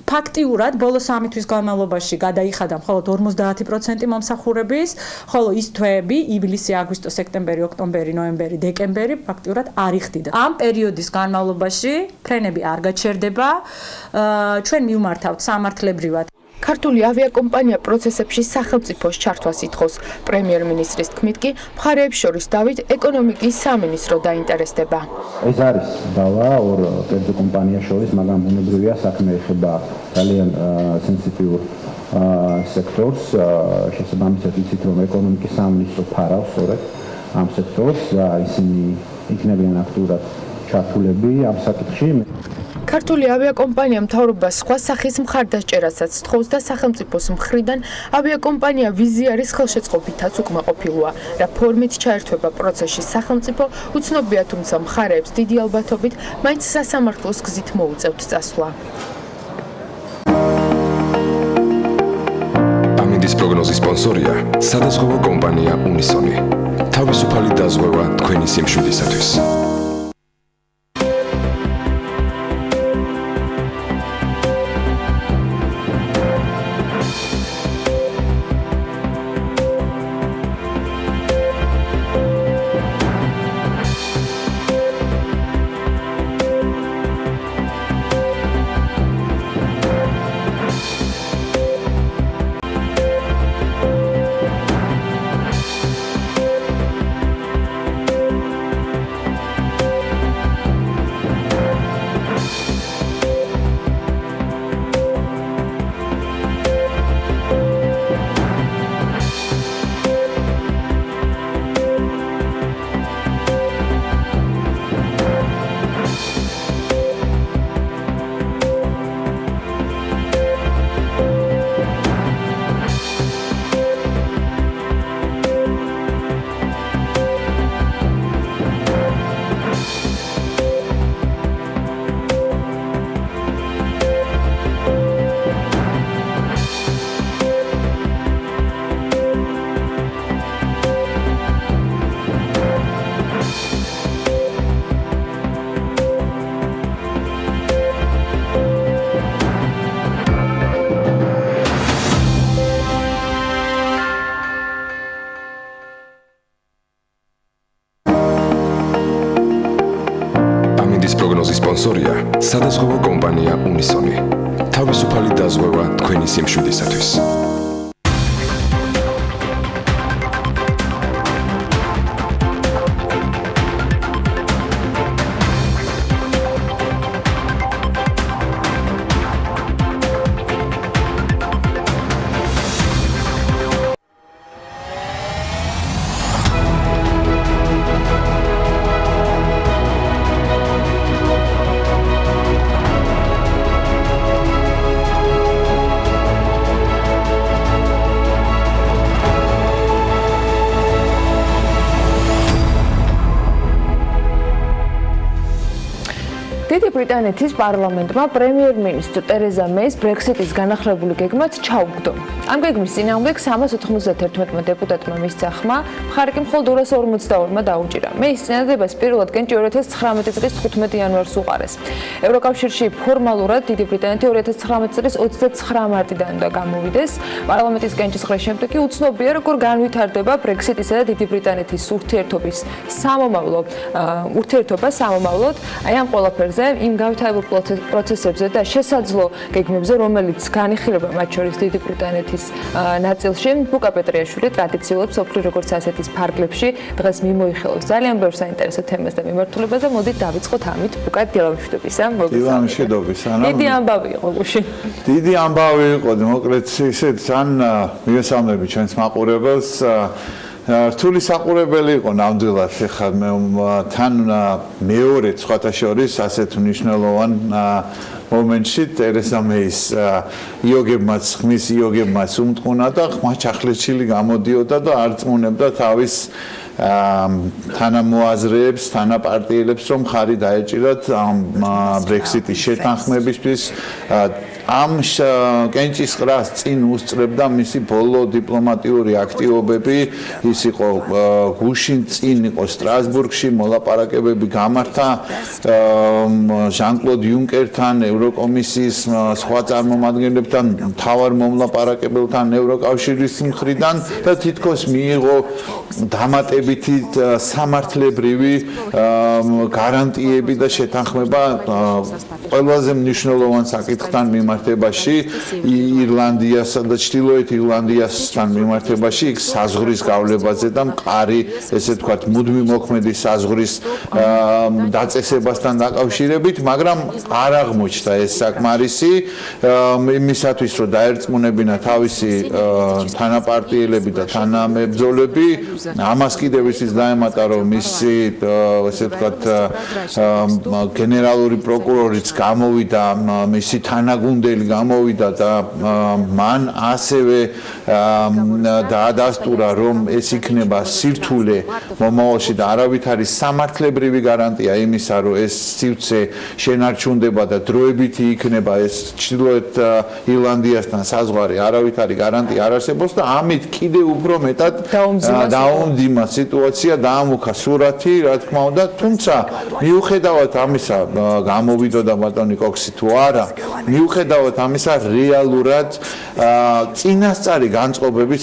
ფაქტიურად ბოლო 3 თვის განმავლობაში გადაიხადა მხოლოდ 50% მომსახურების, ხოლო ის თვეები ივლისი, აგვისტო, სექტემბერი, ოქტომბერი, ნოემბერი, დეკემბერი ფაქტიურად არ იხდიდა. ამ პერიოდის განმავლობაში ფრენები არ გაჩერდება, ჩვენ მივმართავთ სამართლებრივად. ქართული ავიაკომპანია პროცესებში სახელმწიფოს ჩართვას ითხოვს. პრემიერ-მინისტრის თქმით კი მხარეებს შორის დავით ეკონომიკის სამინისტრო დაინტერესდება. ეს არის დავა ორ კერძო კომპანიას შორის, მაგრამ ბუნებრივია საქმე ეხება ძალიან სენსიტიურ სექტორს. შესაბამისად იცით, რომ ეკონომიკის სამინისტრო ფარავს სწორედ ამ სექტორს და ისინი იქნებიან აქტიურად ჩართულები ამ საკითხში. ქართული ავიაკომპანია მთავრობას სხვა სახის მხარდასჭერასაც თხოვს და სახელმწიფოს მხრიდან ავიაკომპანია ვიზი არის ხელშეწყობითაც უკმაყოფილოა. რა ფორმით ჩაერთვება პროცესში სახელმწიფო უცნობია, თუმცა მხარეებს დიდი ალბათობით მაინც სასამართლოს გზით მოუწევთ წასვლა. ამინდის პროგნოზის სპონსორია სადაზღვევო კომპანია უნისონი. თავისუფალი დაზღვევა თქვენი სიმშვიდისათვის. პროგნოზის სპონსორია სადაზღვევო კომპანია უნისონი. თავისუფალი დაზღვევა თქვენი სიმშვიდისათვის. დიდი ბრიტანეთის პარლამენტმა პრემიერ-მინისტრ ტერეზა მეის ბრექსიტის განახლებული გეგმაც ჩაუგდო. ამ გეგმის წინააღმდეგ 391 დეპუტატმა მისცა ხმა, მხარი კი მხოლოდ 242-მა დაუჭირა. მეის წინადადებას პირველად კენჭი 2019 წლის 15 იანვარს უყარეს. ევროკავშირში ფორმალურად დიდი ბრიტანეთი 2019 წლის 29 მარტიდან უნდა გამოვიდეს. პარლამენტის კენჭისყრის შემდეგ კი უცნობია, როგორ განვითარდება ბრექსიტისა და დიდი ბრიტანეთის ურთიერთობა სამომავლოდ. აი ამ ყველაფერზე იმ გავითარებულ პროცესებზე და შესაძლო გეგმებზე, რომელიც განიხილება მათ შორის დიდი ბრიტანეთის ნაწილში, ბუკა პეტრიაშვილი ტრადიციულად სოფლის როგორც ასეთის ფარგლებში დღეს მიმოიხილავს ძალიან ბევრ საინტერესო თემას და მიმართულებაზე. მოდით დავიწყოთ ამით. ბუკა დილამშვიდობისა. დილამშვიდობისა. დიდი ამბავი იყო გუში. დიდი ამბავი იყო, მოკლედ ისეთ თან მივესალმები ჩვენს მაყურებელს. რთული საყურებელი იყო ნამდვილად ხა თან მეორე სხვათა შორის ასეთ მნიშვნელოვან მომენტში ტერეზა მეის იოგებმაც ხმის იოგებმაც უმტყუნა და ხმა ჩახლეჩილი გამოდიოდა და არ წმუნებდა თავის თანამოაზრეებს, თანაპარტიელებს, რომ ხარი დაეჭირათ ბრექსიტის შეთანხმებისთვის. ამ კენჭისყრას წინ უსწრებდა მისი ბოლო დიპლომატიური აქტივობები. ის იყო გუშინ წინ იყო სტრასბურგში, მოლაპარაკებები გამართა ჟან-კლოდ იუნკერთან, ევროკომისიის სხვა წარმომადგენლებთან, მთავარ მომლაპარაკებელთან ევროკავშირის მხრიდან და თითქოს მიიღო დამატებითი სამართლებრივი გარანტიები და შეთანხმება ყველაზე მნიშვნელოვან საკითხთან მიმართებაში, ირლანდიასა და ჩრდილოეთ ირლანდიასთან მიმართებაში, იქ საზღვრის გავლებაზე და მყარი, ესე ვთქვათ, მუდმივ მოქმედი საზღვრის დაწესებასთან დაკავშირებით, მაგრამ არ აღმოჩნდა ეს საკმარისი იმისათვის, რომ დაერწმუნებინა თავისი თანაპარტიელები და თანამებრძოლები. ამას კიდევ ისიც დაემატა, რომ მისი ესე ვთქვათ გენერალური პროკურორიც გამოვიდა მისი თანაგუნდელი გამოვიდა და მან ასევე დაადასტურა რომ ეს იქნება სირთულე მომავალში და არავით არის სამართლებრივი გარანტია იმისა რომ ეს სივრცე შენარჩუნდება და დროებითი იქნება ეს ჩრდილოეთ ირლანდიასთან საზღვარი არავით არის გარანტია არ არსებობს და ამით კიდე უფრო მეტად დაუმძიმა სიტუაცია დაამუქა სურათი რა თქმა უნდა თუმცა მიუხედავად ამისა გამოვიდოდა ბატონი კოქსი თუ არა მიუხედავად ამისა რეალურად წინასწარი განწყობები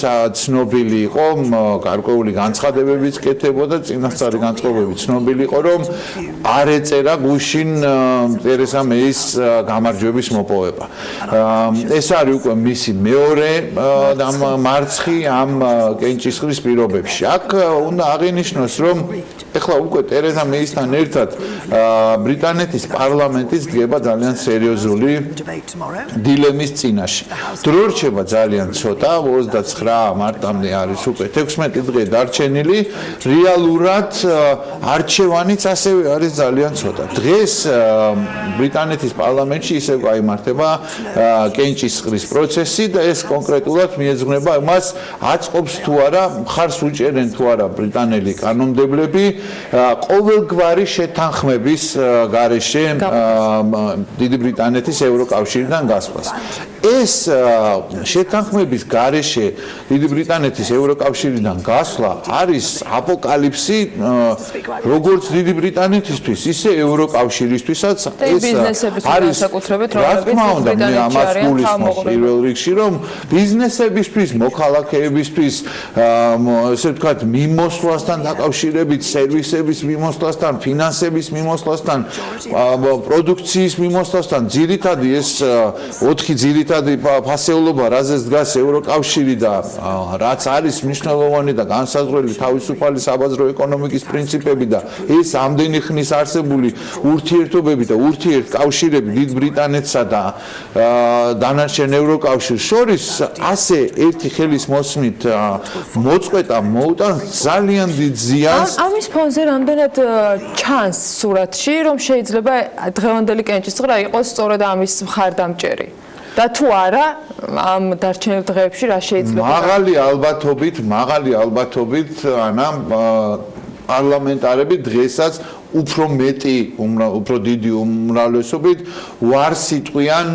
ცნობილი იყო გარკვეული განცხადებებიც კეთებოდა წინასწარი განწყობები ცნობილი იყო რომ არ ეწერა გუშინ ტერესა მეის გამარჯვების მოპოვება ეს არის უკვე მისი მეორე მარცხი ამ კენჭისყრის პირობებში აქ უნდა აღინიშნოს რომ ეხლა უკვე ტერესა მეისთან ერთად ბრიტანეთის პარლამენტიც დგება ძალიან სერიოზული დილემის წინაშე დრო რჩება ძალიან ცოტა 29 მარტამდე არის უკვე 16 დღე დარჩენილი რეალურად არჩევანიც ასევე არის ძალიან ცოტა დღეს ბრიტანეთის პარლამენტში ისევ გაიმართება კენჭისყრის პროცესი და ეს კონკრეტულად მიეძღვნება მას აწყობს თუ არა მხარს უჭერენ თუ არა ბრიტანელი კანონმდებლები ყოველგვარი შეთანხმების გარეშე დიდი ბრიტანეთის ევროკავშირიდან გასვლას ეს შეთანხმების გარეშე დიდი ბრიტანეთის ევროკავშირიდან გასვლა არის აპოკალიფსი როგორც დიდი ბრიტანეთისთვის ისე ევროკავშირისთვისაც ეს არის საკუთრებით რომლებიც ამას გულისხმობს პირველ რიგში რომ ბიზნესებისთვის მოქალაქეებისთვის ესე ვთქვათ მიმოსვლასთან დაკავშირებით სერვისების მიმოსვლასთან ფინანსების მიმოსვლასთან პროდუქციის მიმოსვლასთან ძირითადი ეს 4 ძირითადი ფასეულობა რაზეც დგას ევროკავშირი და რაც არის მნიშვნელოვანი და განსაზღვრელი თავისუფალი საბაზრო ეკონომიკის პრინციპები და ეს ამდენი ხნის არსებული ურთიერთობები და ურთიერთკავშირები დიდ ბრიტანეთსა და დანარჩენ ევროკავშირს შორის ასე ერთი ხელის მოსმით მოწყვეტა მოუტანს ძალიან დიდ ზიანს ამის ფონზე რამდენად ჩანს სურათში რომ შეიძლება დღევანდელი კენჭისყრა იყოს სწორედ ამის მხარდამჭერი და თუ არა ამ დარჩენილ დღეებში რა შეიძლება მაღალი ალბათობით ანა პარლამენტარები დღესაც უფრო მეტი უფრო დიდი უმრავლესობით უარს იტყვიან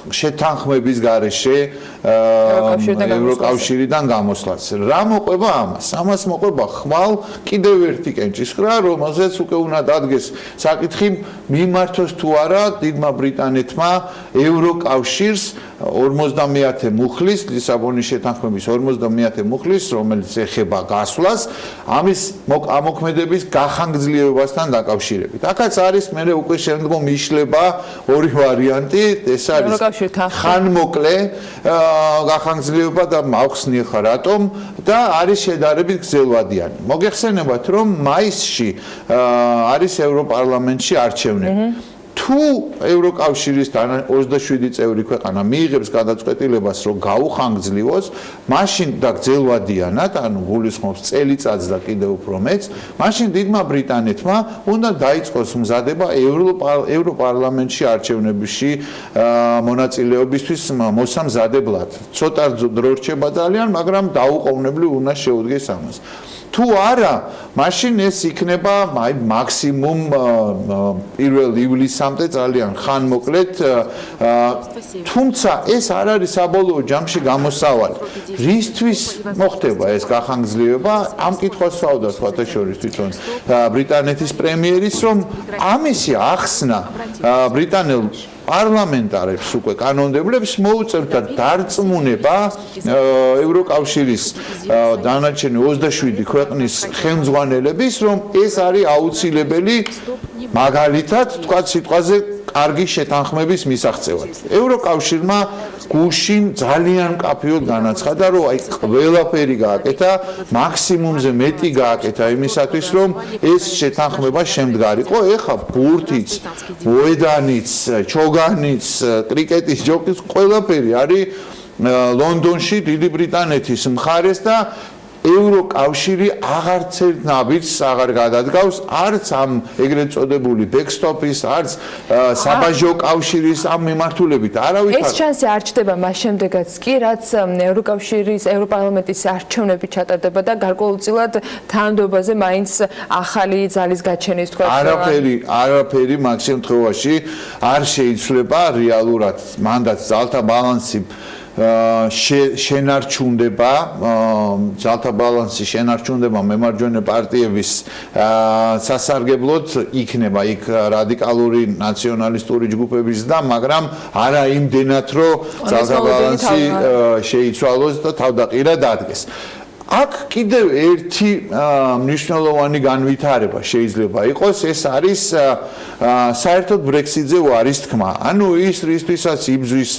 შეთანხმების გარეშე ევროკავშირიდან გამოსვლას. რა მოყვება ამას? ამას მოყვება ხვალ კიდევ ერთი კენჭისყრა, რომელზეც უკვე უნდა დადგეს საკითხი მიმართოს თუ არა დიდმა ბრიტანეთმა ევროკავშირს 50-ე მუხლის, ლისაბონის შეთანხმების 50-ე მუხლის, რომელიც ეხება გასვლას, ამის ამოქმედების გახანგრძლივებასთან დაკავშირებით. აქაც არის მე უკვე შემდგომ იშლება ორი ვარიანტი, ეს არის ხანმოკლე გახანგრძლივება და მახსნი ხარ რატომ და არის შედარებით გრძელვადიანი. მოგეხსენებათ რომ მაისში არის ევროპარლამენტში არჩევნები. თუ ევროკავშირის 27 წევრი ქვეყანა მიიღებს გადაწყვეტილებას რომ გაუხანგრძლივოს, მაშინ და გრძელვადიანად, ანუ გულისხმობს წელიწადს და კიდევ უფრო მეც, მაშინ დიდმა ბრიტანეთმა უნდა დაიწყოს მზადება ევროპარლამენტში არჩევნებში მონაწილეობისთვის მოსამზადებლად. ცოტა დრო რჩება ძალიან, მაგრამ დაუყოვნებლივ უნდა შეუდგეს ამას. თუ არა, მაშინ ეს იქნება მაქსიმუმ 1 ივლისამდე ძალიან ხანმოკლედ, თუმცა ეს არ არის საბოლოო ჯამში გამოსავალი. რისთვის მოხდება ეს გახანგრძლივება? ამ კითხვას სვავდა სხვათაშორის თვითონ ბრიტანეთის პრემიერის, რომ ამისი ახსნა ბრიტანელ პარლამენტარებს უკვე კანონმდებლებს მოუწევდა დარწმუნება ევროკავშირის დანარჩენი 27 ქვეყნის ხელმძღვანელების, რომ ეს არის აუცილებელი მაგალითად თქვა სიტყვაზე კარგი შეთანხმების მისაღწევად. ევროკავშირმა გუშინ ძალიან მკაფიოდ განაცხადა, რომ აი ყველაფერი გააკეთა, მაქსიმუმზე მეტი გააკეთა იმისათვის, რომ ეს შეთანხმება შემდგარიყო. ეხა ბურთიც, მოედანიც, ჩოგანიც, კრიკეტის ჯოკის ყველაფერი არის ლონდონში დიდი ბრიტანეთის მხარეს და ევროკავშირი აღარც ერთ ნაბიჯს აღარ გადადგავს, არც ამ ეგრეთ წოდებული backstop-ის, არც საბაჟო კავშირის ამ მიმართულებით. არავითარ ეს შანსი არ ჩდება მას შემდეგაც კი, რაც ევროკავშირის, ევროპარლამენტის არჩევნები ჩატარდება და გარკვეულწილად თანამდებობაზე მაინც ახალი ძალის გაჩენის თქვა. არაფერი მაგ შემთხვევაში არ შეიცვლება რეალურად მანდატს ძალთა ბალანსი შენარჩუნდება ძალთა ბალანსი შენარჩუნდება მემარჯვენე პარტიების სასარგებლოდ იქნება იქ რადიკალური ნაციონალისტური ჯგუფების და მაგრამ არა იმდენად რომ ძალთა ბალანსი შეიცვალოს და თავდაყირა დადგეს. აქ კიდევ ერთი მნიშვნელოვანი განვითარება შეიძლება იყოს, ეს არის საერთოდ Brexit-ზე ვარის თქმა. ანუ ის რისთვისაც იბრძვის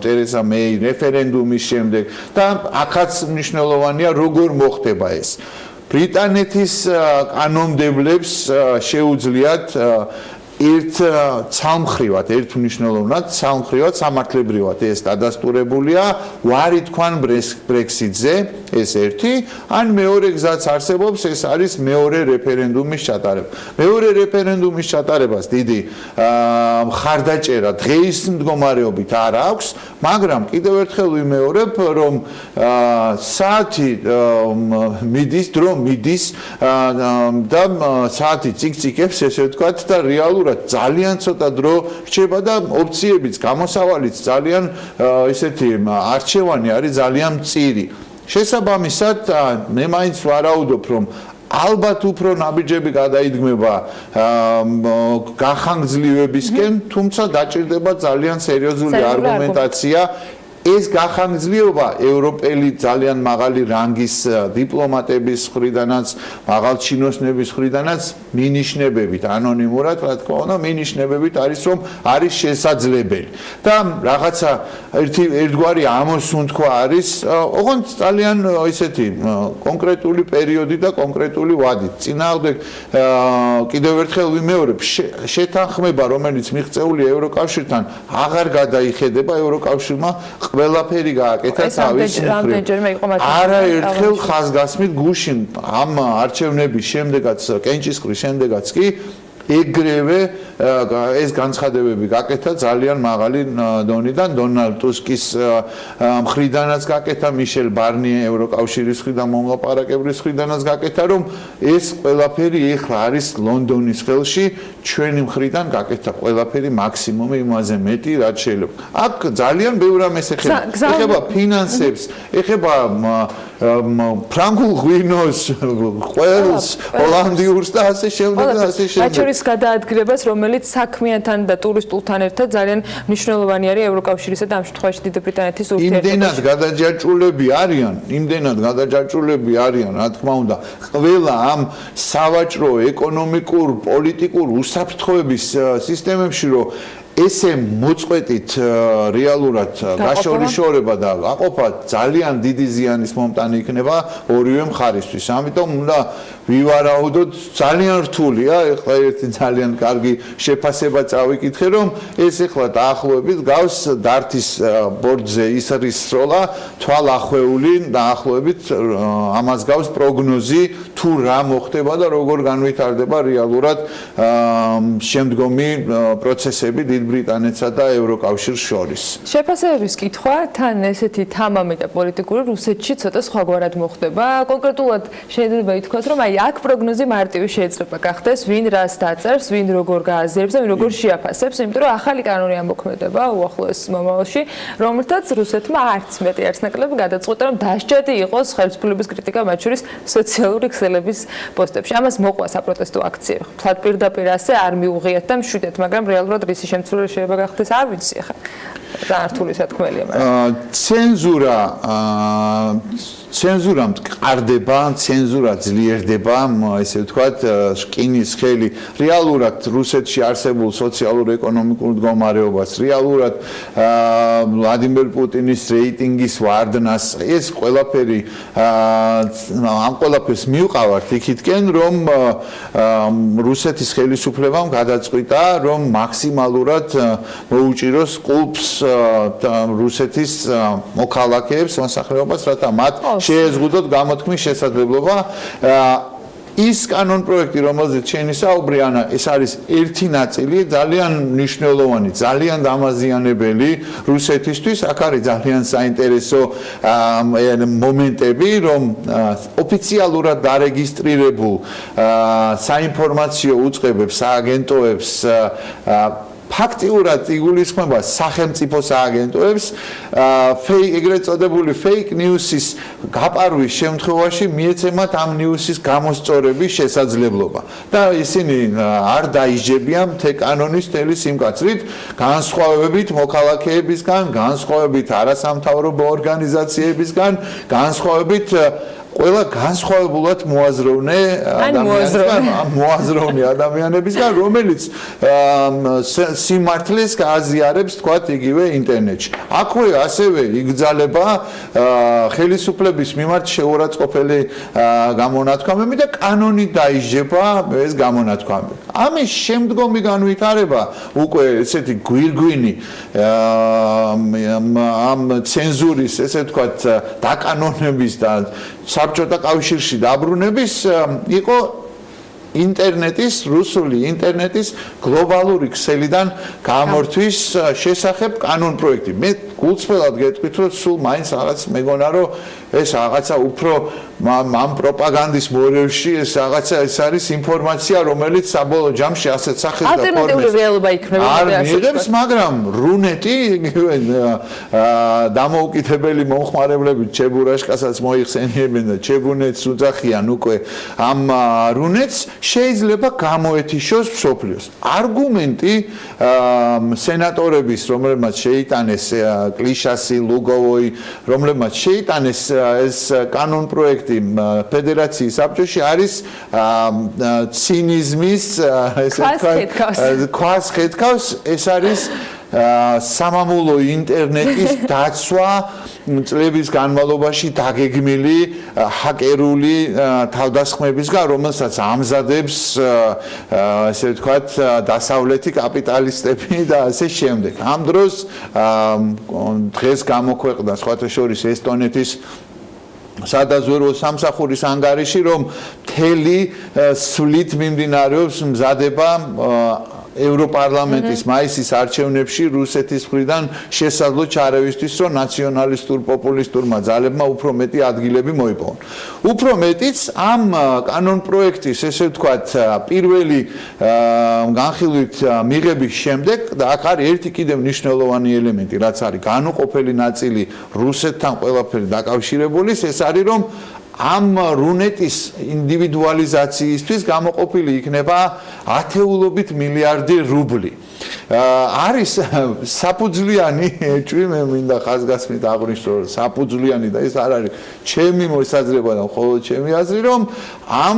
ტერეზა მეი რეფერენდუმის შემდეგ და აქაც მნიშვნელოვანია როგორ მოხდება ეს. ბრიტანეთის კანონმდებლებს შეუძლიათ ცალმხრივად, მნიშვნელოვნად ცალმხრივად სამართლებრივად ეს დადასტურებულია ვარი თქვან Brexit-ზე, ეს ერთი, ან მეორე გზაც არსებობს, ეს არის მეორე რეფერენდუმის ჩატარება. მეორე რეფერენდუმის ჩატარებას დიდი მხარდაჭერა დღეის მდგომარეობით არ აქვს, მაგრამ კიდევ ერთხელ ვიმეორებ, რომ საათი მიდის, დრო მიდის და საათი ციკციკებს, ესე ვთქვათ, და რეალურად ძალიან ცოტა დრო რჩება და ოფციებიც გამოსავალიც ძალიან ესეთი არჩევანი არის ძალიან მწირი. შესაბამისად, მე მაინც ვარაუდობ, რომ ალბათ უფრო ნაბიჯები გადაიდგმება გახანგრძლივებისკენ, თუმცა დაჭირდება ძალიან სერიოზული არგუმენტაცია. ეს გახანგრძლივება ევროპელი ძალიან მაღალი რანგის დიპლომატების მხრიდანაც, მაღალჩინოსნების მხრიდანაც მინიშნებებით, ანონიმურად, რა თქმა უნდა, მინიშნებებით არის, რომ არის შესაძლებელი. და რაღაცა ერთგვარი ამოსუნთქვა არის, ოღონდ ძალიან ისეთი კონკრეტული პერიოდი და კონკრეტული ვადი. წინააღმდეგ კიდევ ერთხელ ვიმეორებ, შეთანხმება, რომელიც მიღწეულია ევროკავშირთან, აღარ გადაიხედება ევროკავშირმა ყველაფერი გააკეთა თავის მხრივ. არაერთხელ ხაზგასმით გუშინ ამ არჩევნების შემდეგაც, კენჭისყრის შემდეგაც კი ეგრევე ეს განცხადებები გაკეთა ძალიან მაღალი დონიდან, დონალდ ტუსკის მხრიდანაც გაკეთა, მიშელ ბარნიე ევროკავშირის მხრიდან, მომლაპარაკებლის მხრიდანაც გაკეთა, რომ ეს ყველაფერი ეხლა არის ლონდონის ხელში, ჩვენი მხრიდან გაკეთა ყველაფერი მაქსიმუმი, იმაზე მეტი რაც შეიძლება. აქ ძალიან ბევრ რამეს ეხება ფინანსებს, ეხება ფრანგულ ღვინოს, ყველს, ჰოლანდიურს და ასე შემდეგ და ასე შემდეგ. გადაადგილებას, რომელიც საქმიანთან და ტურისტულთან ერთად ძალიან მნიშვნელოვანი არის ევროკავშირისა და ამ შემთხვევაში დიდი ბრიტანეთის ურთიერთობაში. იმდენად გადაჯაჭულები არიან, რა თქმა უნდა, ყველა ამ სავაჭრო, ეკონომიკურ, პოლიტიკურ უსაფრთხოების სისტემებში, რომ ესე მოწყვეტით რეალურად გაშორიშორება და აყოფა ძალიან დიდი ზიანის მომტანი იქნება ორივე მხარისთვის. ამიტომ უნდა ვივარაუდოთ, ძალიან რთულია, ეხლა ერთი ძალიან კარგი შეფასება წავიკითხე, რომ ეს ეხლა დაახლოებით გავს დართის ბორდზე ისრის სროლა, თვალ ახვეული დაახლოებით ამას გავს პროგნოზი თუ რა მოხდება და როგორ განვითარდება რეალურად შემდგომი პროცესები დიდ ბრიტანეთსა და ევროკავშირს შორის. შეფასებების კითხვა თან ესეთი თამამი და პოლიტიკური რუსეთში ცოტა სხვაგვარად მოხდება. კონკრეტულად შეიძლება ითქვას, რომ აი აქ პროგნოზი მარტივი შეიძლება გახდეს, ვინ რას დაწერს, ვინ როგორ გააზიარებს და ვინ როგორ შეაფასებს, იმიტომ რომ ახალი კანონი ამოქმედება უახლოეს მომავალში, რომელთაც რუსეთმა არც მეტი არც ნაკლები გადაწყვეტა, რომ დასჯადი იყოს ხელისუფლების კრიტიკა, მათ შორის სოციალური ქსელების პოსტებში. ამას მოყვა საპროტესტო აქციები. ფლად პირდაპირ ასე არ მიუღიათ და მშვიდეთ, მაგრამ რეალურად რისი შემცვლელი შეიძლება გახდეს, არ ვიცი ახლა. ძალიან რთული სათქმელია, მაგრამ ცენზურა მყარდება, ცენზურა ძლიერდება, ესე ვთქვათ, რკინის ხელი რეალურად რუსეთში არსებულ სოციალურ-ეკონომიკურ მდგომარეობას, რეალურად ვლადიმერ პუტინის რეიტინგის ვარდნას, ეს ყველაფერი ამ ყველაფერს მივყავართ იქითკენ, რომ რუსეთის ხელისუფლებამ გადაწყვიტა, რომ მაქსიმალურად მოუჭიროს ყულპს რუსეთის მოქალაქეებს მოსახლეობას, რათა მათ შეეზღუდოთ გამოთქმის შესაძლებლობა. ის კანონპროექტი, რომელზეც შენი საუბრი, ანა, ეს არის ერთი ნაწილი, ძალიან მნიშვნელოვანი, ძალიან დამაზიანებელი რუსეთისთვის. აქ არის ძალიან საინტერესო მომენტები, რომ ოფიციალურად დარეგისტრირებულ საინფორმაციო უწყებებს, სააგენტოებს ფაქტიურად იგულისხმება სახელმწიფო სააგენტოებს ეგრეთ წოდებული fake news-ის გაპარვის შემთხვევაში მიეცემათ ამ news-ის გამოსწორების შესაძლებლობა და ისინი არ დაიჯებიან კანონის თელი სიმკაცრით, განსხვავებით მოქალაქეებისგან, განსხვავებით არასამთავრობო ორგანიზაციებისგან, განსხვავებით ყველა განსხვავებულად მოაზროვნე ადამიანებისგან, რომელიც სიმართლეს გააზიარებს, თქვათ, იგივე ინტერნეტში. აქვე ასევე იგრძალება ხელისუფლების მიმართ შეურაცხყოფელი გამონათქვამები და კანონით დაიჯება ეს გამონათქვამები. ამის შემდგომი განვითარება უკვე ესეთი გვირგვინი ამ ცენზურის, ესე ვთქვათ, დაკანონების და საბჭოთა კავშირში დაბრუნების იყო ინტერნეტის, რუსული ინტერნეტის გლობალური ქსელიდან გამორთვის შესახებ კანონპროექტი. მე გულწრფელად გეტყვით, რომ სულ მაინც რაღაც მეგონა, რომ ეს რაღაცა უფრო ამ პროპაგანდის მორევში ეს რაღაცა ეს არის ინფორმაცია, რომელიც საბოლოო ჯამში ასეთ სახეს და ალტერნატიული რეალობა იქნება. არ მიიღებს, მაგრამ რუნეტი დამოუკიდებელი მომხმარებლებით ჩებურაშკასაც მოიხსენიებენ და ჩებუნეთს უძახიან უკვე ამ რუნეტს შეიძლება გამოეთიშოს მსოფლიოს. არგუმენტი სენატორების, რომლებმაც შეიტანეს კლიშასი, ლუგოვოი, რომლებმაც შეიტანეს ეს კანონპროექტი ფედერაციის საბჭოში არის ცინიზმის, ესე ვთქვათ, ქვას ხეთქავს, ეს არის სამამულო ინტერნეტის დაცვა წლების განმავლობაში დაგეგმილი ჰაკერული თავდასხმებისგან, რომელსაც ამზადებს ესე ვთქვათ დასავლეთი კაპიტალისტები და ასე შემდეგ. ამ დროს დღეს გამოქვეყნდა სხვათა შორის ესტონეთის სადაზვერვო სამსახურის ანგარიში, რომ მთელი სვლით მიმდინარეობს მზადება ევროპარლამენტის მაისის არჩევნებში რუსეთის მხრიდან შესაძლო ჩარევისთვის, რომ ნაციონალისტურ პოპულისტურმა ძალებმა უფრო მეტი ადგილები მოიპოვონ. უფრო მეტიც ამ კანონპროექტის, ესე ვთქვათ, პირველი განხილვით მიღების შემდეგ და აქ არის ერთი კიდევ მნიშვნელოვანი ელემენტი, რაც არის განუყოფელი ნაწილი რუსეთთან ყველაფერი დაკავშირებული, ეს არის რომ ამ რუნეტის ინდივიდუალიზაციისთვის გამოყოფილი იქნება ათეულობით მილიარდი რუბლი. არის საფუძვლიანი ეჭვი, მე მინდა ხაზგასმით აღვნიშნო, რომ საფუძვლიანი და ეს არ არის ჩემი მოსაზრება და მხოლოდ ჩემი აზრი, რომ ამ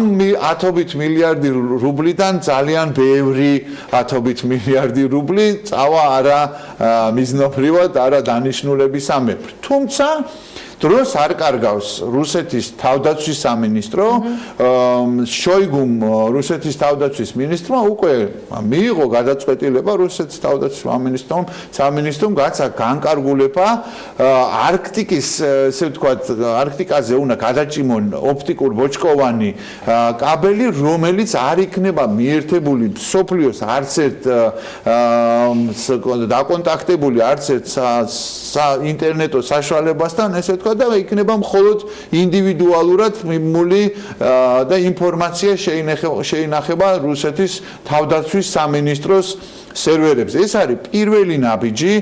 ათობით მილიარდი რუბლიდან ძალიან ბევრი ათობით მილიარდი რუბლი წავა არა მიზნობრივად, არა დანიშნულების სამეფო. თუმცა დროს არ კარგავს რუსეთის თავდაცვის სამინისტრო, შოიგუმ რუსეთის თავდაცვის მინისტრმა უკვე მიიღო გადაწყვეტილება რუსეთის თავდაცვის სამინისტრომ გაცა განკარგულება არქტიკის, ესე ვთქვათ, არქტიკაზე უნდა გადაჭიმონ ოპტიკურ ბოჭკოვანი კაბელი, რომელიც არ იქნება მიერთებული მსოფლიოს არც ერთ დაკონტაქტებული არც ერთ ინტერნეტო საშუალებასთან, ესე ვთქვათ, და იქნება მხოლოდ ინდივიდუალურად მიმული და ინფორმაცია შეინახება რუსეთის თავდაცვის სამინისტროს სერვერებზე. ეს არის პირველი ნაბიჯი,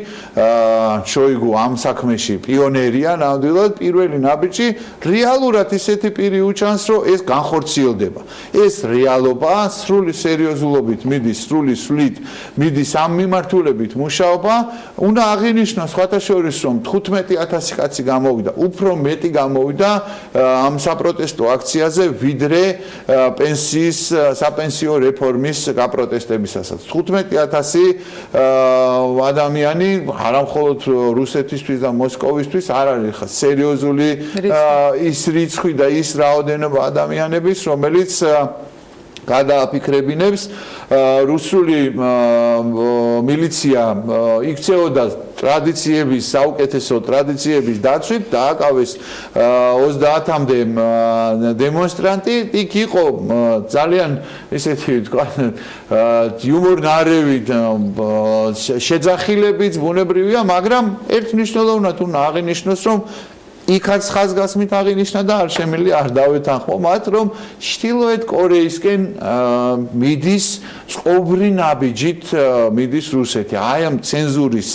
შოიგუ ამ საქმეში პიონერია, ნამდვილად პირველი ნაბიჯი, რეალურად ისეთი პირი უჩანს, რომ ეს განხორციელდება. ეს რეალობა სრული სერიოზულობით მიდის, სრული სვლით მიდის ამ მიმართულებით მუშაობა. უნდა აღინიშნოს სხვათა შორის, რომ 15,000 კაცი გამოვიდა, უფრო მეტი გამოვიდა ამ საპროტესტო აქციაზე, ვიდრე პენსიის საპენსიო რეფორმის გაპროტესტებისასაც. 15,000 ადამიანი არა მხოლოდ რუსეთისთვის და მოსკოვისთვის არ არის სერიოზული ის რიცხვი და ის რაოდენობა ადამიანების, რომელიც გადააფიქრებინებს რუსული მილიცია იქცეოდა ტრადიციების, საუკეთესო ტრადიციების დაცვით დააკავეს 30-მდე დემონსტრანტი. იქ იყო ძალიან ისეთი თქვა იუმორნარევი შეძახილებიც ბუნებრივია, მაგრამ ერთ მნიშვნელოვნად უნდა აღინიშნოს, რომ იქაც ხაზგასმით აღინიშნა და არ შემიძლია არ დავეთანხმო მათ, რომ ჩრდილოეთ კორეისკენ მიდის წყობრი ნაბიჯით მიდის რუსეთი. აი ამ ცენზურის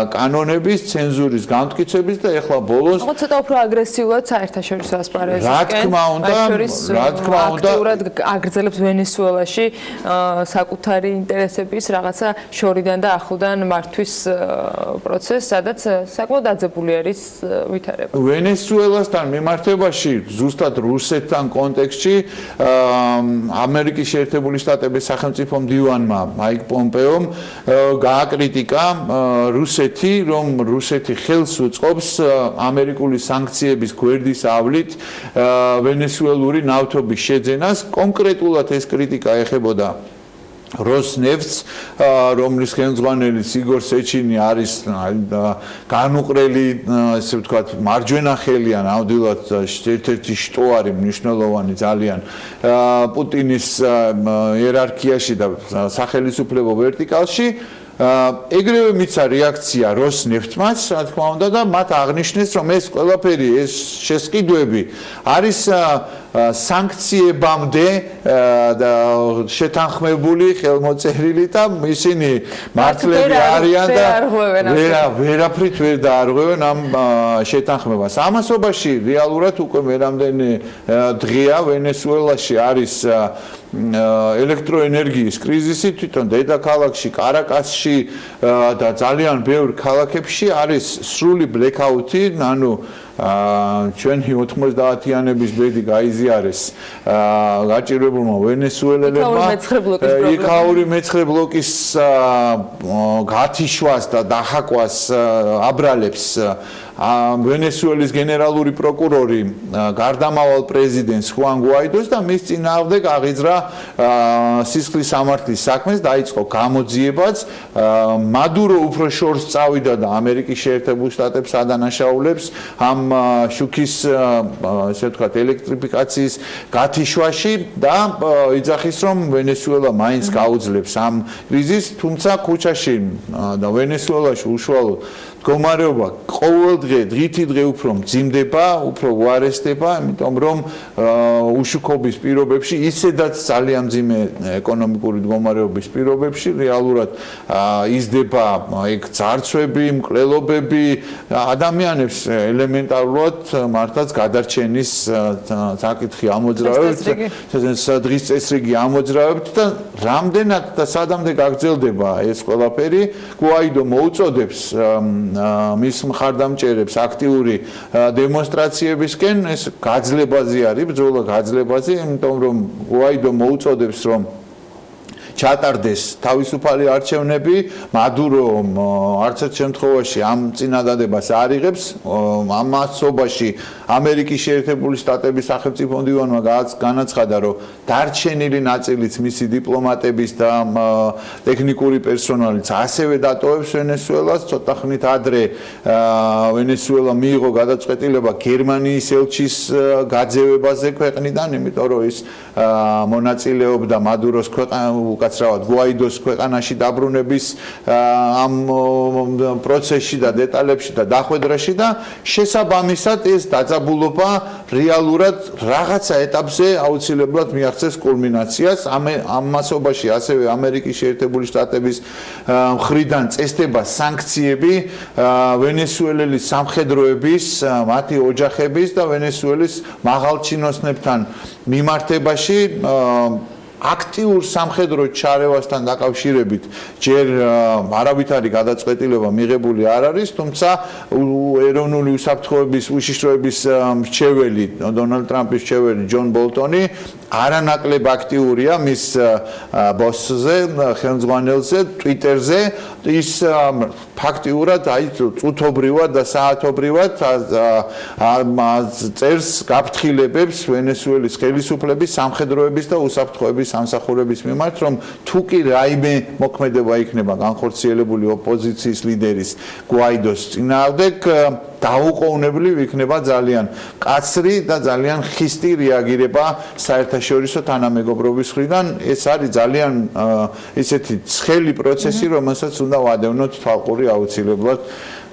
კანონების, ცენზურის განმტკიცების და ეხლა ბოლოს ხო ცოტა უფრო აგრესიულად საერთაშორისო ასპარეზისკენ. რა თქმა უნდა, აქტიურად აგრძელებს ვენესუელაში საკუთარი ინტერესების რაღაცა შორიდან და ახლიდან მართვის პროცესს, სადაც საკმაოდ დაძაბული არის ვითარება. ვენესუელასთან მიმართებაში ზუსტად რუსეთთან კონტექსტში ამერიკის შეერთებული შტატების სახელმწიფო მდივანმა მაიკ პომპეომ გააკრიტიკა რუსეთი, რომ რუსეთი ხელს უწყობს ამერიკული სანქციების გვერდის ავლით ვენესუელური ნავთობის შეძენას. კონკრეტულად ეს კრიტიკა ეხებოდა როსნეფტს, რომლის ხელმძღვანელი იგორ სეჩინი არის განუყრელი, ესე ვთქვათ, მარჯვენა ხელია ნამდვილად ერთ-ერთი შტოარი მნიშვნელოვანი ძალიან პუტინის იერარქიაში და სახელმწიფო ვერტიკალში. ეგრევე მიცა რეაქცია როსნეფტმაც, რა თქმა უნდა, და მათ აღნიშნეს, რომ ეს ყველაფერი, ეს შესყიდვები არის სანქციებამდე შეთანხმებული, ხელმოწერილი და ისინი მართლები არიან და ვერაფრით ვერ დაარღვევენ ამ შეთანხმებას. ამასობაში რეალურად უკვე მერამდენი დღეა ვენესუელაში არის ელექტროენერგიის კრიზისი, თვითონ დედაქალაქში, კარაკასში და ძალიან ბევრ ქალაქებში არის სრული ბლეკაუთი, ანუ ჩვენი 90-იანების ბედი გაიზიარეს გაჭირვებულმა ვენესუელელებმა იქაური მეცხრე ბლოკის გათიშვას და დახაკვას აბრალებს ვენესუელის გენერალური პროკურორი გარდამავალ პრეზიდენტს ხუან გუაიდოს და მის წინააღმდეგ აღიძრა სისხლის სამართლის საქმეს, დაიწყო გამოძიებაც. მადურო უფრო შორს წავიდა და ამერიკის შეერთებულ შტატებს ადანაშაულებს ამ შუქის, ესე ვთქვათ, ელექტრიფიკაციის გათიშვაში და იძახის, რომ ვენესუელა მაინც გაუძლებს ამ კრიზისს, თუმცა ქუჩაში და ვენესუელაში უშუალოდ მდგომარეობა ყოველდღე დღითი დღე უფრო მძიმდება, უფრო უარესდება, იმიტომ რომ უშუქობის პირობებში, ისედაც ძალიან მძიმე ეკონომიკური მდგომარეობის პირობებში რეალურად იზრდება ეგ ძარცვები, მკვლელობები, ადამიანებს ელემენტარულად მართლაც გადარჩენის საკითხი ამოძრავებთ, დღის წესრიგი ამოძრავებთ და რამდენად და სადამდე გაგრძელდება ეს ყველაფერი. გუაიდო მოუწოდებს მის მხარდამჭერებს აქტიური დემონსტრაციებისკენ, ეს გაძლებაზე არის, ბრძოლა გაძლებაზე, იმიტომ რომ გუაიდო მოუწოდებს, რომ ჩატარდეს თავისუფალი არჩევნები, მადურო არც ერთ შემთხვევაში ამ წინადადებას არ იღებს. ამ მასობაში ამერიკის შეერთებული შტატების სახელმწიფო მდივანმა განაცხადა, რომ დარჩენილი ნაწილიც მისი დიპლომატების და ტექნიკური პერსონალიც ასევე დატოვებს ვენესუელას. ცოტა ხნით ადრე ვენესუელა მიიღო გადაწყვეტილება გერმანიის ელჩის გაძევებაზე ქვეყნიდან, იმიტომ რომ ის მონაწილეობდა მადუროს უკაცრავად გუაიდოს ქვეყანაში დაბრუნების ამ პროცესში და დეტალებში და დახვედრაში და შესაბამისად ეს დაძაბულობა რეალურად რაღაცა ეტაპზე აუცილებლად მიაღწევს კულმინაციას. ამ მასობაში ასევე ამერიკის შეერთებული შტატების მხრიდან წესდება სანქციები ვენესუელელი სამხედროების, მათი ოჯახების და ვენესუელის მაღალჩინოსნებთან მიმართებაში აქტიურ სამხედრო ჩარევასთან დაკავშირებით ჯერ არავითარი გადაწყვეტილება მიღებული არ არის, თუმცა ეროვნული უსაფრთხოების უშიშროების მრჩეველი დონალდ ტრამპის მრჩეველი ჯონ ბოლტონი არანაკლებ აქტიურია მის ბოსზე, ხელმძღვანელზე, ტვიტერზე. ის ფაქტიურად აი წუთობრივად და საათობრივად წერს გაფრთხილებებს ვენესუელის ხელისუფლების, სამხედროების და უსაფრთხოების სამსახურების მიმართ, რომ თუ კი რაიმე მოქმედება იქნება განხორციელებული ოპოზიციის ლიდერის გვაიდოს წინააღმდეგ, დაუყოვნებლივ იქნება ძალიან კაცრი და ძალიან ხისტი რეაგირება საერთაშორისო თანამეგობრობის მხრიდან. ეს არის ძალიან ისეთი ცხელი პროცესი, რომელსაც უნდა ვადევნოთ თვალყური აუცილებლად.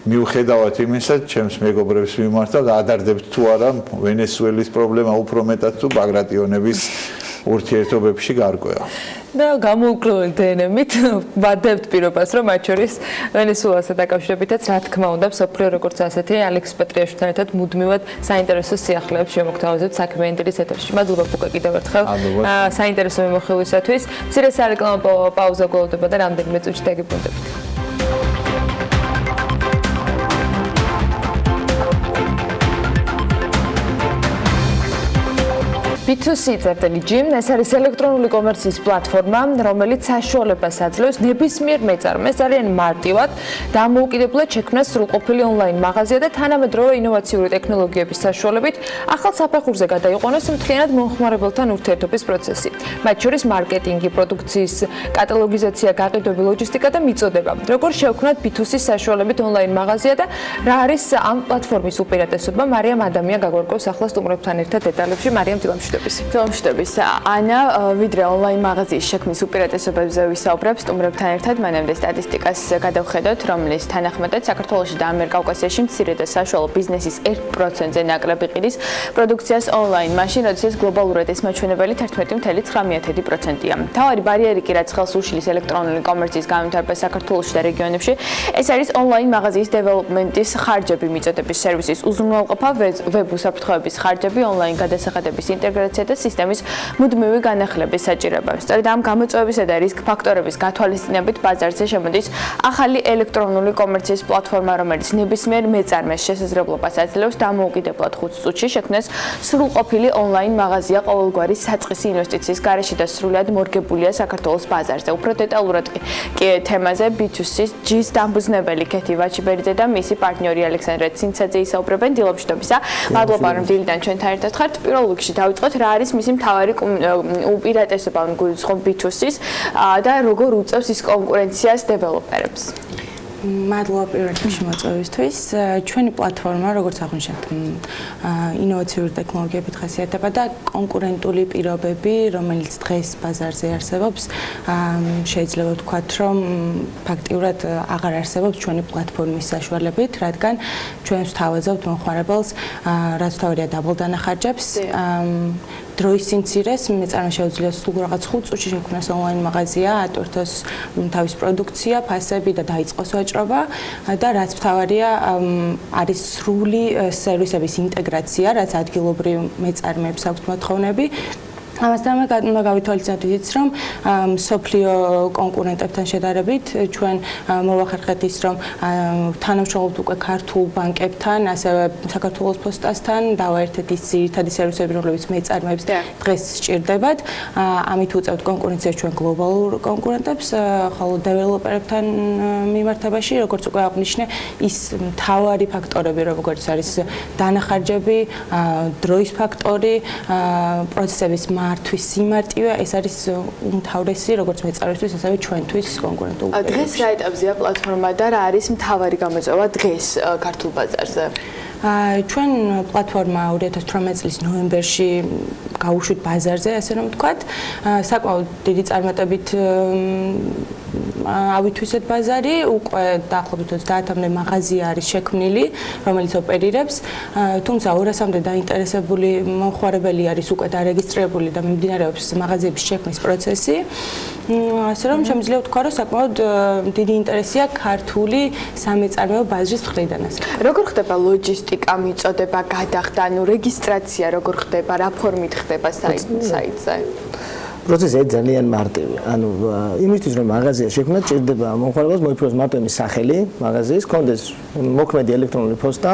მიუხედავად იმისა, ჩემს მეგობრებს მიმართ გადარდებთ თუ არა ვენესუელის პრობლემა უფრო მეტად თუ ბაგრატიონების ურთიერთობებში გარკვევა. და გამოუკლებელი დნმ-ით ვადებთ პირობას, რომ მათ შორის ვენესუელასთან დაკავშირებითაც რა თქმა უნდა, მსოფლიო როგორც ასეთი ალექს პეტრიაშვილთან ერთად მუდმივად საინტერესო სიახლეებს შემოგთავაზებთ საქმიანი დილის ეთერში. მადლობა ფუკა კიდევ ერთხელ საინტერესო მიმოხილვისათვის. მცირე სარეკლამო პაუზა გველოდება და რამდენიმე წუთში დაგიბრუნდებით. B2C წერტილი Gym ეს არის ელექტრონული კომერციის პლატფორმა, რომელიც საშუალებას აძლევს ნებისმიერ მეწარმეს ძალიან მარტივად დამოუკიდებლად შექმნას სრულყოფილი ონლაინ მაღაზია და თანამედროვე ინოვაციური ტექნოლოგიების საშუალებით ახალ საფეხურზე გადაიყვანოს მთლიანად მომხმარებელთან ურთიერთობის პროცესი. მათ შორის მარკეტინგი, პროდუქციის კატალოგიზაცია, გაყიდვები, ლოჯისტიკა და მიწოდება. როგორ შევქმნათ B2C საშუალებით ონლაინ მაღაზია და რა არის ამ პლატფორმის უპირატესობა? მარიამ ადამია გაგვარკვევს ახლა სტუმრებთან ერთად დეტალებში. მარიამ დილამშვიდობის. ანა, ვიდრე ონლაინ მაღაზიის შექმნის უპირატესობებზე ვისაუბრებ სტუმრებთან ერთად, მანამდე სტატისტიკას გადავხედოთ, რომლის თანახმადაც საქართველოში და ამიერკავკასიაში მცირე და საშუალო ბიზნესის 1%-ზე ნაკლები ყიდის პროდუქციას ონლაინ, მაშინ როდესაც გლობალურად ეს მაჩვენებელი 11.9%-ია. მთავარი ბარიერი კი რაც ხელს უშლის ელექტრონული კომერციის განვითარებას საქართველოში და რეგიონებში, ეს არის ონლაინ მაღაზიის დეველოპმენტის ხარჯები, მიწოდების სერვისის უზრუნველყოფა, ვებ უსაფრთხოების ხარჯები, ონლაინ გადასახადების ინტეგრაცია და სისტემის მუდმივი განახლების საჭიროება. სწორედ ამ გამოწვევებისა და რისკ ფაქტორების გათვალისწინებით ბაზარზე შემოდის ახალი ელექტრონული კომერციის პლატფორმა, რომელიც ნებისმიერ მეწარმეს შესაძლებლობას აძლევს დამოუკიდებლად 5 წუთში შექმნას სრულყოფილი ონლაინ მაღაზია ყოველგვარი საწყისი ინვესტიციის გარეშე და სრულად მორგებულია საქართველოს ბაზარზე. უფრო დეტალურად კი თემაზე B2C-ს დამფუძნებელი კეთი ვაჩიბერიძე და მისი პარტნიორი ალექსანდრე ცინცაძე ისაუბრებენ. დილამშვიდობისა. მადლობა რომ დილიდან ჩვენთან ერთად ხართ. პირველ რიგში დავიწყოთ რა არის მისი მთავარი უპირატესობა გულისხმობ B2C-ს და როგორ უწევს ის კონკურენციას დეველოპერებს. მადლობა პირველ რიგში მოწვევისთვის. ჩვენი პლატფორმა, როგორც აღვნიშნეთ, ინოვაციური ტექნოლოგიებით ხასიათდება და კონკურენტული პირობები, რომელიც დღეს ბაზარზე არსებობს, შეიძლება ვთქვათ, რომ ფაქტიურად აღარ არსებობს ჩვენი პლატფორმის საშუალებით, რადგან ჩვენ ვთავაზობთ მომხმარებელს, რაც თავია დაბალდანახარჯებს, დროის სიმცირეს მეწარმეს შეუძლია სულ რაღაც 5 წუთში შექმნას ონლაინ მაღაზია, ატვირთოს თავის პროდუქცია, ფასები და დაიწყოს ვაჭრობა და რაც მთავარია არის სრული სერვისების ინტეგრაცია, რაც ადგილობრივ მეწარმეებს აქვს მოთხოვნები. ამასთან უნდა გავითვალისწინოთ ისიც, რომ სოფლიო კონკურენტებთან შედარებით ჩვენ მოვახერხეთ ის, რომ თანამშრომლობთ უკვე ქართულ ბანკებთან, ასევე საქართველოს პოსტასთან, დავაერთეთ ის ძირითადი სერვისები, რომლებიც მეწარმეებს დღეს სჭირდებათ. ამით უწევთ კონკურენციას ჩვენ გლობალურ კონკურენტებს, ხოლო დეველოპერებთან მიმართებაში, როგორც უკვე აღვნიშნე, ის მთავარი ფაქტორები, როგორც არის დანახარჯები, დროის ფაქტორი, პროცესების მართვის სიმარტივე, ეს არის უმთავრესი როგორც მეწარმეებისთვის, ასევე ჩვენთვის კონკურენტულ პირობებში. დღეს რა ეტაპზეა პლატფორმა და რა არის მთავარი გამოწვევა დღეს ქართულ ბაზარზე? ჩვენ პლატფორმა 2018 წლის ნოემბერში გავუშვით ბაზარზე, ასე რომ ვთქვათ. საკმაოდ დიდი წარმატებით ავითვისეთ ბაზარი, უკვე დაახლოებით 30-მდე მაღაზია არის შექმნილი, რომელიც ოპერირებს, თუმცა 200-მდე დაინტერესებული მომხმარებელი არის უკვე დარეგისტრირებული და მიმდინარეობს მაღაზიების შექმნის პროცესი. ასე რომ შემიძლია ვთქვა, რომ საკმაოდ დიდი ინტერესია ქართული სამეწარმეო ბაზრის მხრიდან. როგორ ხდება ლოჯისტიკა, მიწოდება, გადახდა, ანუ რეგისტრაცია როგორ ხდება, რა ფორმით ხდება საიტზე? პროცესი ძალიან მარტივი. ანუ იმისთვის რომ მაღაზია შექმნა, ჭირდება მომხმარებელს მოიფროს მარტო იმის სახელი, მაღაზიის, კონდეს მოქმედი ელექტრონული პოსტა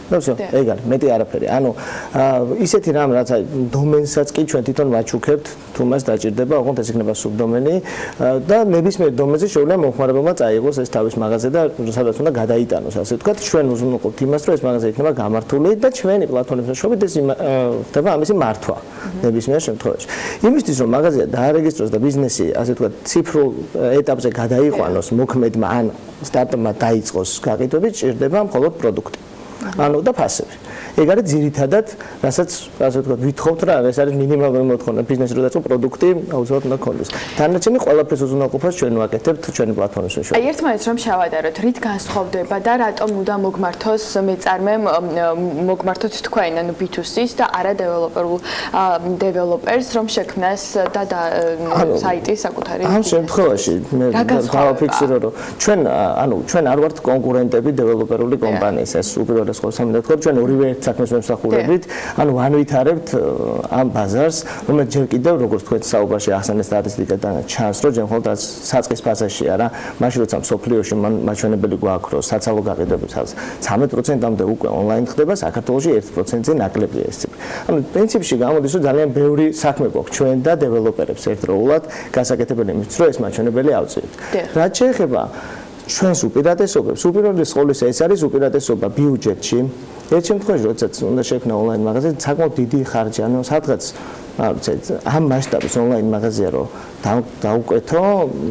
და всё, ეგ არის, მეტი არაფერი. ანუ ისეთი რამ რაც აი დომენსაც კი ჩვენ თვითონ ვაჩუქებთ, თუ მას დაჭირდება, ოღონდ ეს იქნება სუბდომენი და ნებისმიერ დომენზე შეუძლია მომხმარებელმა წაიღოს ეს თავის მაღაზია და სადაც უნდა გადაიტანოს, ასე ვთქვათ, ჩვენ უზრუნველყოფთ იმას, რომ ეს მაღაზია იქნება გამართული და ჩვენი პლატფორმის მეშვეობით ეს ხდება ამისი მართვა ნებისმიერ შემთხვევაში. იმისთვის რომ მაღაზია დაარეგისტროს და ბიზნესი, ასე ვთქვათ, ციფრულ ეტაპზე გადაიყვანოს, მოქმედმა ან სტარტაპმა დაიწყოს გაყიდვები, ჭირდება მხოლოდ პროდუქტი. ანუ და ფასები. ეგ არის ძირითადად, რასაც ასე ვთქვათ, ვითხოვთ რა, ეს არის მინიმალური მოთხოვნა ბიზნესში, რომ დაწყო პროდუქტი აუცილებლად უნდა ქონდეს. დანარჩენი ყველაფერს უზრუნველყოფას ჩვენ ვაკეთებთ ჩვენი პლატფორმის მეშვეობით. აი ერთმანეთს რომ შევადაროთ, რით განსხვავდება და რატომ უნდა მოგმართოს მეწარმემ მოგმართოთ თქვენ, ანუ B2C-ს და არა დეველოპერს, რომ შექმნას და საიტი საკუთარი. ამ შემთხვევაში მე დავაფიქსირო, რომ ჩვენ არ ვართ კონკურენტები დეველოპერული კომპანიის, ეს უპირველეს ყოვლისა მინდა ვთქვა, ჩვენ ორივე საქმეს ვემსახურებით, ანუ ვანვითარებთ ამ ბაზარს, რომელიც ჯერ კიდევ როგორც თქვენ საუბარში ახსენეთ სტატისტიკიდან ჩანს, რომ ჯერ მხოლოდ საწყის ფაზაშია რა, მაშინ როცა მსოფლიოში მაჩვენებელი გვაქვს, რომ საცალო გაყიდვების 13%-მდე უკვე ონლაინ ხდება, საქართველოში 1%-ზე ნაკლებია ეს ციფრი. ანუ პრინციპში გამოდის, რომ ძალიან ბევრი საქმე გვაქვს ჩვენ და დეველოპერებს ერთდროულად გასაკეთებელი იმისთვის, რომ ეს მაჩვენებელი ავწიოთ. რაც შეეხება ჩვენს უპირატესობებს, უპირველეს ყოვლისა ეს არის უპირატესობა ბიუჯეტში. ერთ შემთხვევაში, როდესაც უნდა შექმნა ონლაინ მაღაზია, საკმაოდ დიდი ხარჯი, ანუ სადღაც ამ მასშტაბის ონლაინ მაღაზია რო დაუკვეთო,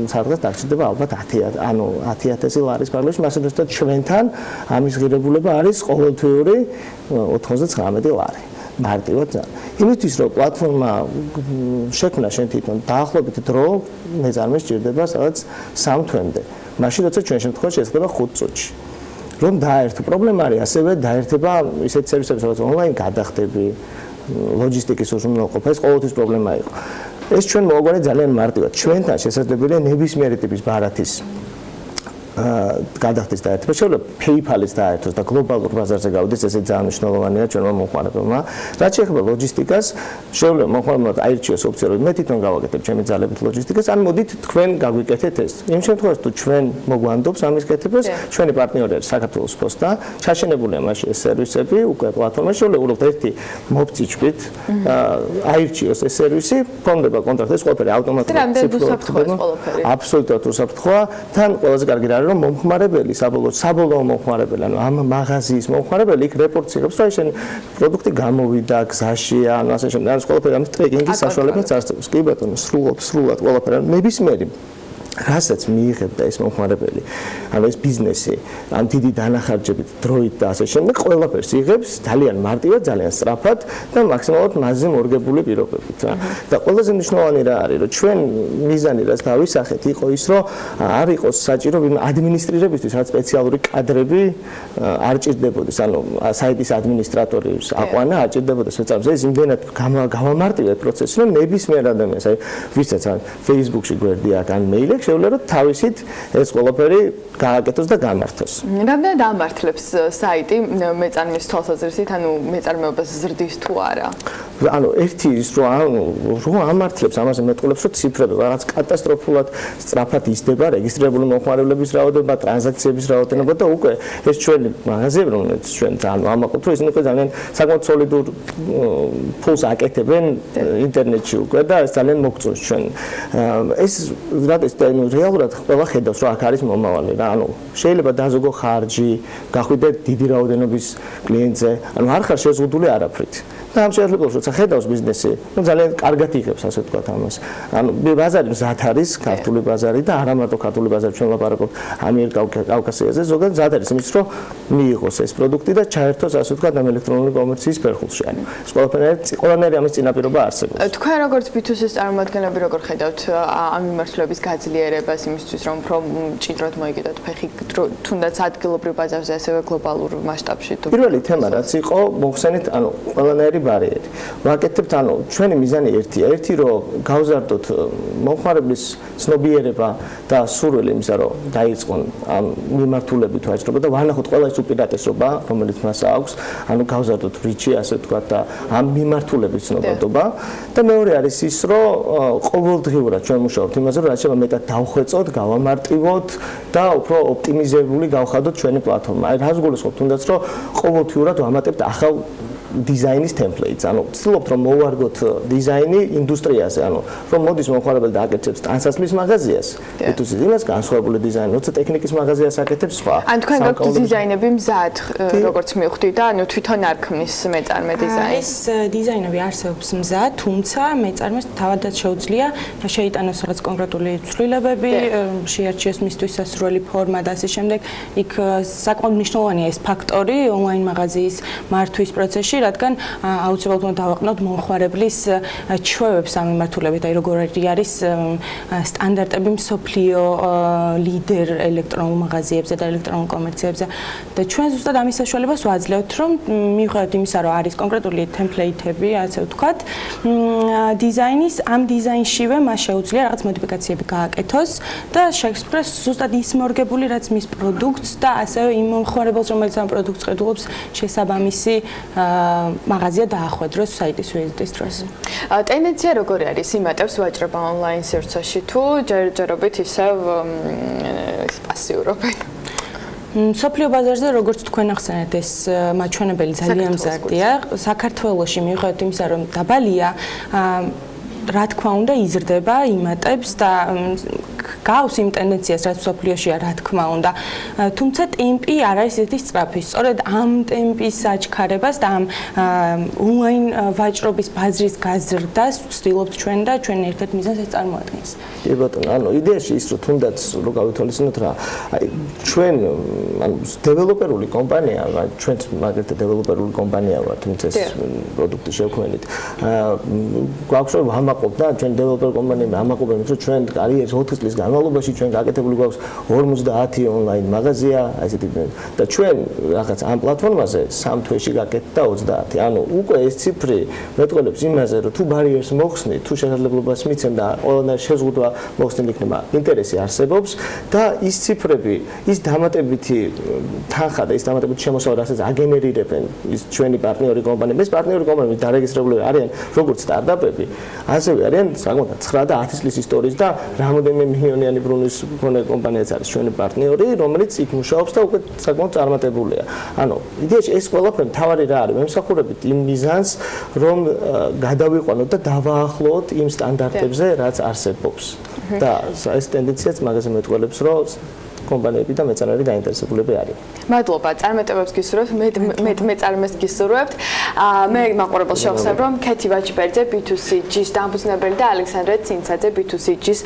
სადღაც დაგჭირდება ალბათ 10,000 ლარის პარალელში, მასე როდესაც ჩვენთან ამის ღირებულება არის ყოველთვიური 99 ლარი. მარტივად ძალიან. იმისთვის რომ პლატფორმა შექმნა შენ თვითონ დაახლოებით დრო მეწარმეს ჭირდება სადაც 3 თვემდე. მაშინ როცა ჩვენ შემთხვევაში ეს ხდება 5 წუთში. რომ დაერთო პრობლემა არის ასევე დაერთება ისეთი სერვისები როგორც ონლაინ გადახდები, ლოჯისტიკის უზრუნველყოფა, ეს ყოველთვის პრობლემა იყო. ეს ჩვენ მოგვარი ძალიან მარტივად. ჩვენთან შესაძლებელია ნებისმიერი ტიპის ბარათის გადახდის დაერთება, შეიძლება PayPal-ის დაერთოს და გლობალურ ბაზარზე გავიდეს, ესე ძალიან მნიშვნელოვანია ჩვენმა მომხმარებელმა. რაც შეეხება ლოჯისტიკას, შეიძლება მომხმარებელმა აირჩიოს ოპცია, რომ მე თვითონ გავაკეთებ ჩემი ძალებით ლოჯისტიკას, ან მოდით თქვენ გაგვიკეთეთ ეს. იმ შემთხვევაში თუ ჩვენ მოგვანდობს ამის კეთებას, ჩვენი პარტნიორი არის საქართველოს პოსტა, ჩაშენებულია მასში ეს სერვისები, უკვე პლატფორმაში შეიძლება უბრალოდ ერთი მოფწიჭვით აირჩიოს ეს სერვისი, ფონდება კონტრაქტი, ეს ყველაფერი ავტომატურად ციფრულად. აბსოლუტურად უსაფრთხოა, თან ყველაზე კარგი არის რომ მომხმარებელი საბოლოო მომხმარებელი, ანუ ამ მაღაზიის მომხმარებელი იქ რეპორტს იღებს, რომ შენ პროდუქტი გამოვიდა გზაშია, ანუ ასე შემდეგ. ანუ ყველაფერი ამ ტრეკინგის საშუალებაც არსებობს. კი ბატონო, სრულად ყველაფერი მებისმიერი რასაც მიიღებდა ეს მომხმარებელი, ანუ ეს ბიზნესი, ამ დიდი დანახარჯებით, დროით და ასე შემდეგ, ყველაფერს იღებს ძალიან მარტივად, ძალიან სწრაფად და მაქსიმალურად მასზე მორგებული პირობებით რა. და ყველაზე მნიშვნელოვანი რა არის, რომ ჩვენ მიზანი რაც დავისახეთ, იყო ის, რომ არ იყოს საჭირო ადმინისტრირებისთვის რაც სპეციალური კადრები არ ჭირდებოდეს, ანუ საიტის ადმინისტრატორის აყვანა არ ჭირდებოდეს მეწარმეს. ეს იმდენად გავამარტივეთ პროცესი, რომ ნებისმიერ ადამიანს, აი ვისაც ან Facebook-ში გვერდი აქვს, ან მეილი აქვს, შეუძლია რომ თავისით ეს ყველაფერი გააკეთოს და გამართოს. რამდენად ამართლებს საიტი მეწარმის თვალსაზრისით, ანუ მეწარმეობას ზრდის თუ არა? ანუ ერთი ის რომ ამართლებს, ამაზე მეტყველებს, რომ ციფრები რაღაც კატასტროფულად სწრაფად იზრდება რეგისტრირებული მომხმარებლების რაოდენობა, ტრანზაქციების რაოდენობა და უკვე ეს ჩვენი მაღაზიები, რომელიც ჩვენ ძალიან ვამაყობთ, რომ ისინი უკვე ძალიან საკმაოდ სოლიდურ ფულს აკეთებენ ინტერნეტში უკვე და ეს ძალიან მოგწონს ჩვენ. ეს რადგან რეალურად ყველა ხედავს, რომ აქ არის მომავალი რა. ანუ შეიძლება დაზოგო ხარჯი, გახვიდე დიდი რაოდენობის კლიენტზე, ანუ არ ხარ შეზღუდული არაფრით. და ამ შეხედულებით როცა ხედავს ბიზნესი, ნუ ძალიან კარგად იღებს ასე ვთქვათ ამას. ანუ ბაზარი მზად არის, ქართული ბაზარი და არა მარტო ქართული ბაზარი, ჩვენ ვლაპარაკობთ ამიერკავკასიაზე, ზოგადად მზად არის იმის რომ მიიღოს ეს პროდუქტი და ჩაერთოს ასე ვთქვათ ამ ელექტრონული კომერციის ფერხულში. ანუ ეს ყველანაირი ამის წინაპირობა არსებობს. თქვენ როგორც B2C-ის წარმომადგენლები როგორ ხედავთ ამ მიმართულების გაძლიერებას იმისთვის რომ უფრო მჭიდროდ მოიგიდოთ ფეხი თუნდაც ადგილობრივ ბაზარზე ასევე გლობალურ მასშტაბში? პირველი თემა რაც იყო მოხსენით, ანუ ყველანაირი ბარიერი. ვაკეთებთ, ანუ ჩვენი მიზანი ერთია, ერთი რომ გავზარდოთ მომხმარებლის ცნობიერება და სურვილი იმისა, რომ დაიწყონ ამ მიმართულებით ვაჭრობა და ვანახოთ ყველა ის უპირატესობა, რომელიც მას აქვს, ანუ გავზარდოთ ვრიჩი, ასე ვთქვათ და ამ მიმართულებით ცნობადობა და მეორე არის ის, რომ ყოველდღიურად ჩვენ მუშაობთ იმაზე, რომ რაც შეიძლება მეტად დავხვეწოთ, გავამარტივოთ და უფრო ოპტიმიზებული გავხადოთ ჩვენი პლატფორმა. აი რას გულისხმობ, თუნდაც რომ ყოველდღიურად ვამატებთ ახალ დიზაინის ტემპლეიტს, ანუ ვცდილობთ რომ მოვარგოთ დიზაინი ინდუსტრიაზე, ანუ რომ მოდის მომხმარებელი და აკეთებს ტანსაცმლის მაღაზიას, B2C იმას განსხვავებული დიზაინი, როცა ტექნიკის მაღაზიას აკეთებს სხვა. ან თქვენ გაქვთ დიზაინები მზად, როგორც მივხვდი და ანუ თვითონ არ ქმნის მეწარმე დიზაინს. ეს დიზაინები არსებობს მზად, თუმცა მეწარმეს თავადაც შეუძლია შეიტანოს რაღაც კონკრეტული ცვლილებები, შეარჩიოს მისთვის სასურველი ფორმა და ასე შემდეგ. იქ საკმაოდ მნიშვნელოვანია ეს ფაქტორი ონლაინ მაღაზიის მართვის პროცესში, რადგან აუცილებლად უნდა დავაყნოთ მომხმარებლის ჩვევებს ამ მიმართულებით, აი როგორი არის სტანდარტები მსოფლიო ლიდერ ელექტრონულ მაღაზიებზე და ელექტრონულ კომერციებზე და ჩვენ ზუსტად ამის საშუალებას ვაძლევთ, რომ მიუხედავად იმისა, რომ არის კონკრეტული ტემპლეიტები, ასე ვთქვათ, დიზაინის ამ დიზაინშივე მას შეუძლია რაღაც მოდიფიკაციები გააკეთოს და შეგვიძლია ზუსტად ის მორგებული, რაც მის პროდუქტს და ასევე იმ მომხმარებელს, რომელიც ამ პროდუქტს ყიდულობს, შესაბამისი მაღაზია დაახვედროს საიტის ვიზიტის დროს. ტენდენცია როგორი არის იმატებს ვაჭრობა ონლაინ სივრცეში თუ ჯერჯერობით ისევ პასიურობენ? სოფლიო ბაზარზე როგორც თქვენ ახსენეთ ეს მაჩვენებელი ძალიან მზარდია. საქართველოში მიუხედავად იმისა, რომ დაბალია, რა თქმა უნდა იზრდება, იმატებს და გავს იმ ტენდენციას, რაც სოფლიოშია, რა თქმა უნდა. თუმცა ტემპი არ არის ისეთი სწრაფი. სწორედ ამ ტემპის აჩქარებას და ამ ონლაინ ვაჭრობის ბაზრის გაზრდას ვცდილობთ ჩვენ და ჩვენ ერთ-ერთ მიზანს ეს წარმოადგენს. კი ბატონო, ანუ იდეაში ის რომ თუნდაც რო გავითვალისწინოთ რა, აი ჩვენ ანუ დეველოპერული კომპანია, ჩვენც მაგალითად დეველოპერული კომპანია ვართ, თუმცა ეს პროდუქტი შევქმნით. გვაქვს რომ ვამაყობ და ჩვენ დეველოპერ კომპანიები ამაყობენ, რომ ჩვენ კარიერის 4 წლის განმავლობაში ჩვენ გაკეთებული გვაქვს 50 ონლაინ მაღაზია, აი ესეთი და ჩვენ რაღაც ამ პლატფორმაზე 3 თვეში გაკეთდა 20. ანუ უკვე ეს ციფრი მეტყველებს იმაზე, რომ თუ ბარიერს მოხსნით, თუ შესაძლებლობას მიცემ და ყველანაირ შეზღუდვა მოხსნილ იქნება, ინტერესი არსებობს და ის ციფრები, ის დამატებითი თანხა და ის დამატებითი შემოსავლა, რასაც აგენერირებენ ის ჩვენი პარტნიორი კომპანიები, ეს პარტნიორი კომპანიები დარეგისტრირებული არიან როგორც სტარტაპები, ასევე არიან საკმაოდ 9 და 10 წლის ისტორიის და რამოდენიმე მილიონიანი ბრუნვის მქონე კომპანიაც არის ჩვენი პარტნიორი, რომელიც იქ მუშაობს და უკვე საკმაოდ წარმატებულია. ანუ იდეაში ეს ყველაფერი თავარი რა არის? მემსახურებით იმ მიზანს, რომ გადავიყვანოთ და დავაახლოთ იმ სტანდარტებზე, რაც არსებობს. და ეს ტენდენციაც მაგაზე მეტყველებს, რომ კომპანიები და მეწარმეები დაინტერესებულები არიან. მადლობა, წარმატებებს გისურვებთ, მეწარმეს გისურვებთ. მე მაყურებელს შევხსენებ, რომ ქეთი ვაჭბერძე B2C-ის დამფუძნებელი და ალექსანდრე ცინცაძე B2C-ის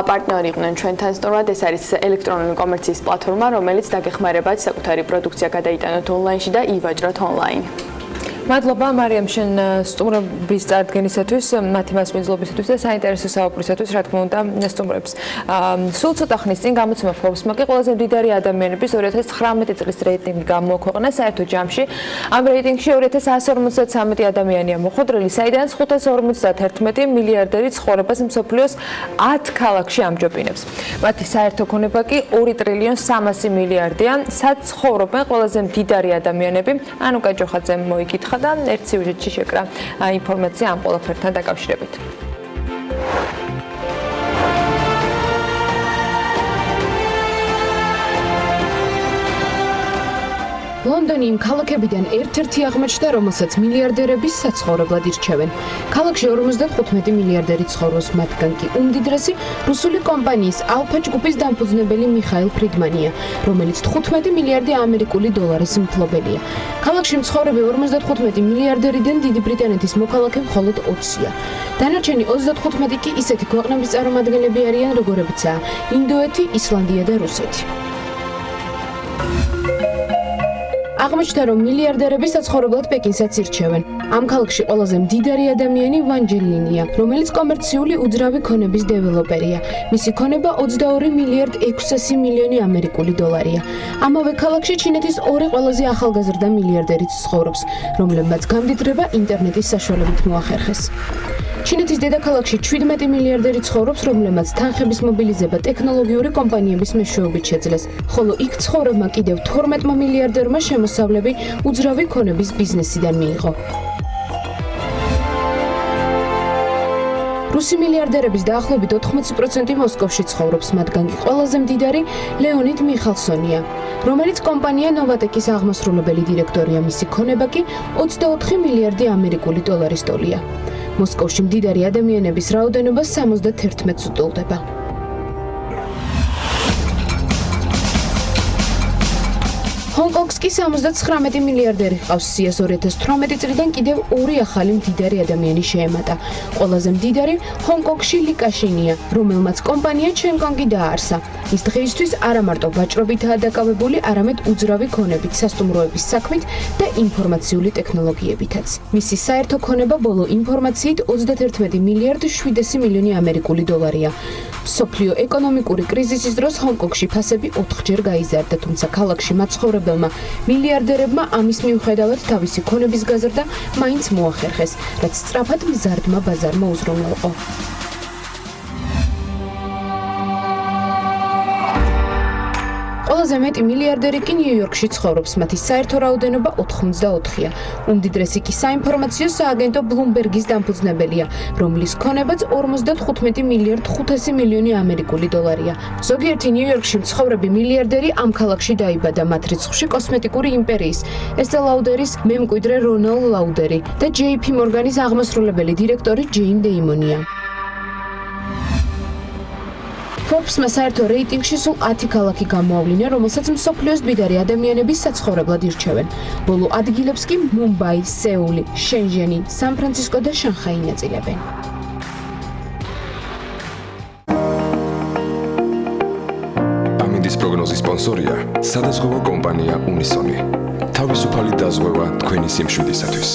პარტნიორი იყვნენ ჩვენთან სტუმრად. ეს არის ელექტრონული კომერციის პლატფორმა, რომელიც დაგეხმარებათ საკუთარი პროდუქცია გადაიტანოთ ონლაინში და ივაჭროთ ონლაინ. მადლობა მარიამ შენ სტუმრების წარდგენისათვის, მათი მასპინძლობისათვის და საინტერესო საუბრისათვის, რა თქმა უნდა, სტუმრებს. სულ ცოტა ხნის წინ გამოცემა Forbes-მა კი ყველაზე მდიდარი ადამიანების 2019 წლის რეიტინგი გამოაქვეყნა საერთო ჯამში. ამ რეიტინგში 2153 ადამიანია მოხვედრილი, საიდანაც 551 მილიარდერი ცხოვრებას მსოფლიოს 10 ქალაქში ამჯობინებს. მათი საერთო ქონება კი 2 ტრილიონ 300 მილიარდია. სად ცხოვრობენ ყველაზე მდიდარი ადამიანები? ანუკა ჯოხაძემ მოიკითხა და ერთ სიუჟეტში შეკრა ინფორმაცია ამ ყველაფერთან დაკავშირებით. ლონდონი იმ ქალაქებიდან ერთ-ერთი აღმოჩნდა, რომელსაც მილიარდერების საცხოვრებლად ირჩევენ. ქალაქში 55 მილიარდერი ცხოვრობს, მათგან კი უმდიდრესი რუსული კომპანიის ალფა ჯგუფის დამფუძნებელი მიხაილ ფრიდმანია, რომელიც 15 მილიარდი ამერიკული დოლარის მფლობელია. ქალაქში მცხოვრები 55 მილიარდერიდან დიდი ბრიტანეთის მოქალაქე მხოლოდ 20-ია. დანარჩენი 35 კი ისეთი ქვეყნების წარმომადგენლები არიან, როგორებიცაა ინდოეთი, ისლანდია და რუსეთი. აღმოჩნდა, რომ მილიარდერები საცხოვრებლად პეკინსაც ირჩევენ. ამ ქალაქში ყველაზე მდიდარი ადამიანი ვანჯელინია, რომელიც კომერციული უძრავი ქონების დეველოპერია. მისი ქონება 22 მილიარდ 600 მილიონი ამერიკული დოლარია. ამავე ქალაქში ჩინეთის ორი ყველაზე ახალგაზრდა მილიარდერიც ცხოვრობს, რომლებმაც გამდიდრება ინტერნეტის საშუალებით მოახერხეს. ჩინეთის დედაქალაქში 17 მილიარდერი ცხოვრობს, რომლებმაც თანხების მობილიზება ტექნოლოგიური კომპანიების მეშვეობით შეძლეს, ხოლო იქ ცხოვრებმა კიდევ 12 მილიარდერმა შემოსავლები უძრავი ქონების ბიზნესიდან მიიღო. რუსი მილიარდერების დაახლოებით 80% მოსკოვში ცხოვრობს, მათგან კი ყველაზე მდიდარი ლეონიდ მიხალსონია, რომელიც კომპანია ნოვატეკის აღმასრულებელი დირექტორია, მისი ქონება კი 24 მილიარდი ამერიკული დოლარის ტოლია. მოსკოვში მდიდარი ადამიანების რაოდენობა 71-ს უტოლდება. ჰონკონგს კი 79 მილიარდერი ჰყავს, სიას 2018 წლიდან კიდევ ორი ახალი მდიდარი ადამიანი შეემატა. ყველაზე მდიდარი ჰონკონგში ლიკაშინია, რომელმაც კომპანია ჩენკონგი დააარსა. ის დღეისთვის არა მარტო ვაჭრობითაა დაკავებული, არამედ უძრავი ქონებით, სასტუმროების საქმით და ინფორმაციული ტექნოლოგიებითაც. მისი საერთო ქონება ბოლო ინფორმაციით 31 მილიარდ 700 მილიონი ამერიკული დოლარია. მსოფლიო ეკონომიკური კრიზისის დროს ჰონკონგში ფასები 4-ჯერ გაიზარდა, თუმცა ქალაქში მაცხოვრებელმა მილიარდერებმა ამის მიუხედავად თავისი ქონების გაზრდა მაინც მოახერხეს, რაც სწრაფად მზარდმა ბაზარმა უზრუნველყო. ყველაზე მეტი მილიარდერი კი ნიუ-იორკში ცხოვრობს, მათი საერთო რაოდენობა 84-ია. უმდიდრესი კი საინფორმაციო სააგენტო ბლუმბერგის დამფუძნებელია, რომლის ქონებაც 55 მილიარდ 500 მილიონი ამერიკული დოლარია. ზოგიერთი ნიუ-იორკში მცხოვრები მილიარდერი ამ ქალაქში დაიბადა, მათ რიცხვში კოსმეტიკური იმპერიის, ესტე ლაუდერის მემკვიდრე რონალ ლაუდერი და JP მორგანის აღმასრულებელი დირექტორი ჯეინ დეიმონია. Forbes-მა საერთო რეიტინგში სულ 10 ქალაქი გამოავლინა, რომელსაც მსოფლიოს მდიდარი ადამიანების საცხოვრებლად ირჩევენ. ბოლო ადგილებს კი მუმბაი, სეული, შენჟენი, სან-ფრანცისკო და შანხაი ნაწილებენ. ამინდის პროგნოზის სპონსორია სადაზღვევო კომპანია უნისონი. თავისუფალი დაზღვევა თქვენი სიმშვიდისათვის.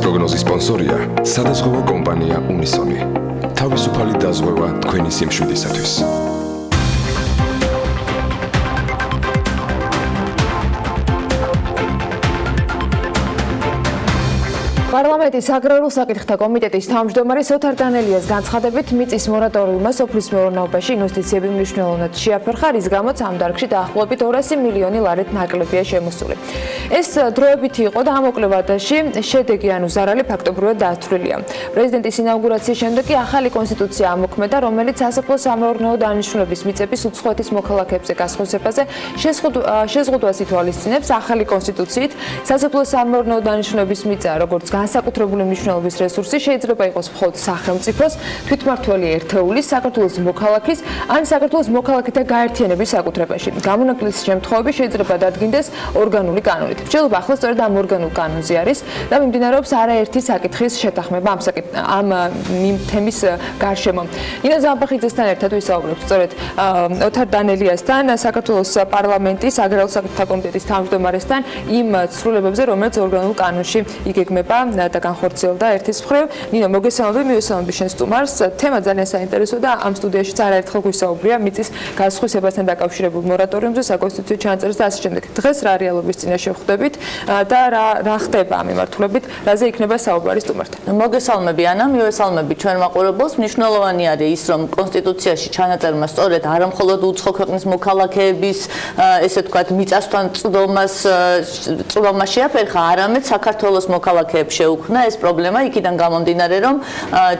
პროგნოზის სპონსორია სადაზღვევო კომპანია უნისონი. თავისუფალი დაზღვევა თქვენი სიმშვიდისათვის. პარლამენტის აგრარულ საკითხთა კომიტეტის თავმჯდომარე სოთარ დანელიას განცხადებით მიწის მორატორიუმმა სოფლის მეურნეობაში ინვესტიციები მნიშვნელოვნად შეაფერხა, რის გამოც ამ დარგში დაახლოებით 200 მილიონი ლარით ნაკლებია შემოსული. ეს დროებითი იყო და ამ მოკლევადაში შედეგი ანუ ზარალი ფაქტობრივად დაცვლილია. პრეზიდენტის ინაუგურაციის შემდეგ კი ახალი კონსტიტუცია ამოქმედა, რომელიც სასოფლო-სამეურნეო დანიშნულების მიწების უცხოეთის მოქალაქეებზე გასხვავებაზე შეზღუდვას ითვალისწინებს. ახალი კონსტიტუციით სასოფლო-სამეურნეო დანიშნულების მიწა, როგორც განსაკუთრებული მნიშვნელობის რესურსი შეიძლება იყოს მხოლოდ სახელმწიფოს, თვითმმართველი ერთეულის, საქართველოს მოქალაქის ან საქართველოს მოქალაქეთა გაერთიანების საკუთრებაში. გამონაკლისის შემთხვევები შეიძლება დადგინდეს ორგანული კანონით. მსჯელობა ახლა სწორედ ამ ორგანულ კანონზე არის და მიმდინარეობს არაერთი საკითხის შეთანხმება ამ თემის გარშემო. ნინო ზამბახიძესთან ერთად ვისაუბრებთ სწორედ ოთარ დანელიასთან, საქართველოს პარლამენტის აგრარულ საკითხთა კომიტეტის თავმჯდომარესთან იმ ცვლილებებზე, რომელიც ორგანულ კანონში იგეგმება და განხორციელდა ერთის მხრივ. ნინო, მოგესალმები, მივესალმები შენ სტუმარს. თემა ძალიან საინტერესოა და ამ სტუდიაშიც არაერთხელ გვისაუბრია მიწის გასხვისებასთან დაკავშირებულ მორატორიუმზე, საკონსტიტუციო ჩანაწერზე და ასე შემდეგ. დღეს რა რეალობის წინაშე ხვდებით და რა ხდება ამ მიმართულებით, რაზე იქნება საუბარი სტუმართან. მოგესალმები ანა, მივესალმები ჩვენ მაყურებელს. მნიშვნელოვანი არის ის, რომ კონსტიტუციაში ჩანაწერმა სწორედ არამხოლოდ უცხო ქვეყნის მოქალაქეების ესე ვთქვათ მიწასთან წვდომა შეაფერხა, არამედ საქართველოს მოქალაქეებს შეუქმნა ეს პრობლემა იქიდან გამომდინარე, რომ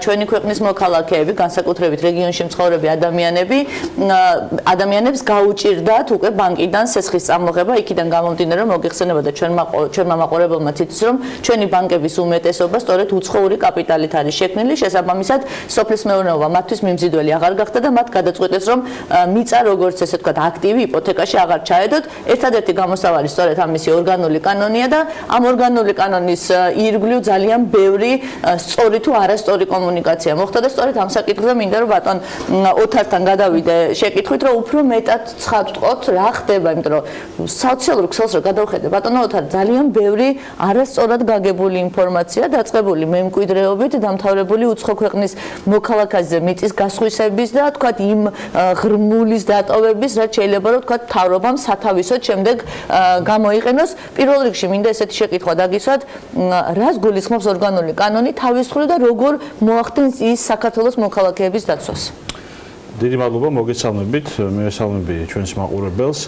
ჩვენი ქვეყნის მოქალაქეები, განსაკუთრებით რეგიონში მცხოვრები ადამიანებს გაუჭირდათ უკვე ბანკიდან სესხის წამოღება, იქიდან გამომდინარე, რომ მოგეხსენებოდა ჩვენმა მაყურებელმაც იცის, რომ ჩვენი ბანკების უმეტესობა სწორედ უცხოური კაპიტალით არის შექმნილი, შესაბამისად სოფლის მეურნეობა მათთვის მიმზიდველი აღარ გახდა და მათ გადაწყვეტეს, რომ მიწა როგორც ესე ვთქვათ აქტივი იპოთეკაში აღარ ჩაედოთ. ერთადერთი გამოსავალი სწორედ ამისი ორგანული კანონია და ამ ორგანული კანონის ირგვლივ ძალიან ბევრი სწორი თუ არასწორი კომუნიკაცია მოხდა და სწორედ ამ საკითხზე მინდა რომ ბატონ ოთართან გადავიდე შეკითხვით, რომ უფრო მეტად ცხადვთყოთ რა ხდება, იმიტომ რომ სოციალურ ქსელს რო გადავხედე ბატონო ოთარ, ძალიან ბევრი არასწორად გაგებული ინფორმაცია დაწყებული მემკვიდრეობით დამთავრებული უცხო ქვეყნის მოქალაქეზე მიწის გასხვისების და თქვათ იმ ღრმულის დატოვების, რაც შეიძლება რომ თქვათ თავრობამ სათავისოდ შემდეგ გამოიყენოს. პირველ რიგში მინდა ესეთი შეკითხვა დაგისვათ, რას გულისხმობს ორგანული კანონი თავის მხრივ და როგორ მოახდენს ის საქართველოს მოქალაქეების დაცვას? დიდი მადლობა, მოგესალმებით, მივესალმები ჩვენს მაყურებელს.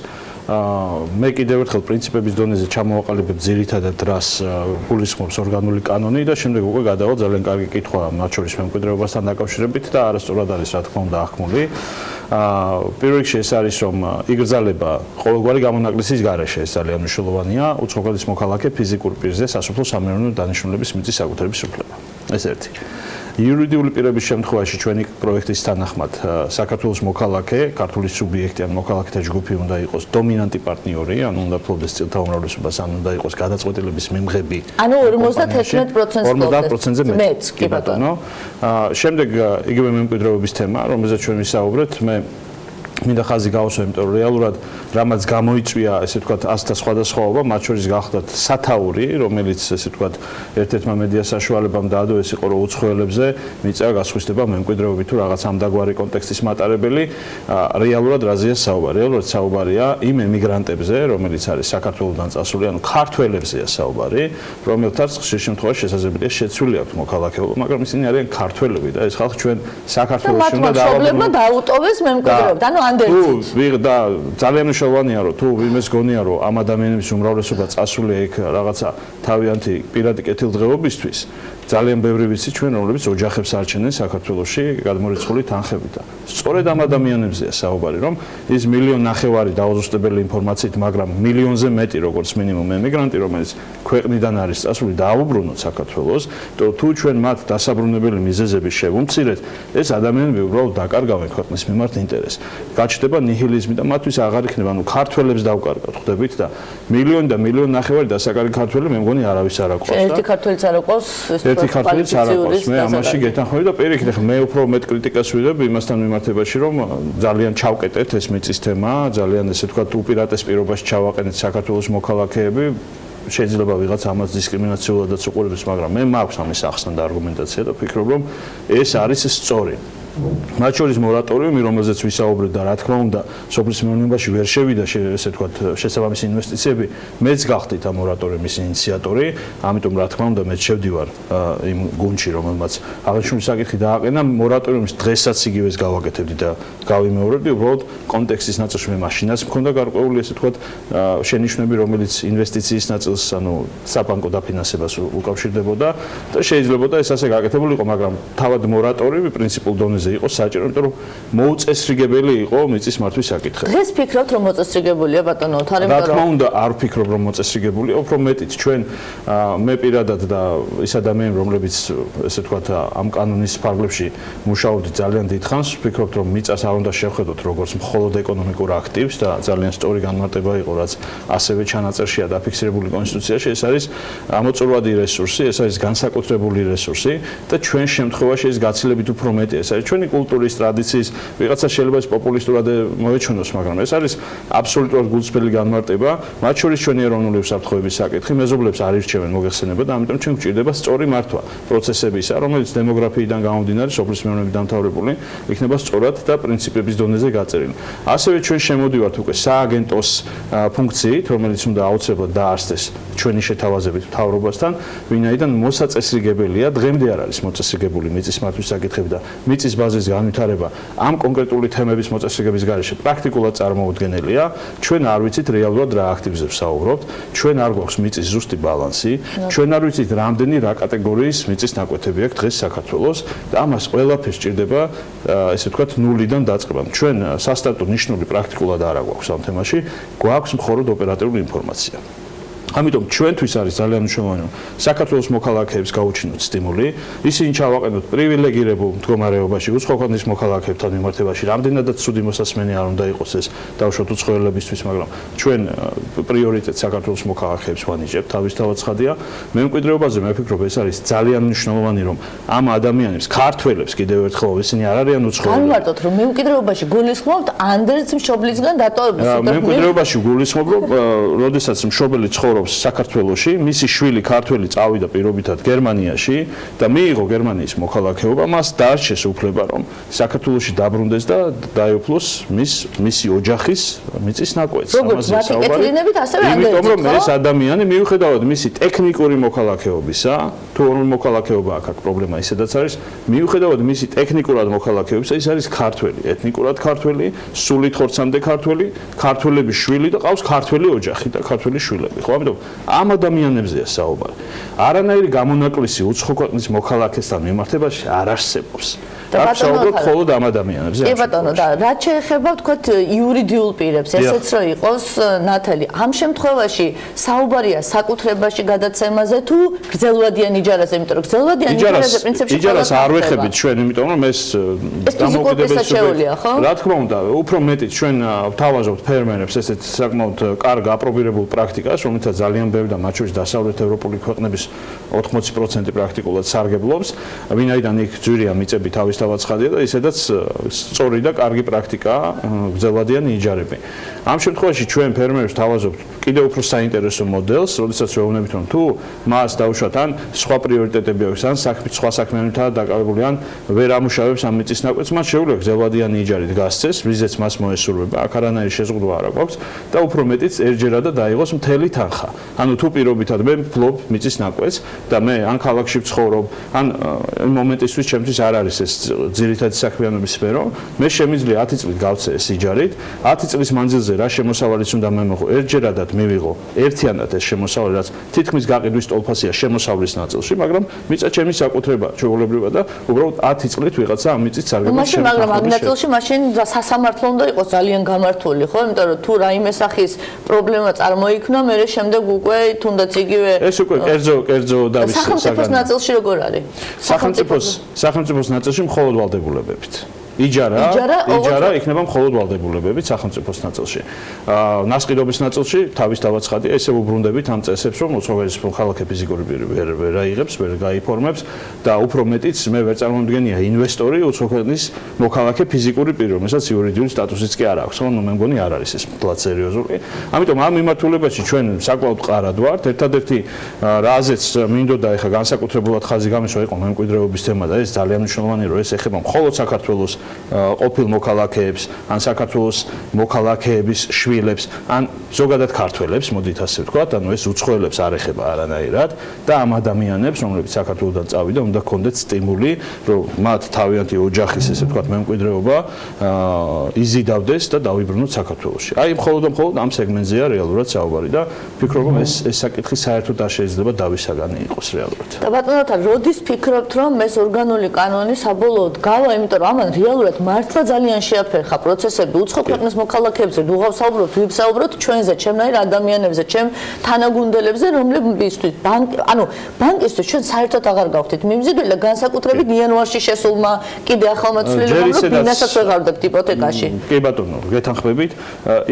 მე კიდევ ერთხელ პრინციპების დონეზე ჩამოვაყალიბებ ძირითადად რას გულისხმობს ორგანული კანონი და შემდეგ უკვე გადავალ ძალიან კარგი კითხვა მათ შორის მემკვიდრეობასთან დაკავშირებით და არასწორად არის რა თქმა უნდა ახმული. პირველ რიგში ეს არის რომ იგრძალება ყოველგვარი გამონაკლისის გარეშე, ეს ძალიან მნიშვნელოვანია, უცხო ქვეყნის მოქალაქე ფიზიკურ პირზე სასოფლო-სამეურნეო დანიშნულების მიწის საკუთრების უფლება. ეს ერთი. იურიდიული პირების შემთხვევაში ჩვენი პროექტის თანახმად საქართველოს მოქალაქე, ქართული სუბიექტი ან მოქალაქეთა ჯგუფი უნდა იყოს დომინანტი პარტნიორი, ანუ უნდა ფლობდეს წილთა უმრავლესობას, ან უნდა იყოს გადაწყვეტილების მიმღები. ანუ 51%-ზე მეტ. კი ბატონო. შემდეგ იგივე მემკვიდრეობის თემა, რომელზეც ჩვენ ვისაუბრეთ, მე მინდა ხაზი გავუსვა, იმიტომ რომ რეალურად რამაც გამოიწვია, ესე ვთქვათ, ასთა სხვადასხვაობა, მათ შორის გახლდათ სათაური, რომელიც ესე ვთქვათ, ერთ-ერთმა მედია საშუალებამ დაადო, ეს იყო რომ უცხოელებზე მიწა გასხვისდება მემკვიდრეობით თუ რაღაც ამდაგვარი კონტექსტის მატარებელი, რეალურად რაზეა საუბარი? რეალურად საუბარია იმ ემიგრანტებზე, რომელიც არის საქართველოსთან წასული, ანუ ქართველებზეა საუბარი, რომელთაც ხშირ შემთხვევაში შესაძლებელია შეცვლილი აქვთ მოქალაქეობა, მაგრამ ისინი არიან ქართველები და ეს ხალხი ჩვენ საქართველოში უნდა დაუტოვეს მემკვიდრეობით. ანუ და ძალიან მნიშვნელოვანია რომ თუ ვინმეს გონია რომ ამ ადამიანების უმრავლესობა წასულია იქ რაღაცა თავიანთი პირადი კეთილდღეობისთვის, ძალიან ბევრი ვიცი ჩვენ, რომლებიც ოჯახებს არჩენენ საქართველოში გადმორიცხული თანხებით. სწორედ ამ ადამიანებზეა საუბარი, რომ ის 1.5 მილიონი დაუზუსტებელი ინფორმაციით, მაგრამ მილიონზე მეტი როგორც მინიმუმ ემიგრანტი, რომელიც ქვეყნიდან არის წასული, დააუბრუნოთ საქართველოს, თუ ჩვენ მათ დასაბრუნებელი მიზეზები შევუმცირეთ, ეს ადამიანები უბრალოდ დაკარგავენ ქვეყნის მიმართ ინტერესს. გაჩნდება ნიჰილიზმი და მათთვის აღარ იქნება, ანუ ქართველებს დავკარგავთ, ხვდებით და 1.5 მილიონი და 1.5 მილიონი დასაკარგი ქართველი მე მგონი არავის არ აკვას. ერთი ქართველიც არ აკვას, ერთი ქართველიც არ აკვას. მე ამაში გეთანხმები და პირიქით ახლა მე უფრო მეტ კრიტიკას ვიდებ იმასთან მიმართებაში, რომ ძალიან ჩავკეტეთ ეს მიწის თემა, ძალიან ესე ვთქვათ უპირატეს პირობაში ჩავაყენეთ საქართველოს მოქალაქეები. შეიძლება ვიღაც ამას დისკრიმინაციულადაც უყურებს, მაგრამ მე მაქვს ამის ახსნა და არგუმენტაცია და ვფიქრობ, რომ ეს არის სწორი. მათ შორის მორატორიუმი, რომელზეც ვისაუბრეთ და რა თქმა უნდა, სოფლის მეურნეობაში ვერ შევიდა ესე ვთქვათ შესაბამისი ინვესტიციები, მეც გახდით ამ მორატორიუმის ინიციატორი, ამიტომ რა თქმა უნდა მეც შევდივარ იმ გუნდში, რომელმაც აღნიშნული საკითხი დააყენა, მორატორიუმის დღესაც იგივეს გავაკეთებდი და გავიმეორებდი, უბრალოდ კონტექსტის ნაწილში მე მაშინაც მქონდა გარკვეული ესე ვთქვათ შენიშვნები, რომელიც ინვესტიციის ნაწილს, ანუ საბანკო დაფინანსებას უკავშირდებოდა და შეიძლებოდა ეს ასე გაკეთებულიყო, მაგრამ თავად მორატორიუმი პრინციპულ დონეზე დონეზე იყო საჭირო, იმიტომ რომ მოუწესრიგებელი იყო მიწის მართვის საკითხები. დღეს ფიქრობთ რომ მოწესრიგებულია ბატონო თარ რა თქმა უნდა არ ვფიქრობ რომ მოწესრიგებულია, უფრო მეტიც ჩვენ მე პირადად და ის ადამიანი რომლებიც ესე ვთქვათ ამ კანონის ფარგლებში მუშაობდით ძალიან დიდხანს, ვფიქრობთ რომ მიწას არ უნდა შევხედოთ როგორც მხოლოდ ეკონომიკურ აქტივს და ძალიან სწორი განმარტება იყო რაც ასევე ჩანაწერშია დაფიქსირებული კონსტიტუციაში, ეს არის ამოწურვადი რესურსი, ეს არის განსაკუთრებული რესურსი და ჩვენ შემთხვევაში ეს გაცილებით უფრო მეტი, ეს არის ჩვენი კულტურის ტრადიციის, ვიღაცა შეიძლება ეს პოპულისტურად მოეჩვენოს, მაგრამ ეს არის აბსოლუტურად გულწრფელი განმარტება, მათ შორის ჩვენი ეროვნული უსაფრთხოების საკითხი, მეზობლებს არ ირჩევენ მოგეხსენება და ამიტომ ჩვენ გვჭირდება სწორი მართვა პროცესებისა, რომელიც დემოგრაფიიდან გამომდინარე, სოფლის მეურნეობით დამთავრებული, იქნება სწორად და პრინციპების დონეზე გაწერილი. ასევე ჩვენ შემოდივართ უკვე სააგენტოს ფუნქციით, რომელიც უნდა აუცილებლად დაარსდეს ჩვენი შეთავაზებით მთავრობასთან, ვინაიდან მოსაწესრიგებელია, დღემდე არ არის მოწესრიგებული მიწის მართვის საკითხები და მიწის ბაზის განვითარება ამ კონკრეტული თემების მოწესრიგების გარეშე პრაქტიკულად წარმოუდგენელია. ჩვენ არ ვიცით რეალურად რა აქტივზე ვსაუბრობთ, ჩვენ არ გვაქვს მიწის ზუსტი ბალანსი, ჩვენ არ ვიცით რამდენი რა კატეგორიის მიწის ნაკვეთები აქვს დღეს საქართველოს და ამას ყველაფერს სჭირდება ესე ვთქვათ ნულიდან დაწყება. ჩვენ სასტარტო ნიშნული პრაქტიკულად არ აქვს ამ თემაში, გვაქვს მხოლოდ ოპერატიული ინფორმაცია. ამიტომ ჩვენთვის არის ძალიან მნიშვნელოვანი რომ საქართველოს მოქალაქეებს გაუჩინოთ სტიმული, ისინი ჩავაყენოთ პრივილეგირებულ მდგომარეობაში უცხო ქვეყნის მოქალაქეებთან მიმართებაში, რამდენადაც ცუდი მოსასმენი არ უნდა იყოს ეს დავუშვათ უცხოელებისთვის, მაგრამ ჩვენ პრიორიტეტს საქართველოს მოქალაქეებს ვანიჭებთ, თავისთავად ცხადია. მემკვიდრეობაზე მე ვფიქრობ ეს არის ძალიან მნიშვნელოვანი რომ ამ ადამიანებს, ქართველებს კიდევ ერთხელ ისინი არ არიან უცხოელები. განმარტოთ რომ მემკვიდრეობაში გულისხმობთ ანდერს მშობლისგან დატოვებას. მემკვიდრეობაში გულისხმობ რომ როდესაც მშობელი ცხოვრობს საქართველოში, მისი შვილი ქართველი წავიდა პირობითად გერმანიაში და მიიღო გერმანიის მოქალაქეობა, მას დაარჩეს უფლება რომ საქართველოში დაბრუნდეს და დაეუფლოს მისი ოჯახის მიწის ნაკვეთს. ამაზე საუბარი. იმიტომ რომ ეს ადამიანი მიუხედავად მისი ტექნიკური მოქალაქეობისა, თუ ორი მოქალაქეობა აქვს პრობლემა ისედაც არის, მიუხედავად მისი ტექნიკურად მოქალაქეობისა, ის არის ქართველი, ეთნიკურად ქართველი, სულით ხორცამდე ქართველი, ქართველების შვილი და ყავს ქართველი ოჯახი და ქართველი შვილები, ხო? ამ ადამიანებზეა საუბარი. არანაირი გამონაკლისი უცხო ქვეყნის მოქალაქესთან მიმართებაში არ არსებობს. და მხოლოდ ამ ადამიანებზე. კი ბატონო, და რაც შეეხება ვთქვათ იურიდიულ პირებს, ესეც რო იყოს ნათელი. ამ შემთხვევაში საუბარია საკუთრებაში გადაცემაზე თუ გრძელვადიან იჯარაზე, იმიტომ რომ გრძელვადიან იჯარაზე პრინციპში იჯარას არ ვეხებით ჩვენ, იმიტომ რომ ეს დამოუკიდებელი ხო? რა თქმა უნდა, უფრო მეტიც ჩვენ ვთავაზობთ ფერმერებს ესეთ საკმაოდ კარგ აპრობირებულ პრაქტიკას, რომელსაც ძალიან ბევრი და მათ შორის დასავლეთ ევროპული ქვეყნების 80% პრაქტიკულად სარგებლობს, ვინაიდან იქ ძვირია მიწები თავისთავად ცხადია და ისედაც სწორი და კარგი პრაქტიკაა გრძელვადიანი იჯარები. ამ შემთხვევაში ჩვენ ფერმერებს ვთავაზობთ კიდევ უფრო საინტერესო მოდელს, როდესაც ვეუბნებით რომ თუ მას დაუშვათ ან სხვა პრიორიტეტები აქვს, ან სხვა საქმიანობითაა დაკავებული, ან ვერ ამუშავებს ამ მიწის ნაკვეთს, მას შეუძლია გრძელვადიანი იჯარით გასცეს, ვიზეც მას მოესურვება, აქ არანაირი შეზღუდვა არ აქვს და უფრო მეტიც ერთჯერადად დაიღოს მთელი თანხა. ანუ თუ პირობითად მე ვფლობ მიწის ნაკვეთს და მე ან ქალაქში ვცხოვრობ, ან მომენტისთვის ჩემთვის არ არის ეს ძირითადი საქმიანობის სფერო, მე შემიძლია 10 წლით გავცე ეს იჯარით, 10 წლის მანძილზე რა შემოსავალიც უნდა მემოხო, ერთჯერადად მივიღო ერთიანად ეს შემოსავალი, რაც თითქმის გაყიდვის ტოლფასია შემოსავლის ნაწილში, მაგრამ მიწა ჩემი საკუთრებაა, ჩვეულებრივად და უბრალოდ 10 წლით ვიღაცა ამ მიწის სარგებლობის მაშინ მაგრამ ამ ნაწილში მაშინ სასამართლო უნდა იყოს ძალიან გამართული, ხო? იმიტომ რომ თუ რაიმე სახის პრობლემა წარმოიქმნა, მე შემდეგ უკვე თუნდაც იგივე ეს უკვე კერძო დავის სახელმწიფოს ნაწილში როგორ არის? სახელმწიფოს ნაწილში მხოლოდ ვალდებულებებით. იჯარა იქნება მხოლოდ ვალდებულებებით სახელმწიფოს ნაწილში. ნასყიდობის ნაწილში თავისთავად ცხადია, ესე უბრუნდებით ამ წესებს, რომ უცხოეთის მოქალაქე ფიზიკური პირი ვერ აიღებს, ვერ გაიფორმებს და უფრო მეტიც მე ვერ წარმომდგენია ინვესტორი უცხოეთის მოქალაქე ფიზიკური პირი, რომელსაც იურიდიული სტატუსიც კი არ აქვს, ხო? მე მგონი არ არის ეს მთლად სერიოზული. ამიტომ ამ მიმართულებაში ჩვენ საკმაოდ ყარად ვართ. ერთადერთი რაზეც მინდოდა ახლა განსაკუთრებულად ხაზი გამისვა იყო მემკვიდრეობის თემა და ეს ძალიან მნიშვნელოვანი რომ ეს ეხება მხოლოდ საქართველოს ყოფილ მოქალაქეებს, ან საქართველოს მოქალაქეების შვილებს, ან ზოგადად ქართველებს, მოდით ასე ვთქვათ, ანუ ეს უცხოელებს არ ეხება არანაირად და ამ ადამიანებს, რომლებიც საქართველოსთან წავიდა, უნდა ჰქონდეთ სტიმული, რომ მათ თავიანთი ოჯახის, ესე ვთქვათ, მემკვიდრეობა იზიდავდეს და დავიბრუნოთ საქართველოში. აი, მხოლოდ და მხოლოდ ამ სეგმენტზეა რეალურად საუბარი და ვფიქრობ, რომ ეს საკითხი საერთოდ არ შეიძლება დავისაგანი იყოს რეალურად. და ბატონოთა, როდის ფიქრობთ, რომ ეს ორგანული კანონი საბოლოოდ გავა, იმიტომ რომ ამან რეალურად მართლა ძალიან შეაფერხა პროცესები უცხო ქვეყნის მოქალაქეებზე, ვუღავსაუბრობთ, ვიფსაუბროთ ჩვენზე, ჩემნაირ ადამიანებზე, ჩემ თანაგუნდელებზე, რომლებისთვის ბანკისთვის ჩვენ საერთოდ აღარ გავხდით მიმზიდველი და განსაკუთრებით იანვარში შესულმა კიდე ახალმა ცვლილებამ, რომ ბიზნესაც ვეღარდებთ იპოთეკაში. კი ბატონო, გეთანხმებით,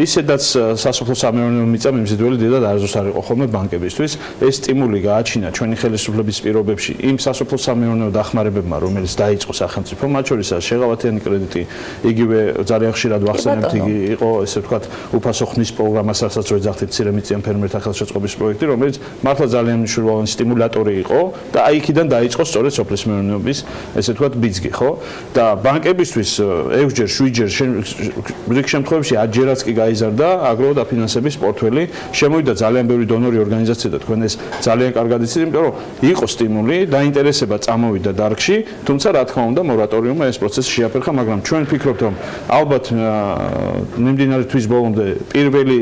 ისედაც სასოფლო-სამეურნეო მიწა მიმზიდველი დიდად არასდროს არ იყო ხოლმე ბანკებისთვის. ეს სტიმული გააჩინა ჩვენი ხელისუფლების პირობებში იმ სასოფლო-სამეურნეო დახმარებებმა, რომელიც დაიწყო სახელმწიფო, მათ შორისაა შეღავათიანი კრედიტი, იგივე ძალიან ხშირად ვახსენებთ, იგი იყო, ესე ვთქვათ, უფასო ხმის პროგრამა, რასაც ვეძახდით მცირემიწიან ფერმერთა ხელშეწყობის პროექტი, რომელიც მართლა ძალიან მნიშვნელოვანი სტიმულატორი იყო და აი იქიდან დაიწყო სწორედ სოფლის მეურნეობის, ესე ვთქვათ, ბიძგი, ხო? და ბანკებისთვის 6-ჯერ, 7-ჯერ რიგ შემთხვევებში 10-ჯერაც კი გაიზარდა აგროდაფინანსების პორტფელი, შემოვიდა ძალიან ბევრი დონორი ორგანიზაცია და თქვენ ეს ძალიან კარგად იცით, იმიტომ რომ იყო სტიმული, დაინტერესება წამოვიდა დარგში, თუმცა რა თქმა უნდა, მორატორიუმმა ეს პროცესი შეაფერხა, მაგრამ ჩვენ ვფიქრობთ, რომ ალბათ მიმდინარე თვის ბოლომდე პირველი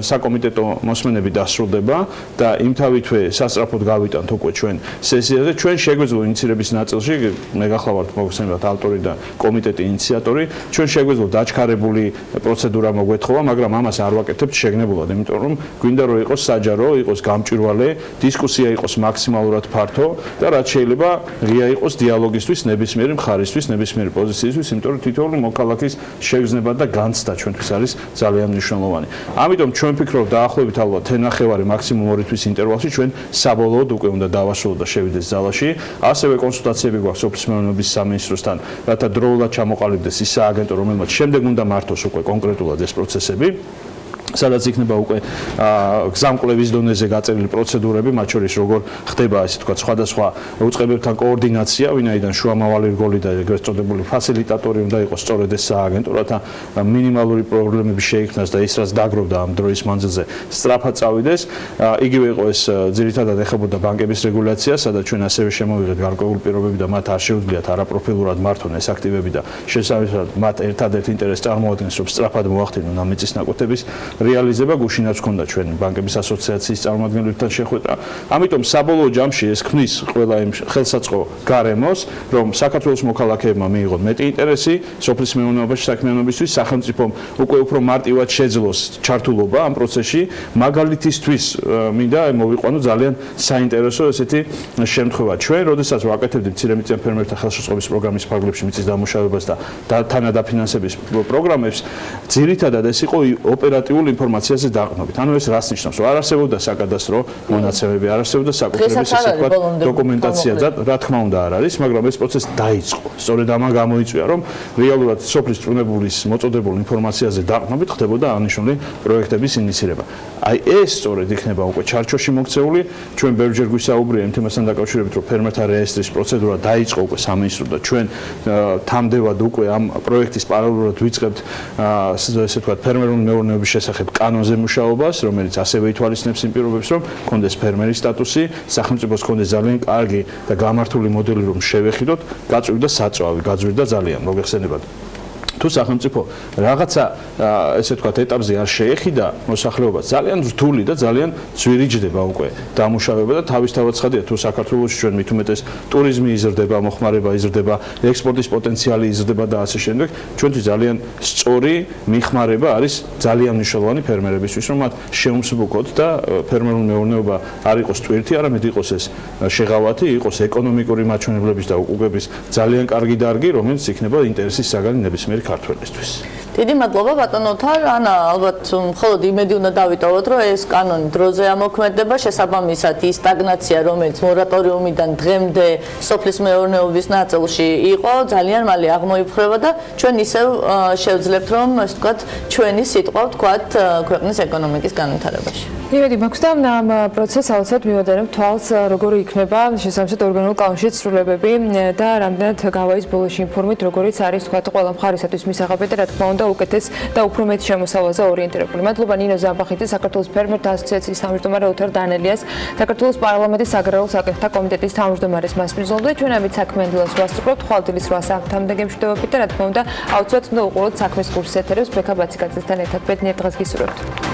საკომიტეტო მოსმენები დასრულდება და იმთავითვე სასწრაფოდ გავიტანთ უკვე ჩვენ სესიაზე. ჩვენ შეგვეძლო ინიციირების ნაწილში, მე გახლავართ მოგხსენებათ ავტორი და კომიტეტი ინიციატორი, ჩვენ შეგვეძლო დაჩქარებული პროცედურა მოგვეთხოვა, მაგრამ ამას არ ვაკეთებთ შეგნებულად, იმიტომ რომ გვინდა რომ იყოს საჯარო, იყოს გამჭვირვალე, დისკუსია იყოს მაქსიმალურად ფართო და რაც შეიძლება ღია იყოს დიალოგისთვის, ნებისმიერი მხარისთვის, ნებისმიერი პოზიციისთვის, იმიტომ რომ თითოეული მოქალაქის შეგრძნება და განცდა ჩვენთვის არის ძალიან მნიშვნელოვანი. ამიტომ ჩვენ ვფიქრობთ დაახლოებით ალბათ 10-ნახევარი მაქსიმუმ 2 თვის ინტერვალში ჩვენ საბოლოოდ უკვე უნდა დავასრულოთ და შევიდეს ზალაში. ასევე კონსულტაციები გვაქვს სოფლის მეურნეობის სამინისტროსთან, რათა დროულად ჩამოყალიბდეს ის სააგენტო, რომელმაც შემდეგ უნდა მართოს უკვე კონკრეტულად ეს პროცესები. სადაც იქნება უკვე გზამკვლევის დონეზე გაწერილი პროცედურები, მათ შორის როგორ ხდება ასე ვთქვათ სხვადასხვა უწყებებთან კოორდინაცია, ვინაიდან შუამავალი რგოლი და ეგრეთ წოდებული ფასილიტატორი უნდა იყოს სწორედ ეს სააგენტო, რათა მინიმალური პრობლემები შეიქმნას და ის რაც დაგროვდა ამ დროის მანძილზე სწრაფად წავიდეს. იგივე იყო ეს ძირითადად ეხებოდა ბანკების რეგულაცია, სადაც ჩვენ ასევე შემოვიღეთ გარკვეული პირობები და მათ არ შეუძლიათ არაპროფილურად მართონ ეს აქტივები და შესაბამისად მათ ერთადერთ ინტერესს წარმოადგენს, რომ სწრაფად მოახდინონ ამ მიწის ნაკვეთების რეალიზება. გუშინაც ჰქონდა ჩვენ ბანკების ასოციაციის წარმომადგენლებთან შეხვედრა. ამიტომ საბოლოო ჯამში ეს ქმნის ყველა იმ ხელსაწყო გარემოს, რომ საქართველოს მოქალაქეებმა მიიღონ მეტი ინტერესი სოფლის მეურნეობაში საქმიანობისთვის, სახელმწიფომ უკვე უფრო მარტივად შეძლოს ჩართულობა ამ პროცესში. მაგალითისთვის მინდა მოვიყვანო ძალიან საინტერესო ესეთი შემთხვევა. ჩვენ, როდესაც ვაკეთებდით მცირემიწიან ფერმერთა ხელშეწყობის პროგრამის ფარგლებში მიწის დამუშავებას და თანადაფინანსების პროგრამებს, ძირითადად ეს იყო ოპერატიული ინფორმაციაზე დაყრდნობით. ანუ ეს რას ნიშნავს? რომ არ არსებობდა საკადასტრო მონაცემები, არ არსებობდა საკუთრების ესე ვთქვათ დოკუმენტაცია და რა თქმა უნდა არ არის, მაგრამ ეს პროცესი დაიწყო. სწორედ ამან გამოიწვია, რომ რეალურად სოფლის წვიმებულის მოწოდებულ ინფორმაციაზე დაყრდნობით ხდებოდა აღნიშნული პროექტების ინიციირება. აი ეს სწორედ იქნება უკვე ჩარჩოში მოქცეული. ჩვენ ბევრჯერ გვისაუბრია იმ თემასთან დაკავშირებით, რომ ფერმერთა რეესტრის პროცედურა დაიწყო უკვე სამინისტრო და ჩვენ თამდევად უკვე ამ პროექტის პარალელურად ვიწყებთ ესე ვთქვათ ფერმერული მეურნეობის შესახებ კანონზე მუშაობას, რომელიც ასევე ითვალისწინებს იმ პირობებს, რომ კონდეს ფერმერის სტატუსი, სახელმწიფოს კონდეს ძალიან კარგი და გამართული მოდელი, რომ შევეხიდოთ, გაწვივდა საწვავი, გაძვირდა ძალიან, მოგეხსენებათ. თუ სახელმწიფო რაღაცა ესე ვთქვათ ეტაპზე არ შეეხიდა მოსახლეობას, ძალიან რთული და ძალიან ძვირი ჯდება უკვე დამუშავება და თავისთავად ცხადია, თუ საქართველოში ჩვენ მით უმეტეს ტურიზმი იზრდება, მოხმარება იზრდება, ექსპორტის პოტენციალი იზრდება და ასე შემდეგ, ჩვენთვის ძალიან სწორი მიხმარება არის ძალიან მნიშვნელოვანი ფერმერებისთვის, რომ მათ შეუმსუბუქოთ და ფერმერული მეურნეობა არ იყოს ტვირთი, არამედ იყოს ეს შეღავათი, იყოს ეკონომიკური მაჩვენებლების და უკუგების ძალიან კარგი დარგი, რომელიც იქნება ინტერესის საგანი ნებისმიერი ქართველისთვის. დიდი მადლობა ბატონო თარ, ანა ალბათ მხოლოდ იმედი უნდა დავიტოვოთ, რომ ეს კანონი დროზე ამოქმედება, შესაბამისად ის სტაგნაცია, რომელიც მორატორიუმიდან დღემდე სოფლის მეურნეობის ნაწილში იყო, ძალიან მალე აღმოიფრხება და ჩვენ ისევ შევძლებთ, რომ ასე ვთქვათ, ჩვენი სიტყვა ვთქვათ ქვეყნის ეკონომიკის განვითარებაში. იმედი მაქვს და ამ პროცესს აუცილებლად მივადარებ თვალს, როგორი იქნება შესაბამისად ორგანულ კავშირის ცვლილებები და რამდენად გავაის ბოლოში ინფორმით, როგორიც არის თქვათ ყველა მხარისათვის მისაღები და რა თქმა უნდა უკეთეს და უფრო მეტ შემოსავალზე ორიენტირებული. მადლობა ნინო ზამბახიძე, საქართველოს ფერმერთა ასოციაციის თავმჯდომარე უთარ დანელიას, საქართველოს პარლამენტის საგარეულო საკითხთა კომიტეტის თავმჯდომარეს მასპინძლობდა. ჩვენ ამით საქმიანი დილას ვასწრაფებთ, ხვალდილის 8-მდე გემშვიდობებით და რა თქმა უნდა აუცილებლად უნდა უყუროთ საქმის კურსის ეთერებს ბექა ბაციკაძესთან ერთად. ბედნიერ დღეს გისურვებთ.